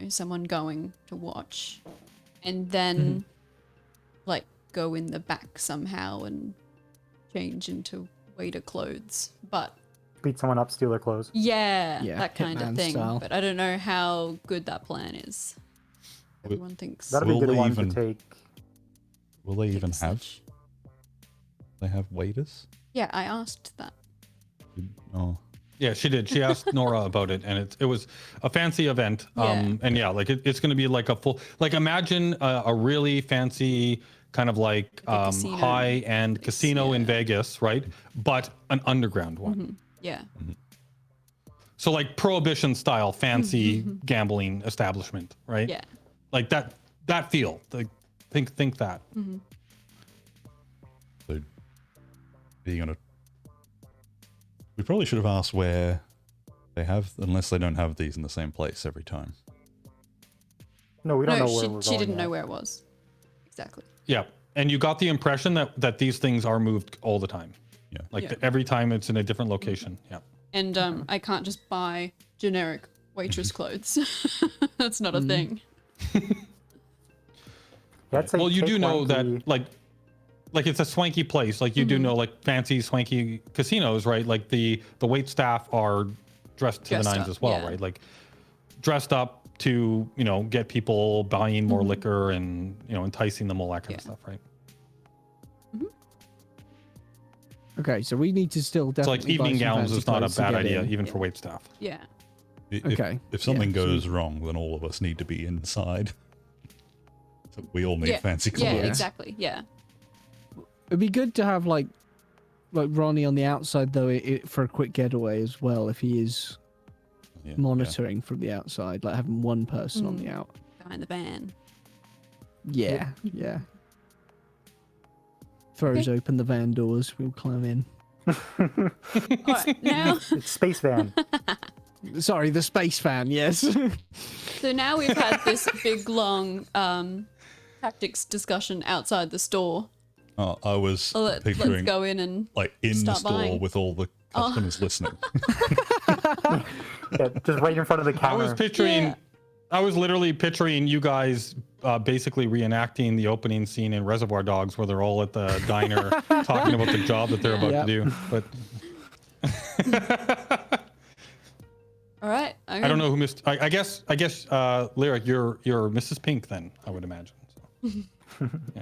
someone going to watch, and then like go in the back somehow and change into waiter clothes. But Beat someone up, steal their clothes. yeah, Yeah, that kind of Hitman thing. style. But I don't know how good that plan is. Everyone thinks That'd be a Will good they one even- to take. Will they take even the have? Sledge. They have waiters? Yeah, I asked that. Oh, Yeah, she did. She asked Nora about it, and it was a fancy event. Yeah. And yeah, like it's going to be like a full, like imagine a really fancy kind of like Like a casino high-end place, casino in yeah. Vegas, right? But an underground one. Yeah. So like prohibition style fancy gambling establishment, right? Yeah. Like that feel. Like think that. so are you gonna? We probably should have asked where they have, unless they don't have these in the same place every time. No, we don't know No, where we're going. she didn't know yet. where it was. Exactly. Yeah. And you got the impression that these things are moved all the time. Yeah. Like Yeah. every time it's in a different location. Yeah. And I can't just buy generic waitress clothes. That's not a thing. Yeah, I'd say Well, you take do know one that key. like it's a swanky place. Like you do know like fancy swanky casinos, right? Like the wait staff are dressed to Dressed the nines up, as well, yeah. right? Like dressed up to, get people buying more liquor and, enticing them, all that kind of Yeah. stuff, right? Okay, so we need to still So definitely like buy evening some gowns fancy is not a clothes to bad get idea, in. even for wait staff. Yeah. If, Okay, If something yeah, so- goes wrong, then all of us need to be inside. So we all need Yeah. fancy clothes. Yeah, exactly. Yeah. It'd be good to have like Ronnie on the outside though, for a quick getaway as well. If he is Yeah, monitoring from the outside, like having one person on the out. Behind the van. Yeah, yeah. Throws open the van doors. We'll climb in. All right, now. It's Space Van. Sorry, the space fan. Yes. So now we've had this big long tactics discussion outside the store. yeah. I was So let's picturing go in and like in the start store buying. with all the customers listening. Yeah, just right in front of the I was counter. picturing, Yeah. I was literally picturing you guys basically reenacting the opening scene in Reservoir Dogs, where they're all at the diner talking about the job that they're about Yep. to do. But all right. I don't know who missed. I guess Lyric, you're Mrs. Pink then, I would imagine. So. Yeah.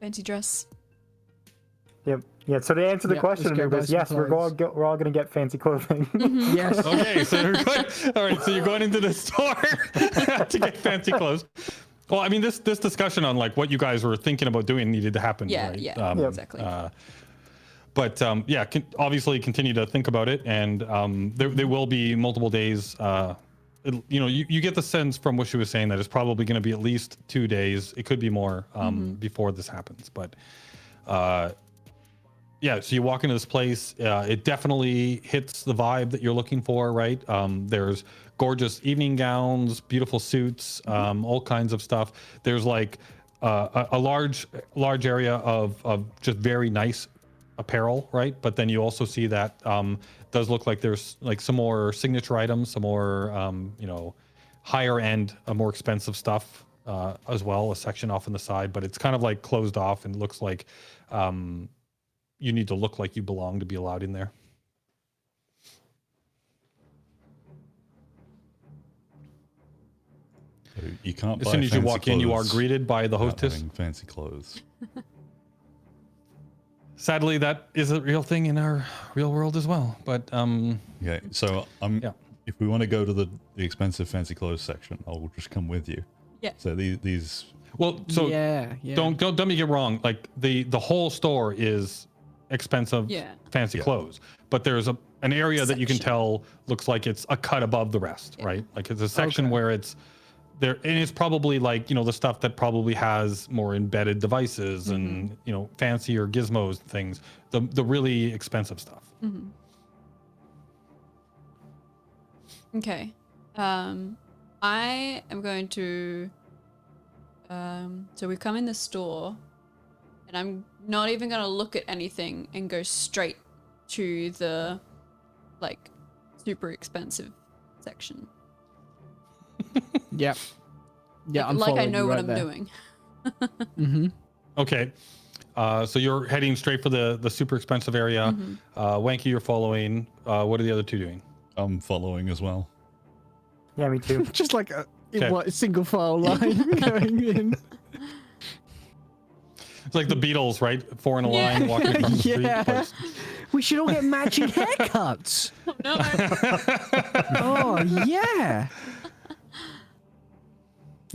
Fancy dress. Yep. Yeah. So to answer the Yeah, question, let's go buy Anubis, some yes, we're all clothes. we're all gonna get fancy clothing. Yes. Okay, so you're going. All right, so you're going into the store to get fancy clothes. Well, I mean, this discussion on like what you guys were thinking about doing needed to happen. Yeah, right? yeah, Yep. exactly. But yeah, obviously continue to think about it, and there will be multiple days. You get the sense from what she was saying that it's probably going to be at least 2 days. It could be more before this happens. But yeah, so you walk into this place. It definitely hits the vibe that you're looking for, right? There's gorgeous evening gowns, beautiful suits, all kinds of stuff. There's like a large area of just very nice apparel, right? But then you also see that does look like there's like some more signature items, some more higher end, more expensive stuff as well, a section off on the side, but it's kind of like closed off and looks like you need to look like you belong to be allowed in there. So you can't As buy soon as you fancy walk in, you are clothes greeted by the without hostess. having fancy clothes. Sadly, that is a real thing in our real world as well. But Yeah, so if we want to go to the expensive fancy clothes section, I'll just come with you. Yeah. So these well, so yeah. don't me get wrong. Like the whole store is expensive, fancy clothes, but there's an area that you can tell looks like it's a cut above the rest, right? Like it's a section where it's there, and it's probably like the stuff that probably has more embedded devices and fancier gizmos, things, the really expensive stuff. Okay. I am going to so we come in the store and I'm not even gonna look at anything and go straight to the like super expensive section. Yep. Yeah, I'm like I following know you what right I'm there. doing. Mm-hmm. Okay. So you're heading straight for the super expensive area. Wanky, you're following. What are the other two doing? I'm following as well. Yeah, me too. Just like a Okay. single file line going in. It's like the Beatles, right? Four in a line walking across the street. Yeah. Like, We should all get matching haircuts. No. Oh yeah.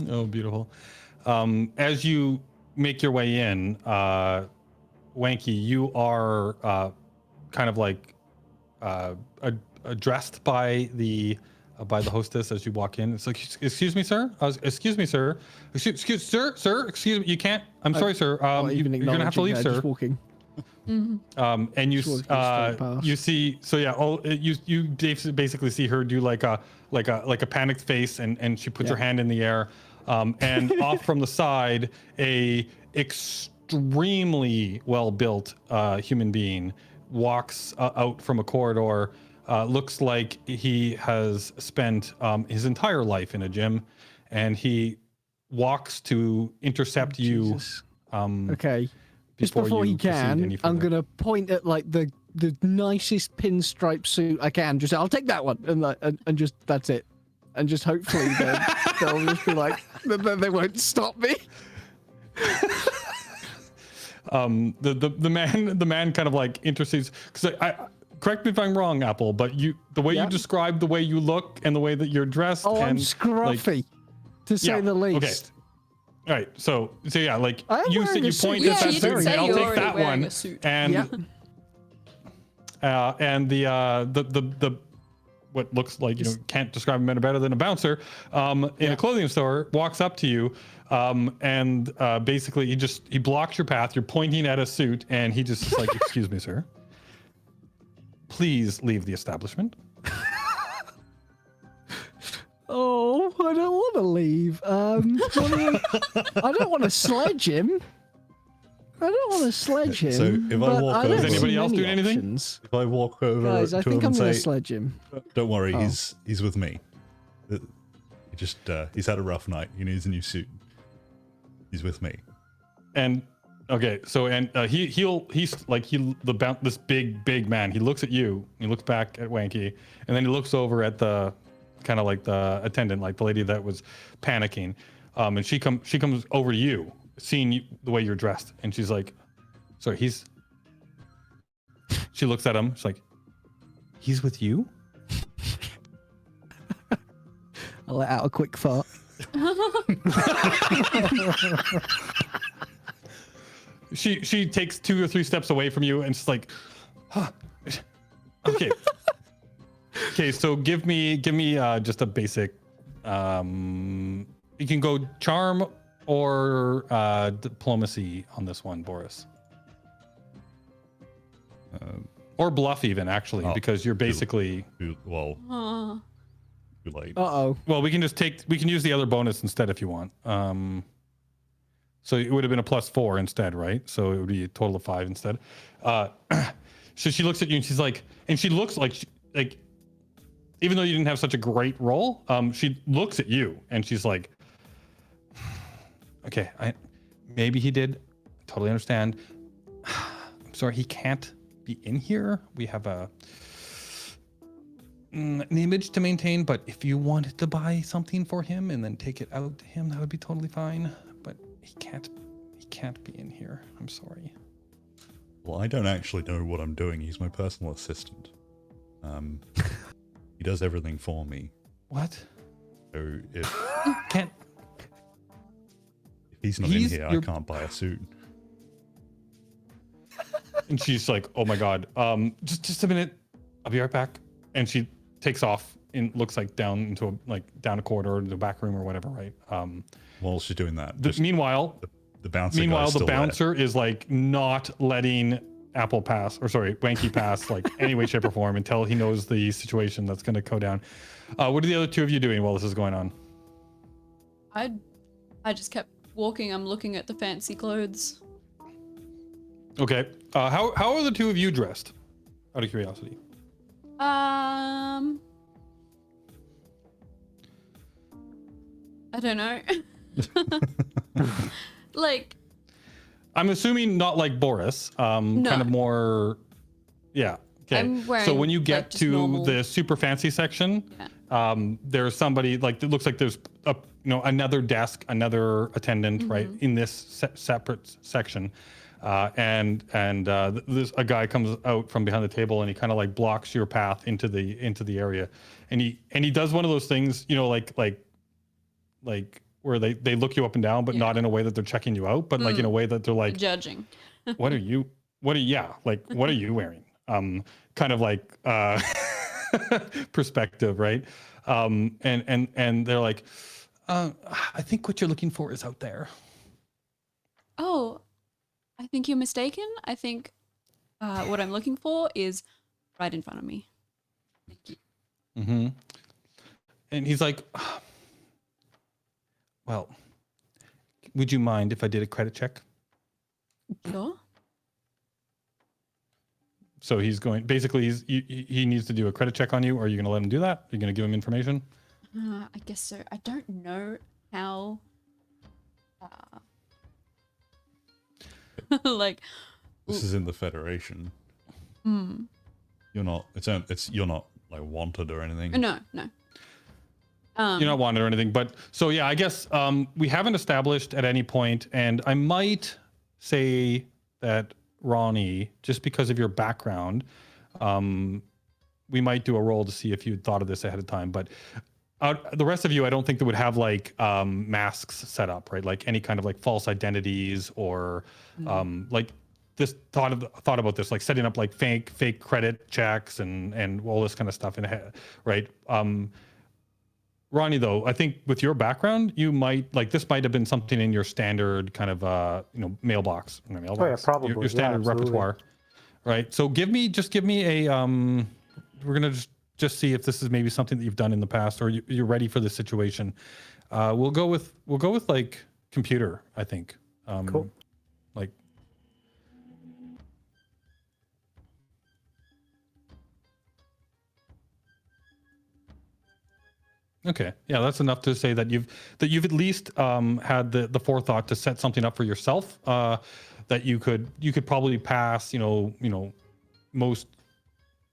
oh, beautiful. As you make your way in, Wanky, you are kind of like addressed by the hostess as you walk in. It's like, excuse me, sir. Excuse me, sir. Sir. Excuse me. You can't. I'm sorry, sir. You're gonna have to leave, sir. Just walking. And you you see. So yeah. You basically see her do like a panicked face, and she puts her hand in the air, and off from the side, a extremely well built human being walks out from a corridor. Looks like he has spent his entire life in a gym, and he walks to intercept you. Okay. Just before he can, I'm gonna point at like the nicest pinstripe suit I can. Just say, I'll take that one, and just that's it, and just hopefully they'll just be like they won't stop me. The man kind of like intercedes, because I correct me if I'm wrong, Apple, but the way you describe the way you look and the way that you're dressed. Oh, I'm and scruffy, to say the least. Okay. All right, so yeah, like you wearing a suit. point Yeah, at that you suit did and say say, I'll you're take already that wearing one, a suit. and the what looks like can't describe him any better than a bouncer in a clothing store walks up to you, and basically he blocks your path. You're pointing at a suit, and he just is like, excuse me, sir, please leave the establishment. Oh, I don't want to leave. I don't want to sledge him. So if I walk over, is anybody else doing anything? If I walk over Guys, I to think him I'm and going to say, sledge him. "Don't worry, he's with me. He's had a rough night. He needs a new suit. He's with me." And okay, so this big man. He looks at you. He looks back at Wanky, and then he looks over at the kind of like the attendant, like the lady that was panicking. And she comes over to you, seeing you, the way you're dressed, and she's like, "Sorry, he's." She looks at him. She's like, "He's with you?" I'll let out a quick fart. She takes 2 or 3 steps away from you, and she's like, "Huh. Okay." Okay, so give me just a basic. You can go charm or diplomacy on this one, Boris. Or bluff even, actually, because you're basically. Well, Too late. Uh-oh. Well, we can use the other bonus instead if you want. So it would have been a +4 instead, right? So it would be a total of 5 instead. So she looks at you and she's like, and she looks like, even though you didn't have such a great roll, she looks at you and she's like, okay, maybe he did. Totally understand. I'm sorry, he can't be in here. We have an image to maintain, but if you wanted to buy something for him and then take it out to him, that would be totally fine. But he can't be in here. I'm sorry. Well, I don't actually know what I'm doing. He's my personal assistant. He does everything for me. What? So if Can't. he's not in here, I can't buy a suit. And she's like, oh my god, just a minute, I'll be right back. And she takes off and looks like down a corridor or the back room or whatever, right? While she's doing that, Meanwhile, the bouncer. Meanwhile, the guy's still bouncer is like not letting Wanky pass like any way, shape, or form until he knows the situation that's going to go down. What are the other two of you doing while this is going on? I just kept walking. I'm looking at the fancy clothes. Okay. How are the two of you dressed? Out of curiosity. I don't know. Like, I'm assuming not like Boris. Kind of more. Yeah. Okay. I'm wearing, so when you get like, just to normal- the super fancy section, Yeah. there's somebody like it looks like there's another desk, another attendant, right, in this separate section. This a guy comes out from behind the table and he kind of like blocks your path into the area, and he does one of those things, like where they look you up and down, but not in a way that they're checking you out, but like in a way that they're like judging. what are you wearing? Kind of like perspective, right? And they're like, I think what you're looking for is out there. Oh, I think you're mistaken. I think what I'm looking for is right in front of me. Thank you. Mm-hmm. And he's like, well, would you mind if I did a credit check? Sure. So he's going, basically he needs to do a credit check on you. Are you going to let him do that? Are you going to give him information? I guess so. I don't know how. Like, This is in the Federation. You're not. You're not like wanted or anything. no. You're not wanted or anything, but so yeah, I guess we haven't established at any point, and I might say that Ronnie, just because of your background, we might do a roll to see if you thought of this ahead of time. But the rest of you, I don't think that would have like masks set up, right? Like any kind of like false identities or like this thought about this, like setting up like fake credit checks and all this kind of stuff in the head, right? Ronnie, though, I think with your background, you might like this might have been something in your standard kind of mailbox. Oh yeah, probably. Your standard repertoire, right? So give me a we're gonna just see if this is maybe something that you've done in the past or you're ready for this situation. We'll go with like computer, I think. Cool. Like. Okay, yeah, that's enough to say that you've at least had the forethought to set something up for yourself that you could probably pass. Most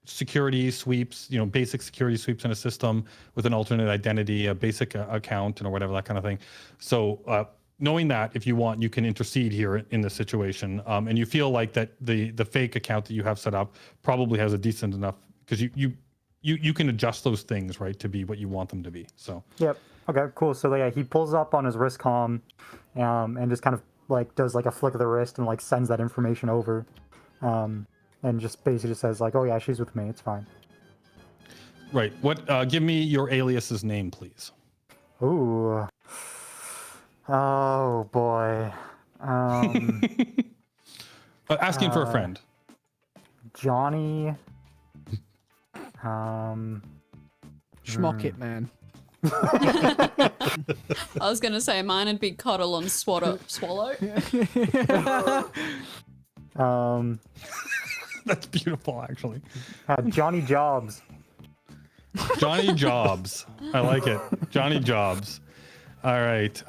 security sweeps, basic security sweeps in a system with an alternate identity, a basic account, or whatever, that kind of thing. So knowing that, if you want, you can intercede here in this situation, and you feel like that the fake account that you have set up probably has a decent enough because you can adjust those things, right, to be what you want them to be. So. Yep. Okay. Cool. So yeah, he pulls up on his wrist comm, and just kind of like does like a flick of the wrist and like sends that information over, and just basically just says like, oh yeah, she's with me. It's fine. Right. What? Give me your alias's name, please. Ooh. Oh boy. Asking for a friend. Johnny. Schmuck it, man. I was gonna say mine would be cuddle and swallow. That's beautiful, actually. Johnny Jobs. Johnny Jobs. I like it. Johnny Jobs. All right.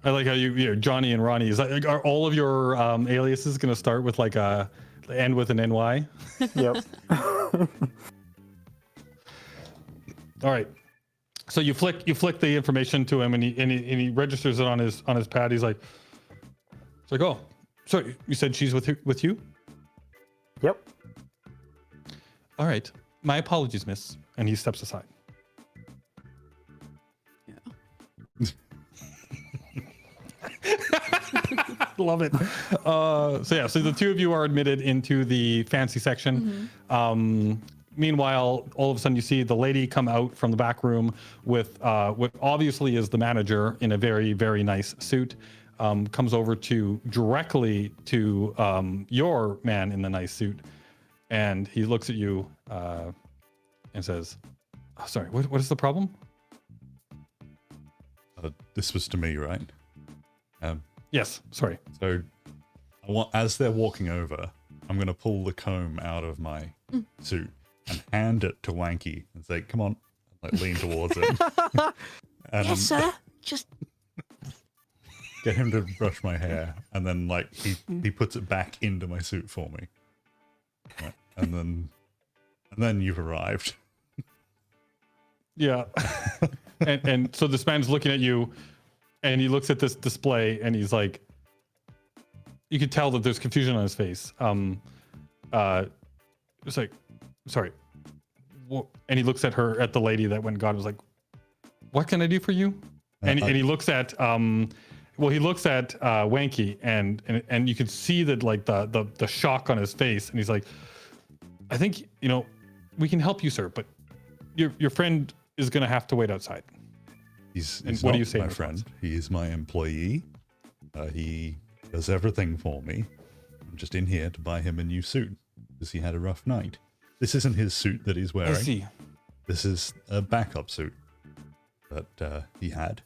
I like how you know, Johnny and Ronnie. Is that, are all of your aliases going to start with like a end with an NY? Yep. All right. So you flick the information to him, and he registers it on his pad. He's like, oh, sorry, you said she's with you? Yep. All right. My apologies, miss. And he steps aside. Love it. So the two of you are admitted into the fancy section. Meanwhile, all of a sudden you see the lady come out from the back room with what obviously is the manager in a very, very nice suit. Comes over directly to your man in the nice suit, and he looks at you and says, oh, sorry, what is the problem? This was to me, right? Yes, sorry. So, as they're walking over, I'm going to pull the comb out of my suit and hand it to Wanky and say, come on, like lean towards it. And Yes, sir. Just get him to brush my hair. And then like he puts it back into my suit for me. Right, and then you've arrived. Yeah. and so this man's looking at you, and he looks at this display, and he's like, you could tell that there's confusion on his face. It's like, sorry. And he looks at the lady that went and got him, was like, what can I do for you? And he looks at, he looks at Wanky, and you can see that like the shock on his face, and he's like, I think, we can help you, sir, but your friend is going to have to wait outside. He's what not do you say, my friend. He is my employee. He does everything for me. I'm just in here to buy him a new suit because he had a rough night. This isn't his suit that he's wearing. I see. This is a backup suit that he had.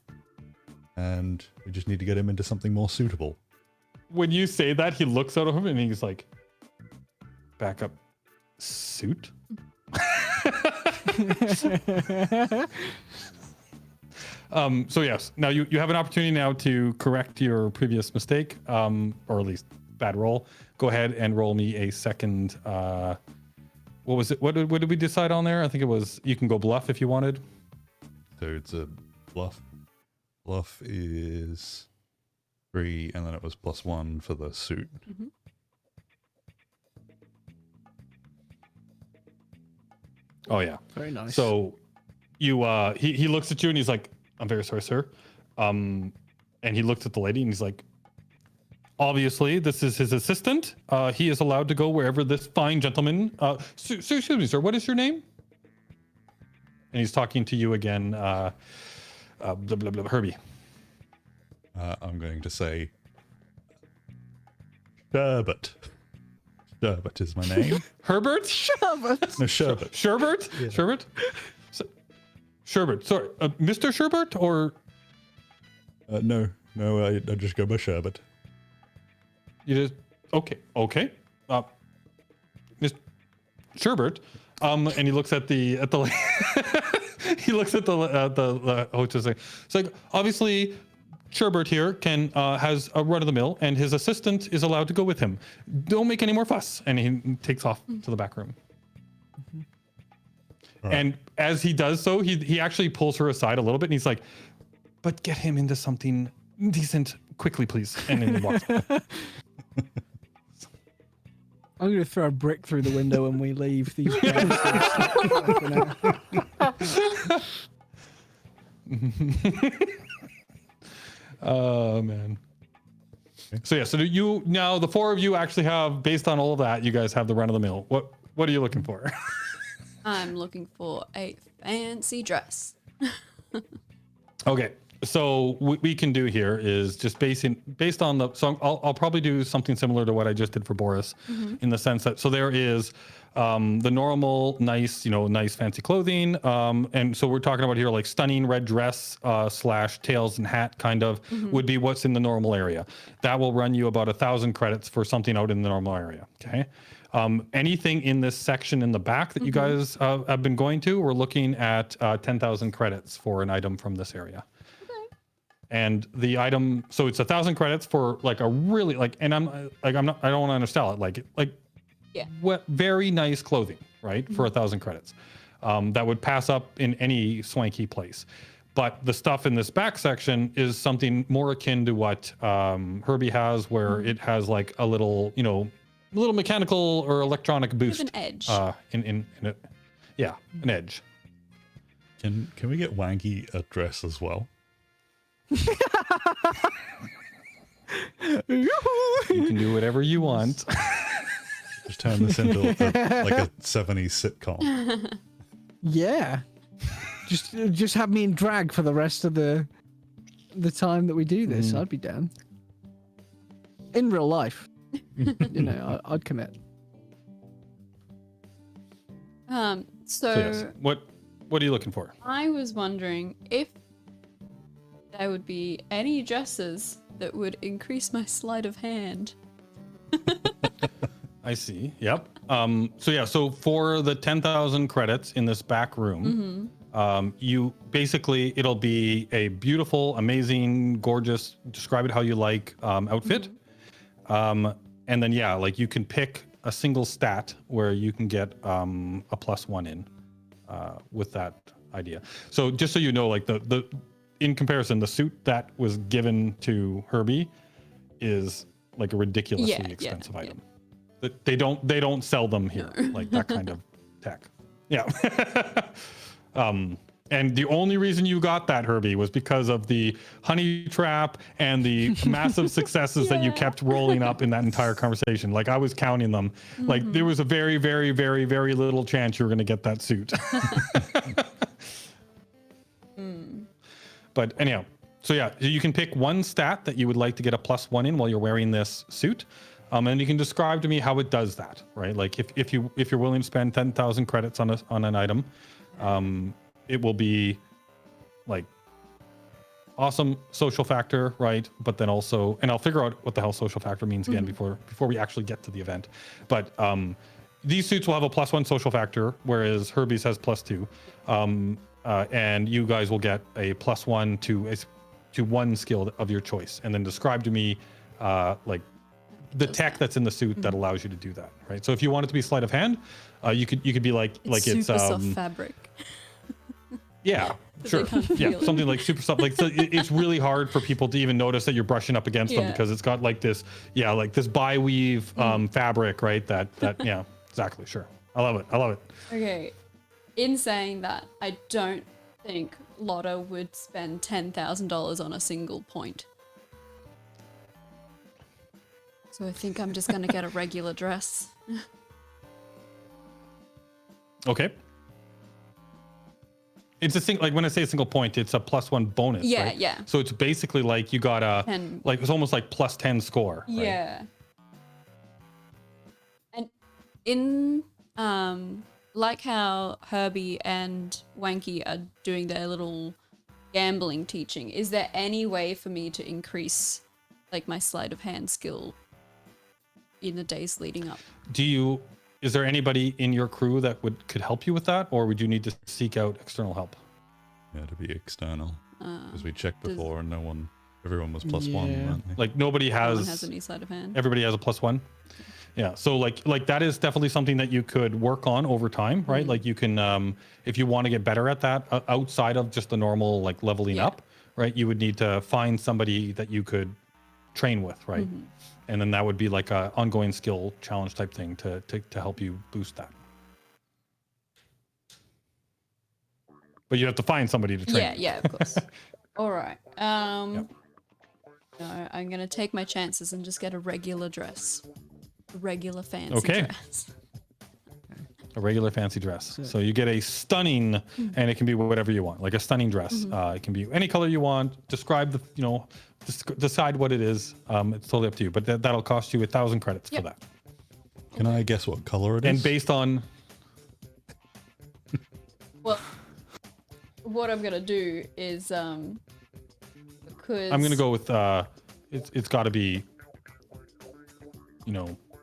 And we just need to get him into something more suitable. When you say that, he looks out of him and he's like, backup suit? So yes, now you have an opportunity now to correct your previous mistake, or at least bad roll. Go ahead and roll me a second. What was it? What did we decide on there? I think it was you can go bluff if you wanted. So it's a bluff. Bluff is 3, and then it was +1 for the suit. Mm-hmm. Oh yeah, very nice. So you he looks at you and he's like, I'm very sorry, sir. And he looks at the lady and he's like, obviously this is his assistant. He is allowed to go wherever this fine gentleman. Excuse me, sir. What is your name? And he's talking to you again, Herbie. I'm going to say Sherbet. Sherbet is my name. Herbert? Sherbet. No, Sherbet. Sherbert? Yeah. Sherbert? Sherbert. Sorry, Mr. Sherbert or? No, I just go by Sherbet. You just okay. Miss Sherbert, and he looks at the he looks at the hostess. It's like obviously Sherbert here has a run of the mill, and his assistant is allowed to go with him. Don't make any more fuss, and he takes off to the back room. Right. And as he does so, he actually pulls her aside a little bit, and he's like, "But get him into something decent quickly, please." And then he walks off. I'm going to throw a brick through the window when we leave. These guys Oh man. So yeah, so you now the four of you actually have, based on all of that, you guys have the run of the mill. What are you looking for? I'm looking for a fancy dress. Okay, So what we can do here is just based on the. So I'll probably do something similar to what I just did for Boris, in the sense that there is the normal nice fancy clothing, and so we're talking about here like stunning red dress / tails and hat kind of would be what's in the normal area. That will run you about 1,000 credits for something out in the normal area. Okay. Anything in this section in the back that you guys have been going to, we're looking at 10,000 credits for an item from this area. And the item, so it's 1,000 credits for like a really and I don't want to undersell it, what very nice clothing, right? For 1,000 credits, that would pass up in any swanky place. But the stuff in this back section is something more akin to what Herbie has, where it has like a little, little mechanical or electronic boost. With an edge. In it, yeah, an edge. Can we get Wanky a dress as well? You can do whatever you want. Just turn this into like a 70s sitcom. Yeah. Just have me in drag for the rest of the time that we do this. I'd be down. In real life. I'd commit. So yes, what are you looking for? I was wondering if there would be any dresses that would increase my sleight of hand. I see. Yep. So for the 10,000 credits in this back room, you basically, it'll be a beautiful, amazing, gorgeous, describe it how you like, outfit. And then, you can pick a single stat where you can get a +1 in with that idea. So just so you know, like the in comparison, the suit that was given to Herbie is like a ridiculously expensive item. They don't sell them here, like that kind of tech. Yeah. And the only reason you got that, Herbie, was because of the honey trap and the massive successes that you kept rolling up in that entire conversation. Like I was counting them. Like there was a very, very, very, very little chance you were going to get that suit. But anyhow, so you can pick one stat that you would like to get a +1 in while you're wearing this suit. And you can describe to me how it does that, right? Like if you're willing to spend 10,000 credits on an item, it will be like awesome social factor, right? But then also, and I'll figure out what the hell social factor means again before we actually get to the event. But these suits will have a +1 social factor, whereas Herbie's has +2. And you guys will get a +1 to one skill of your choice, and then describe to me like the tech that's in the suit that allows you to do that, right? So if you want it to be sleight of hand, you could be like it's super soft fabric. Yeah, sure. Yeah, something like super soft. Like so it's really hard for people to even notice that you're brushing up against them because it's got like this, like this bi-weave fabric, right? That yeah, exactly. Sure, I love it. Okay, in saying that, I don't think Lotta would spend $10,000 on a single point. So I think I'm just gonna get a regular dress. Okay. It's a like when I say a single point, it's a +1 bonus. Yeah, right? yeah. So it's basically like you got a like it's almost like +10 score. Right? Yeah. And in like how Herbie and Wanky are doing their little gambling teaching, is there any way for me to increase like my sleight of hand skill in the days leading up? Is there anybody in your crew that could help you with that, or would you need to seek out external help? Yeah, to be external, because we checked before and everyone was +1, weren't they? Like No one has any sleight of hand. Everybody has a +1. Yeah, so like that is definitely something that you could work on over time, right? Like you can, if you want to get better at that outside of just the normal like leveling up, right? You would need to find somebody that you could train with, right? And then that would be like a ongoing skill challenge type thing to help you boost that. But you have to find somebody to train. Yeah, of course. All right. No, I'm gonna take my chances and just get a regular dress. A regular fancy dress. A regular fancy dress. So you get a stunning, and it can be whatever you want, like a stunning dress. It can be any color you want. Describe the, decide what it is. It's totally up to you, but that'll cost you 1,000 credits for that. Can I guess what color it is? And based on, Well, what I'm gonna do is because I'm gonna go with it's got to be,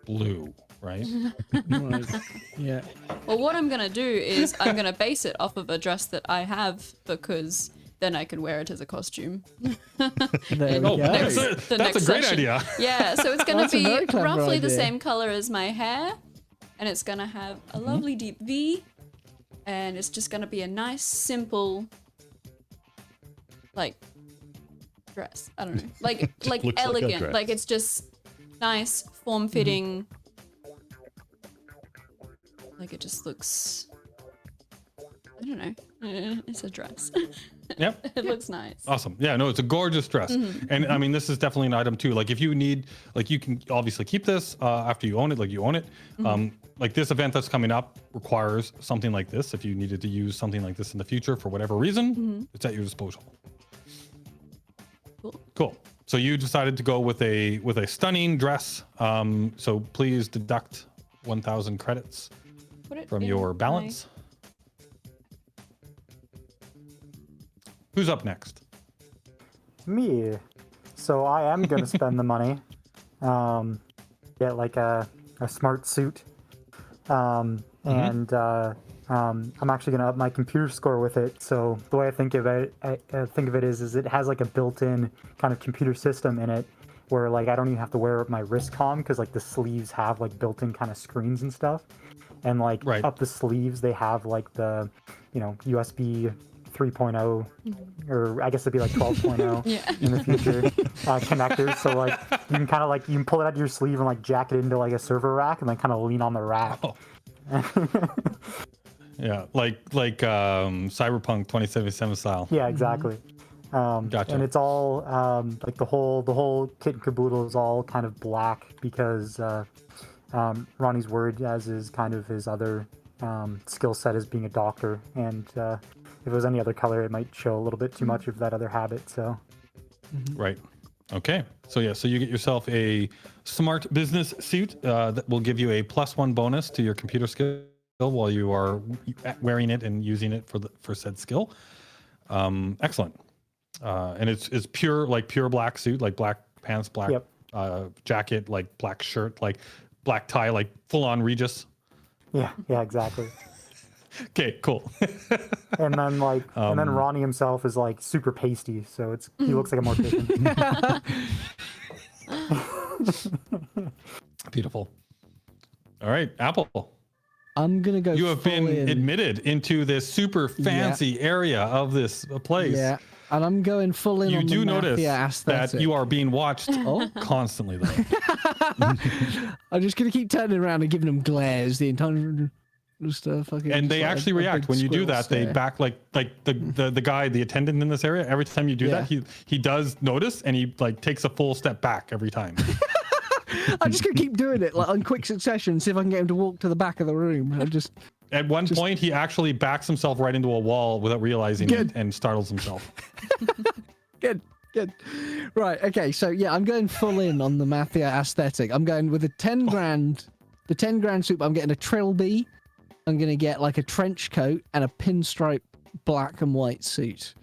blue, right? Right. Yeah. Well, what I'm gonna do is I'm gonna base it off of a dress that I have because then I can wear it as a costume. There we Oh, go. that's The a next great session. idea. Yeah, so it's gonna That's a be very clever roughly the idea. same color as my hair, and it's gonna have a lovely deep V, and it's just gonna be a nice, simple, like, dress. I don't know, like looks like a elegant. dress. Like it's just nice, form-fitting. Like it just looks. I don't know. It's a dress. Yep. It looks nice. Awesome. Yeah, no, it's a gorgeous dress. And I mean, this is definitely an item too. Like if you need, like you can obviously keep this after you own it, like you own it. Like this event that's coming up requires something like this. If you needed to use something like this in the future for whatever reason, it's at your disposal. Cool. So you decided to go with a stunning dress. So please deduct 1,000 credits Put it from in your my- balance. Who's up next? Me. So I am going to spend the money. Get like a smart suit. And I'm actually going to up my computer score with it. So the way I think of it, is it has like a built-in kind of computer system in it where like I don't even have to wear my wrist comm because like the sleeves have like built-in kind of screens and stuff. And like Right. up the sleeves, they have like the, USB 3.0 or I guess it'd be like 12.0 Yeah. in the future connectors. So like you can kind of like you can pull it out of your sleeve and like jack it into like a server rack and then kind of lean on the rack. Oh. Yeah, like Cyberpunk 2077 style. Yeah, exactly. Gotcha. And it's all like the whole kit and caboodle is all kind of black because Ronnie's word, as is kind of his other skill set, as being a doctor. And if it was any other color, it might show a little bit too much of that other habit. So Right. Okay. So yeah, so you get yourself a smart business suit that will give you a +1 bonus to your computer skill while you are wearing it and using it for said skill. Excellent. And it's pure black suit, like black pants, black Yep. jacket, like black shirt, like black tie, like full on Regis. yeah, exactly. Okay, cool. And then and then Ronnie himself is like super pasty, so he looks like a mortician. Beautiful. All right, Apple. I'm gonna go. You have been full in. admitted into this super fancy area of this place. Yeah, and I'm going full in You on do the notice mafia that aesthetic. you are being watched constantly, though. I'm just gonna keep turning around and giving them glares the entire. Just fucking. And just they like actually a react big when you do squirrel that. They stare. back like the guy, the attendant in this area. Every time you do Yeah. that, he does notice and he like takes a full step back every time. I'm just gonna keep doing it like on quick succession. See if I can get him to walk to the back of the room. I just. At one point, he actually backs himself right into a wall without realizing it and startles himself. Good. Right. Okay. So yeah, I'm going full in on the mafia aesthetic. I'm going with the 10 grand. The 10 grand suit. I'm getting a trilby. I'm gonna get like a trench coat and a pinstripe black and white suit.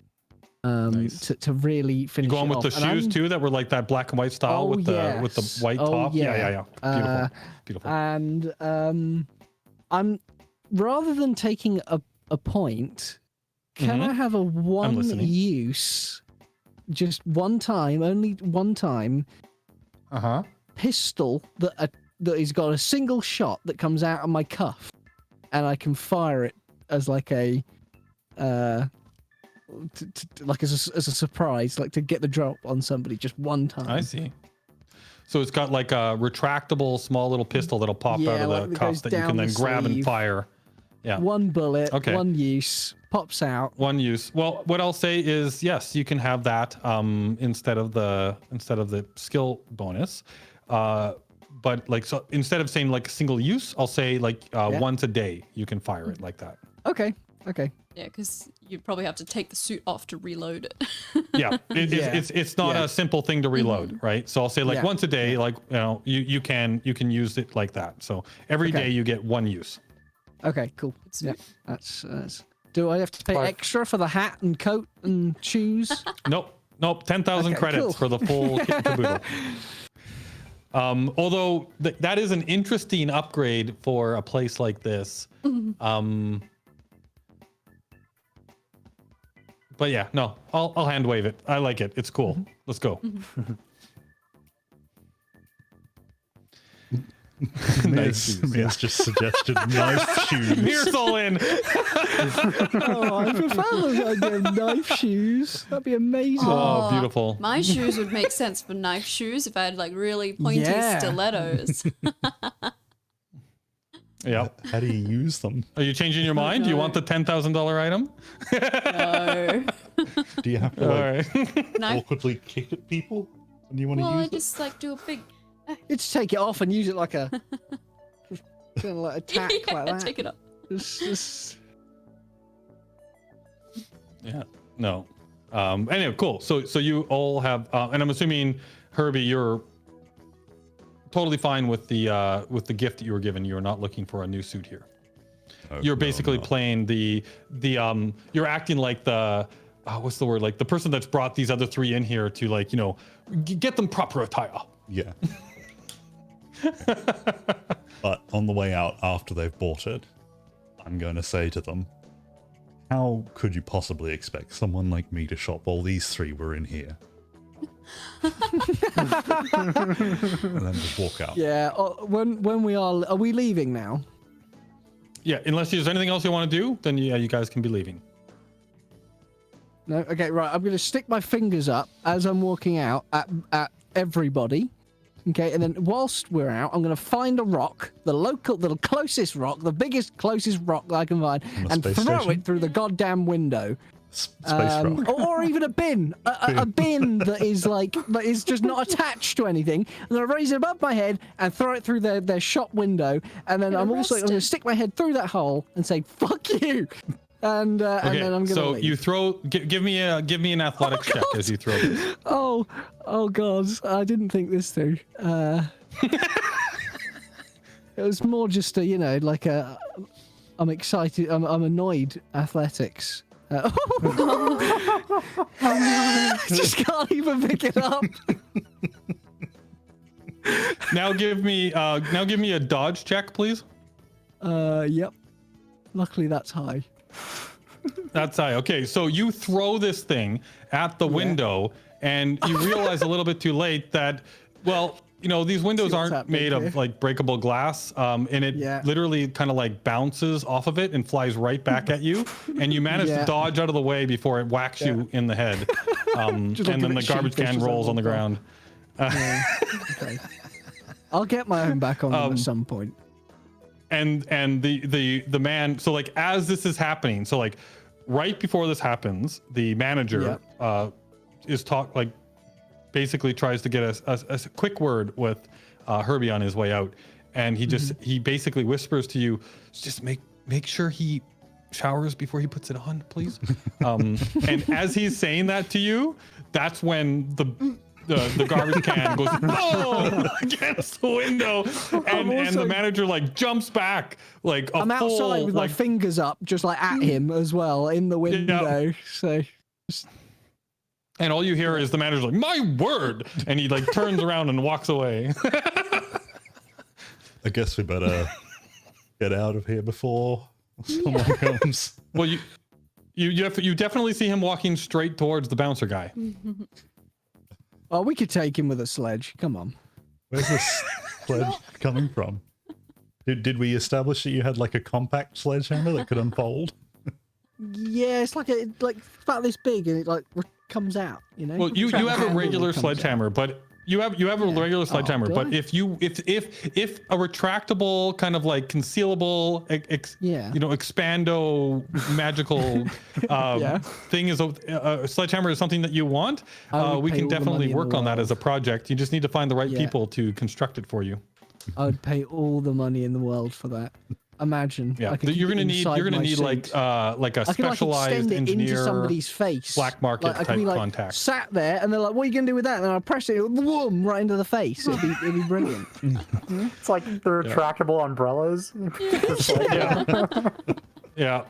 Nice. To really finish. Going it with the off. And shoes I'm- too, that were like that black and white style Oh, with the yes. white Oh, top. yeah. Yeah. Beautiful. And I'm rather than taking a point, can I have a one listening. use, just one time, only one time, pistol that has got a single shot that comes out of my cuff, and I can fire it as like a like as a surprise, like to get the drop on somebody just one time. I see. So it's got like a retractable small little pistol that'll pop Yeah, out of like the that cuffs goes that you can down then the grab and sleeve. fire. Yeah. One bullet, Okay. one use, pops out. One use. Well, what I'll say is yes, you can have that instead of the skill bonus. but like, so instead of saying like single use, I'll say like once a day you can fire it like that. Okay. Yeah, because you'd probably have to take the suit off to reload it. Yeah, it's not Yeah. a simple thing to reload, right? So I'll say like Yeah. once a day, like you can use it like that. So every Okay. day you get one use. Okay, cool. It's- Yeah, that's. Do I have to pay Five. extra for the hat and coat and shoes? Nope, 10,000 Okay, credits cool. for the full kit and caboodle. Although that is an interesting upgrade for a place like this. But yeah, no, I'll hand wave it. I like it. It's cool. Let's go. Mia's just suggested knife shoes. Here's all in. Oh, I prefer those idea of knife shoes. That'd be amazing. Oh, beautiful. My shoes would make sense for knife shoes if I had like really pointy Yeah. stilettos. Yeah. How do you use them? Are you changing your mind? Do you want the $10,000 item? No. Do you have to All like right. Knife. awkwardly kick at people when you want to Well, I use it? just like do a big. It's take it off and use it like a kind of like attack Yeah, like that. take it up. Just- Yeah. No. Anyway, cool. So you all have, and I'm assuming Herbie, you're totally fine with the gift that you were given. You're not looking for a new suit here. Oh, You're no, basically I'm not. playing the you're acting like the what's the word, like the person that's brought these other three in here to like get them proper attire. Yeah. But on the way out, after they've bought it, I'm going to say to them, how could you possibly expect someone like me to shop while these three were in here? And then just walk out. yeah. When we are we leaving now? Yeah, unless there's anything else you want to do, then yeah, you guys can be leaving. No. Okay. Right. I'm going to stick my fingers up as I'm walking out at everybody. Okay, and then whilst we're out, I'm going to find a rock, the closest rock, the biggest, closest rock that I can find, On a and space throw station? it through the goddamn window. Space rock. Or even a bin, a bin that is just not attached to anything. And then I raise it above my head and throw it through their shop window. And then Get I'm going to arrested. stick my head through that hole and say "fuck you," and Okay, then I'm going to so leave. you throw. Give me an athletics check as you throw this. Oh God, I didn't think this through. It was more just I'm excited. I'm annoyed. Athletics. Just can't even pick it up. Now give me a dodge check, please. Yep. Luckily, that's high. That's high. Okay, so you throw this thing at the window, and you realize a little bit too late that, well, these windows See what's aren't happening made here. of like breakable glass, and it Yeah. literally kind of like bounces off of it and flies right back at you, and you manage Yeah. to dodge out of the way before it whacks you in the head, and Just like a then the bit garbage sheepish can as I rolls on the walk off. ground. Yeah. Okay. I'll get my own back on them at some point. And the man, so like as this is happening, so like right before this happens, the manager is basically tries to get a quick word with Herbie on his way out, and he basically whispers to you, just make sure he showers before he puts it on, please. And as he's saying that to you, that's when the garbage can goes boom against the window, and the manager like jumps back like I'm outside with my like, fingers up, just like at him as well in the window. So and all you hear is the manager like, my word, and he like turns around and walks away. I guess we better get out of here before someone comes. Well, you definitely see him walking straight towards the bouncer guy. oh, we could take him with a sledge. Come on. Where's this sledge coming from? Did we establish that you had like a compact sledgehammer that could unfold? Yeah, it's like about this big, and it like comes out. Well, you have a Handle regular comes out. sledgehammer, but you have a regular sledgehammer. do But I? if a retractable kind of like concealable, expando magical Yeah. thing is a sledgehammer is something that you want, I would we pay can all the definitely money in the work on that world. as a project. You just need to find the right Yeah. people to construct it for you. I would pay all the money in the world for that. Imagine. Yeah, I could you're keep gonna it need inside my like suit. a I could like specialized extend it into engineer, somebody's face. black market Like, I could type be like contact. sat there, and they're like, "What are you gonna do with that?" And then I press it, boom, right into the face. It'd be brilliant. It's like the retractable umbrellas. Just like- Yeah. Yeah.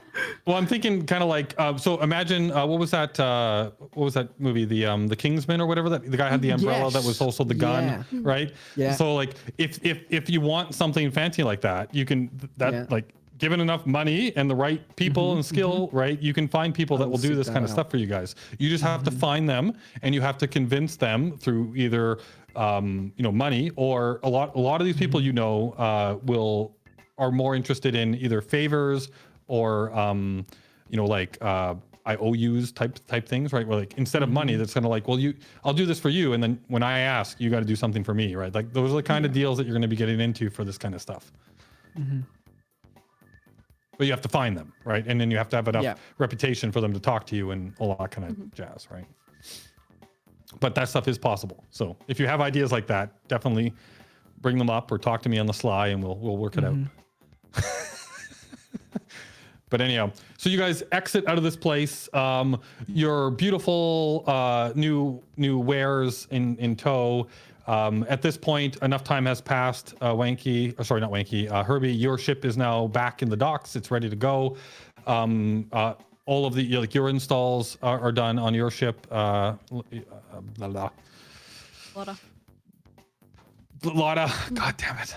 Well, I'm thinking kind of like so. Imagine what was that movie? The Kingsman or whatever. That the guy had the umbrella that was Yes. also the gun, Yeah. right? Yeah. So like, if you want something fancy like that, you can Yeah. like given enough money and the right people and skill, right? You can find people that I'll will do seek this that kind of out. stuff for you guys. You just have to find them, and you have to convince them through either money or a lot of these people are more interested in either favors or IOUs type things, right? Where like instead of money, that's kind of like, well, I'll do this for you, and then when I ask, you got to do something for me, right? Like those are the kind of deals that you're going to be getting into for this kind of stuff. But you have to find them, right? And then you have to have enough reputation for them to talk to you and all that kind of jazz, right? But that stuff is possible. So if you have ideas like that, definitely bring them up or talk to me on the sly, and we'll work it out. But anyhow, so you guys exit out of this place. Your beautiful new wares in tow. At this point, enough time has passed. Herbie, your ship is now back in the docks. It's ready to go. All of the your installs are done on your ship. Lotta. Lotta, god damn it.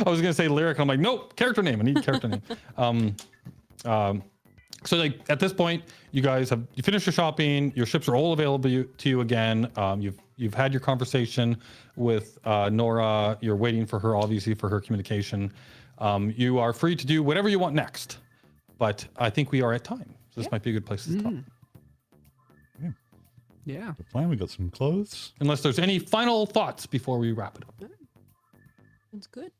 I was gonna say lyric. I'm like, nope, character name. I need character name. So like at this point, you finished your shopping. Your ships are all available to you again. You've had your conversation with Nora. You're waiting for her, obviously, for her communication. You are free to do whatever you want next. But I think we are at time. So this might be a good place to stop. Yeah. The plan, we got some clothes. Unless there's any final thoughts before we wrap it up. That's good.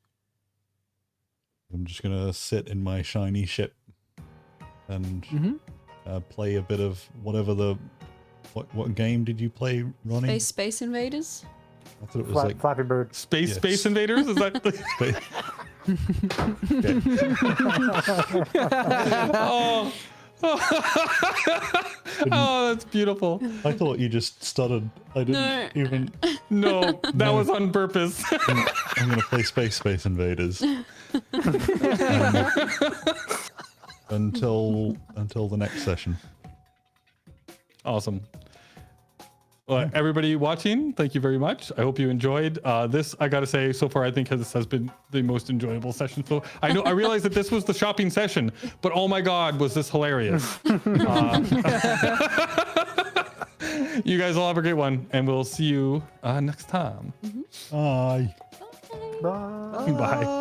I'm just gonna sit in my shiny ship and play a bit of whatever what game did you play, Ronnie? Space Invaders. I thought it was like Flappy Bird. Space Invaders? Is that oh. Oh, that's beautiful. I thought you just stuttered. I didn't even. No, that was on purpose. I'm gonna play Space Invaders until the next session. Awesome. Well, everybody watching, thank you very much. I hope you enjoyed this. I gotta say, so far, I think this has been the most enjoyable session. So I realized that this was the shopping session, but oh my God, was this hilarious. You guys all have a great one, and we'll see you next time. Bye. Bye. Bye.